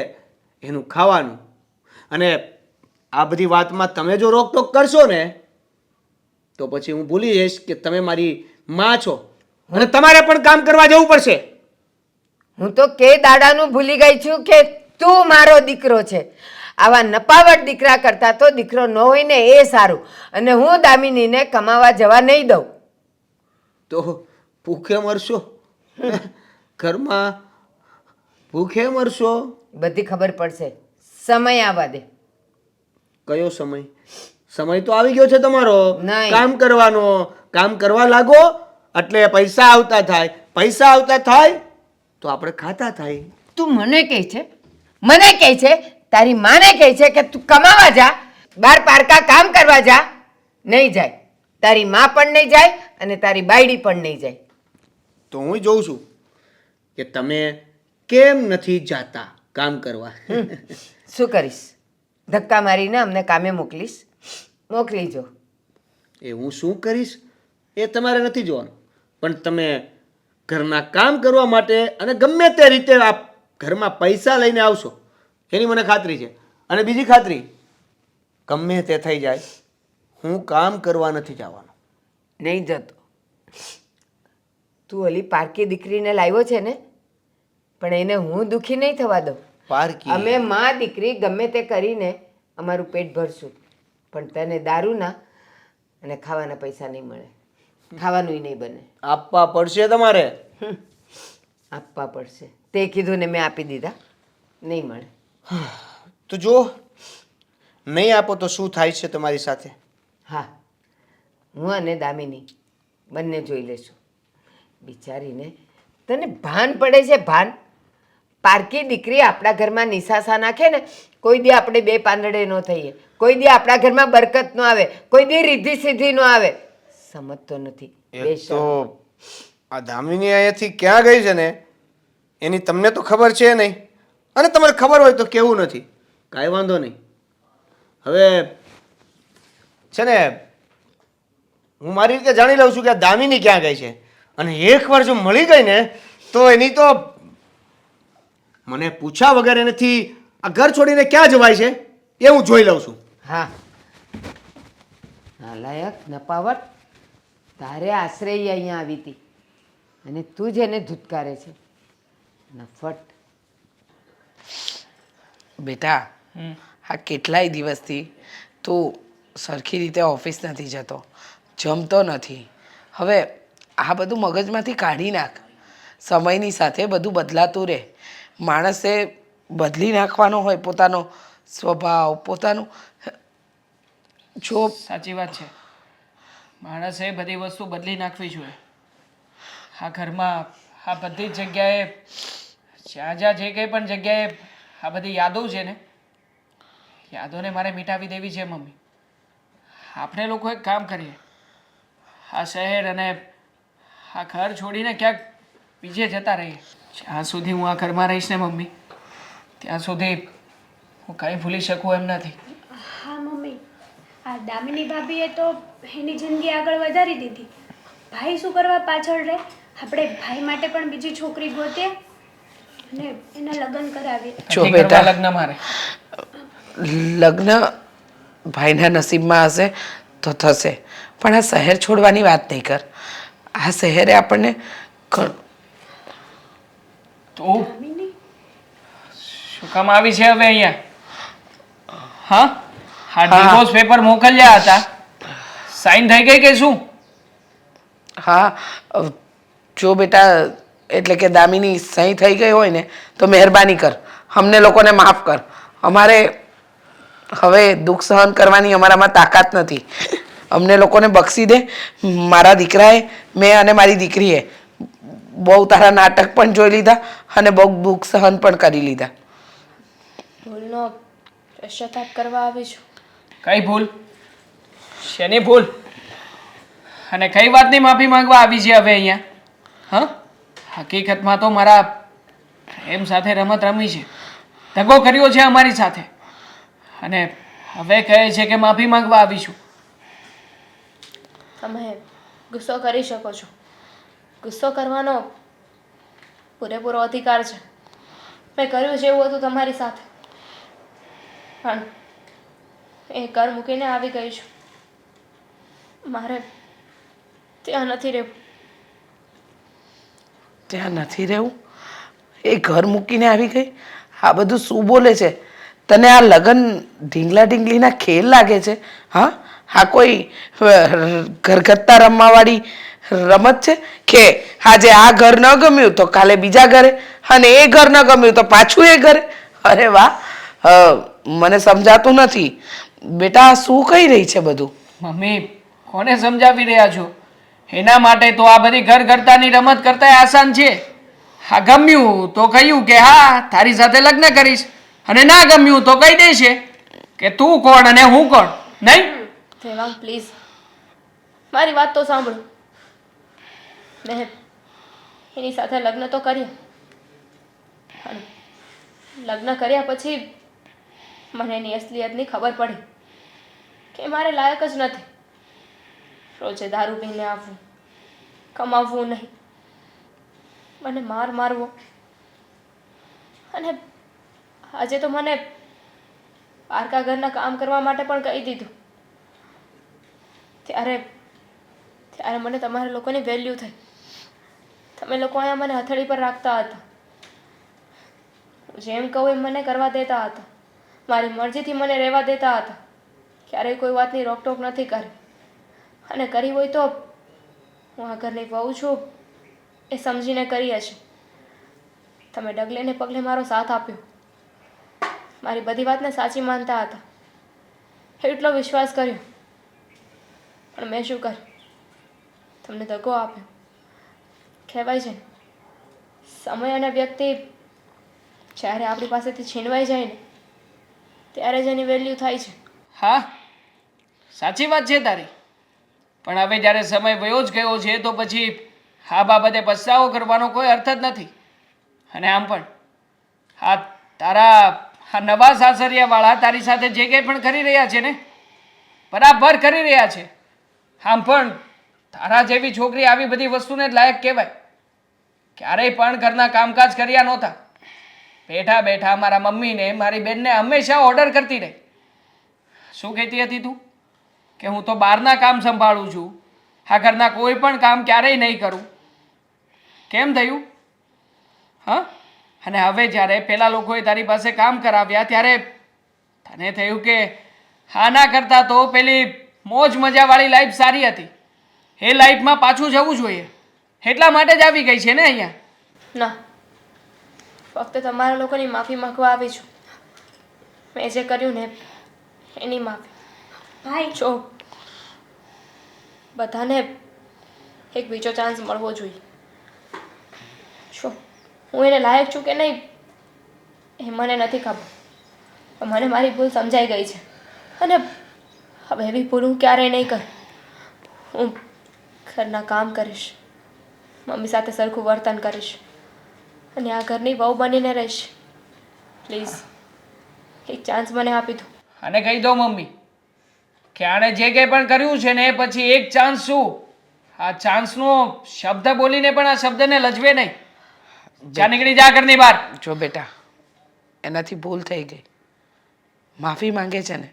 એનું ખાવાનું. અને આ બધી વાતમાં તમે જો રોકટોક કરશો ને તો પછી હું ભૂલી જઈશ કે તમે મારી માં છો અને તમારે પણ કામ કરવા જવું પડશે. હું તો કે દાડાનું ભૂલી ગઈ છું કે તું મારો દીકરો છે. આવા નપાવટ દીકરા કરતા તો દીકરો ન હોય ને એ સારું. અને હું દામિનીને કમાવા જવા નહીં દઉં. તો ભૂખે મરશો, ઘરમાં ભૂખે મરશો. બધી ખબર પડશે. સમય આવવા દે. કયો સમય? સમય તો આવી ગયો છે તમારો નહીં. કામ કરવાનો. કામ કરવા લાગો એટલે પૈસા આવતા થાય. પૈસા આવતા થાય તો આપણે ખાતા થાય. તું મને કહે છે તારી માને કહે છે કે તું કમાવા જા, બાર પારકા કામ કરવા જા. નહીં જાય. તારી માં પણ નહીં જાય અને તારી બાયડી પણ નહીં જાય. તો હું જોઉં છું કે તમે કેમ નથી જાતા કામ કરવા. શું કરીશ? ધક્કા મારીને અમને કામે મોકલી જો. એ હું શું કરીશ એ તમારે નથી જોવાનું, પણ તમે ઘરના કામ કરવા માટે અને ગમે તે રીતે આ ઘરમાં પૈસા લઈને આવશો એની મને ખાતરી છે. અને બીજી ખાતરી, ગમે તે થઈ જાય હું કામ કરવા નથી જવાનું. નહીં જતો. તું ઓલી પારકી દીકરીને લાવ્યો છે ને, પણ એને હું દુઃખી નહીં થવા દઉં. પારકી? અમે માં દીકરી ગમે તે કરીને અમારું પેટ ભરશું, પણ તને દારૂના અને ખાવાના પૈસા નહીં મળે. ખાવાનું નહીં બને. આપવા પડશે તમારે. આપવા પડશે. તે કીધું ને મેં આપી દીધા. નહીં મળે. તો જો નહીં આપો તો શું થાય છે તમારી સાથે? હા, હું અને દામિની બંને જોઈ લેશું. બિચારીને તને ભાન પડે છે? ભાન? પારકી દીકરી આપણા ઘરમાં નિશાસા નાખે ને, કોઈ દી આપણે બે પાંદડે ન થઈએ, કોઈ દી આપણા ઘરમાં બરકત ન આવે, કોઈ દી રીધી સીધી ન આવે. સમજતો નથી. એક તો આ દામિની અહીંયાથી ક્યાં ગઈ છે ને એની તમને તો ખબર છે નહીં, અને તમારે ખબર હોય તો કેવું નથી. કાંઈ વાંધો નહીં. હવે છે ને હું મારી રીતે જાણી લઉં છું કે આ દામિની ક્યાં ગઈ છે, અને એકવાર જો મળી ગઈ ને તો એની તો મને પૂછ્યા વગર એનાથી આ ઘર છોડીને ક્યાં જવાય છે એ હું જોઈ લઉં છું. હા, નાલાયક નપાવટ. તારે આશરે ઈ અહીંયા આવી હતી અને તું જ એને ધૂતકારે છે. નફટ. બેટા, આ કેટલાય દિવસથી તું સરખી રીતે ઓફિસ નથી જતો, જમતો નથી. હવે આ બધું મગજમાંથી કાઢી નાખ. સમયની સાથે બધું બદલાતું રહે. માણસે બદલી નાખવાનો હોય પોતાનો સ્વભાવ, પોતાનું. જો સાચી વાત છે, માણસે બધી વસ્તુ બદલી નાખવી જોઈએ. આ ઘરમાં આ બધી જ જગ્યાએ જ્યાં જ્યાં જે કંઈ પણ જગ્યાએ આ બધી યાદો છે ને યાદોને મારે મિટાવી દેવી છે મમ્મી. આપણે લોકો એક કામ કરીએ, આ શહેર અને આ ઘર છોડીને ક્યાંક બીજે જતા રહીએ. જ્યાં સુધી હું આ ઘરમાં રહીશ ને મમ્મી ત્યાં સુધી હું કંઈ ભૂલી શકું એમ નથી. હા મમ્મી, આ દામિની ભાભીએ તો એની જિંદગી આગળ વધારી દીધી. ભાઈ શું કરવા પાછળ રહે? આપણે ભાઈ માટે પણ બીજી છોકરી ગોતીએ અને એના લગ્ન કરાવીએ. જો નથી કરવા બેટા, લગ્ન મારે. લગ્ન ભાઈના નસીબમાં હશે તો થશે, પણ આ શહેર છોડવાની વાત નહીં કર. આ શહેરે આપણને તો શું કામ આવી છે હવે અહીંયા? હા, હા ડિવોર્સ પેપર મોકલ્યા હતા, સાઈન થઈ ગઈ કે શું? હા જો બેટા, એટલે કે દામિની સહી થઈ ગઈ હોય ને તો મહેરબાની કર, અમને લોકોને માફ કર. અમારે હવે દુઃખ સહન કરવાની અમારામાં તાકાત નથી. અમને લોકોને બક્ષી દે. મારા દીકરાએ, મેં અને મારી દીકરીએ બહુ તારા નાટક પણ જોઈ લીધા અને બહુ દુઃખ સહન પણ કરી લીધા. ભૂલનો પશ્ચાતાપ કરવા આવી છું. કઈ ભૂલ? શેની ભૂલ? અને કઈ વાતની માફી માંગવા આવી છે હવે અહીંયા? હા, હકીકતમાં તો મારા પ્રેમ સાથે રમત રમી છે, દગો કર્યો છે અમારી સાથે, અને હવે કહે છે કે માફી માંગવા આવી છું. તમે ગુસ્સો કરી શકો છો, ગુસ્સો કરવાનો પૂરેપૂરો અધિકાર છે. મેં કર્યું છે એવું હતું તમારી સાથે, પણ એ ઘર મૂકીને આવી ગઈ છું. મારે ત્યાં નથી રહેવું. ત્યાં નથી રહેવું? એ ઘર મૂકીને આવી ગઈ? આ બધું શું બોલે છે? તને આ લગ્ન ઢીંગલા ઢીંગલીના ખેલ લાગે છે? હા, આ કોઈ ઘરગથ્થા રમવાવાળી રમત છે કે આજે આ ઘર ન ગમ્યું તો કાલે બીજા ઘરે, અને એ ઘર ન ગમ્યું તો પાછું એ ઘરે? અરે વાહ, મને સમજાતું નથી બેટા, આ શું કહી રહી છે બધું? મમ્મી, કોને સમજાવી રહ્યા છો? એના માટે તો આ બધી ઘર ઘરતાની રમત કરતા આસાન છે. હા, ગમ્યું તો કહ્યું કે હા તારી સાથે લગ્ન કરીશ, અને ના ગમ્યું તો કહી દેશે કે તું કોણ અને હું કોણ. નહીં? દેવાંગ પ્લીઝ, મારી વાત તો સાંભળો. મેં એની સાથે લગ્ન તો કર્યા, પણ લગ્ન કર્યા પછી મને એની અસલિયતની ખબર પડી કે મારે લાયક જ નથી. રોજે દારૂ પીને આવવું, કમાવવું નહીં, મને મારવો, અને આજે તો મને પારકા ઘરના કામ કરવા માટે પણ કહી દીધું. ત્યારે મને તમારા લોકોની વેલ્યુ થઈ. તમે લોકો અહીંયા મને હથેળી પર રાખતા હતા, જેમ કહું એમ મને કરવા દેતા હતા, મારી મરજીથી મને રહેવા દેતા હતા. ક્યારેય કોઈ વાતની રોકટોક નથી કરી, અને કરી હોય તો હું આ ઘરની વહુ છું એ સમજીને કરી હશે. તમે ડગલે ને પગલે મારો સાથ આપ્યો, મારી બધી વાતને સાચી માનતા હતા, એટલો વિશ્વાસ કર્યો, પણ મેં શું કર્યું? તમને દગો આપ્યો. કહેવાય છે ને, સમય અને વ્યક્તિ જ્યારે આપણી પાસેથી છીનવાઈ જાય ને ત્યારે જ એની વેલ્યુ થાય છે. હા, સાચી વાત છે તારી, પણ હવે જ્યારે સમય વયો જ ગયો છે તો પછી આ બાબતે પસ્તાવો કરવાનો કોઈ અર્થ જ નથી. અને આમ પણ આ તારા આ નવા સાસરિયાવાળા તારી સાથે જે કંઈ પણ કરી રહ્યા છે ને, બરાબર કરી રહ્યા છે. આમ પણ તારા જેવી છોકરી આવી બધી વસ્તુને જ લાયક કહેવાય. ક્યારેય પણ ઘરના કામકાજ કર્યા નહોતા. બેઠા બેઠા મારા મમ્મીને, મારી બેનને હંમેશા ઓર્ડર કરતી રહી. શું કહેતી હતી તું? કે હું તો બહારના કામ સંભાળું છું, આ ઘરના કોઈ પણ કામ ક્યારેય નહીં કરું. કેમ થયું? હા, અને હવે જ્યારે પેલા લોકોએ તારી પાસે કામ કરાવ્યા ત્યારે તને થયું કે હા ના કરતા તો પેલી મોજ મજાવાળી લાઈફ સારી હતી, એ લાઈફમાં પાછું જવું જોઈએ, એટલા માટે જ આવી ગઈ છે ને અહીંયા? ના, ફક્ત તમારા લોકોની માફી માંગવા આવી છું. મેં જે કર્યું ને એની માફી. ભાઈ જો બધાને એક બીજો ચાન્સ મળવો જોઈએ. જો હું એને લાયક છું કે નહીં એ મને નથી ખબર. મને મારી ભૂલ સમજાઈ ગઈ છે અને હવે એવી ભૂલ હું ક્યારેય નહીં કરું. હું ઘરના કામ કરીશ, મમ્મી સાથે સરખું વર્તન કરીશ અને આ ઘરની વહુ બનીને રહીશ. પ્લીઝ એક ચાન્સ મને આપી દો. અને કહી દો મમ્મી કે આણે જે કંઈ પણ કર્યું છે ને એ પછી એક ચાન્સ શું, આ ચાન્સનો શબ્દ બોલીને પણ આ શબ્દને લજવે નહીં. જા નીકળી જા ઘરની બહાર. જો બેટા, એનાથી ભૂલ થઈ ગઈ, માફી માંગે છે ને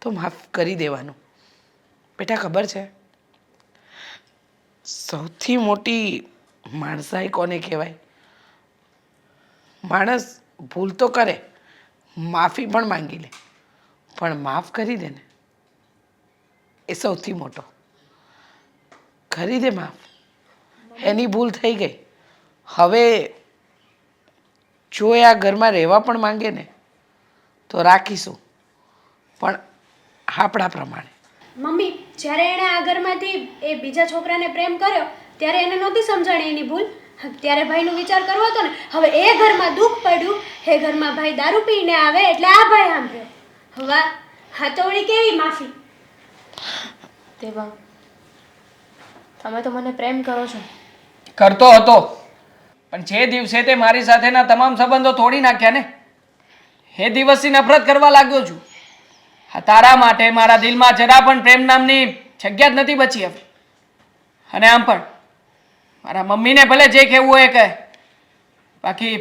તો માફ કરી દેવાનું. બેટા ખબર છે સૌથી મોટી માણસાઈ કોને કહેવાય? માણસ ભૂલ તો કરે, માફી પણ માંગી લે, પણ માફ કરી દે ને એ સૌથી મોટો. કરી દે માફ. એની ભૂલ થઈ ગઈ. હવે જો એ આ ઘરમાં રહેવા પણ માંગે ને તો રાખીશું, પણ આપણા પ્રમાણે. મમ્મી, જ્યારે એણે આ ઘરમાંથી એ બીજા છોકરાને પ્રેમ કર્યો ત્યારે એને નહોતી સમજાણી એની ભૂલ. ત્યારે ભાઈનો વિચાર કરવો હતો ને. હવે એ ઘરમાં દુઃખ પડ્યું, એ ઘરમાં ભાઈ દારૂ પીને આવે એટલે આ ભાઈ સાંભળ્યો. હવે હા તો વળી કેવી માફી? દેવા, તમે તો મને પ્રેમ કરો છો. કરતો હતો, પણ જે દિવસે તે મારી સાથેના તમામ સંબંધો તોડી નાખ્યા ને એ દિવસથી નફરત કરવા લાગ્યો છું. આ તારા માટે મારા દિલમાં જરા પણ પ્રેમ નામની જગ્યા જ નથી બચી હવે. અને આમ પણ મારા મમ્મીને ભલે જે કહેવું હોય એ કહે, બાકી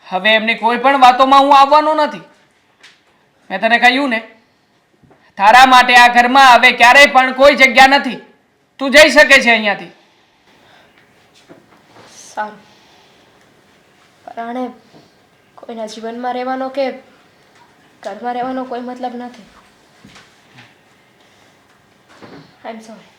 હવે એમની કોઈ પણ વાતોમાં હું આવવાનો નથી. મેં તને કહ્યું ને, તારા માટે આ ઘરમાં હવે ક્યારેય પણ કોઈ જગ્યા નથી. તું જઈ શકે છે અહીંયાથી. સારું, પણ આણે કોઈના જીવનમાં રહેવાનો કે ઘરમાં રહેવાનો કોઈ મતલબ નથી. આઈ એમ સોરી.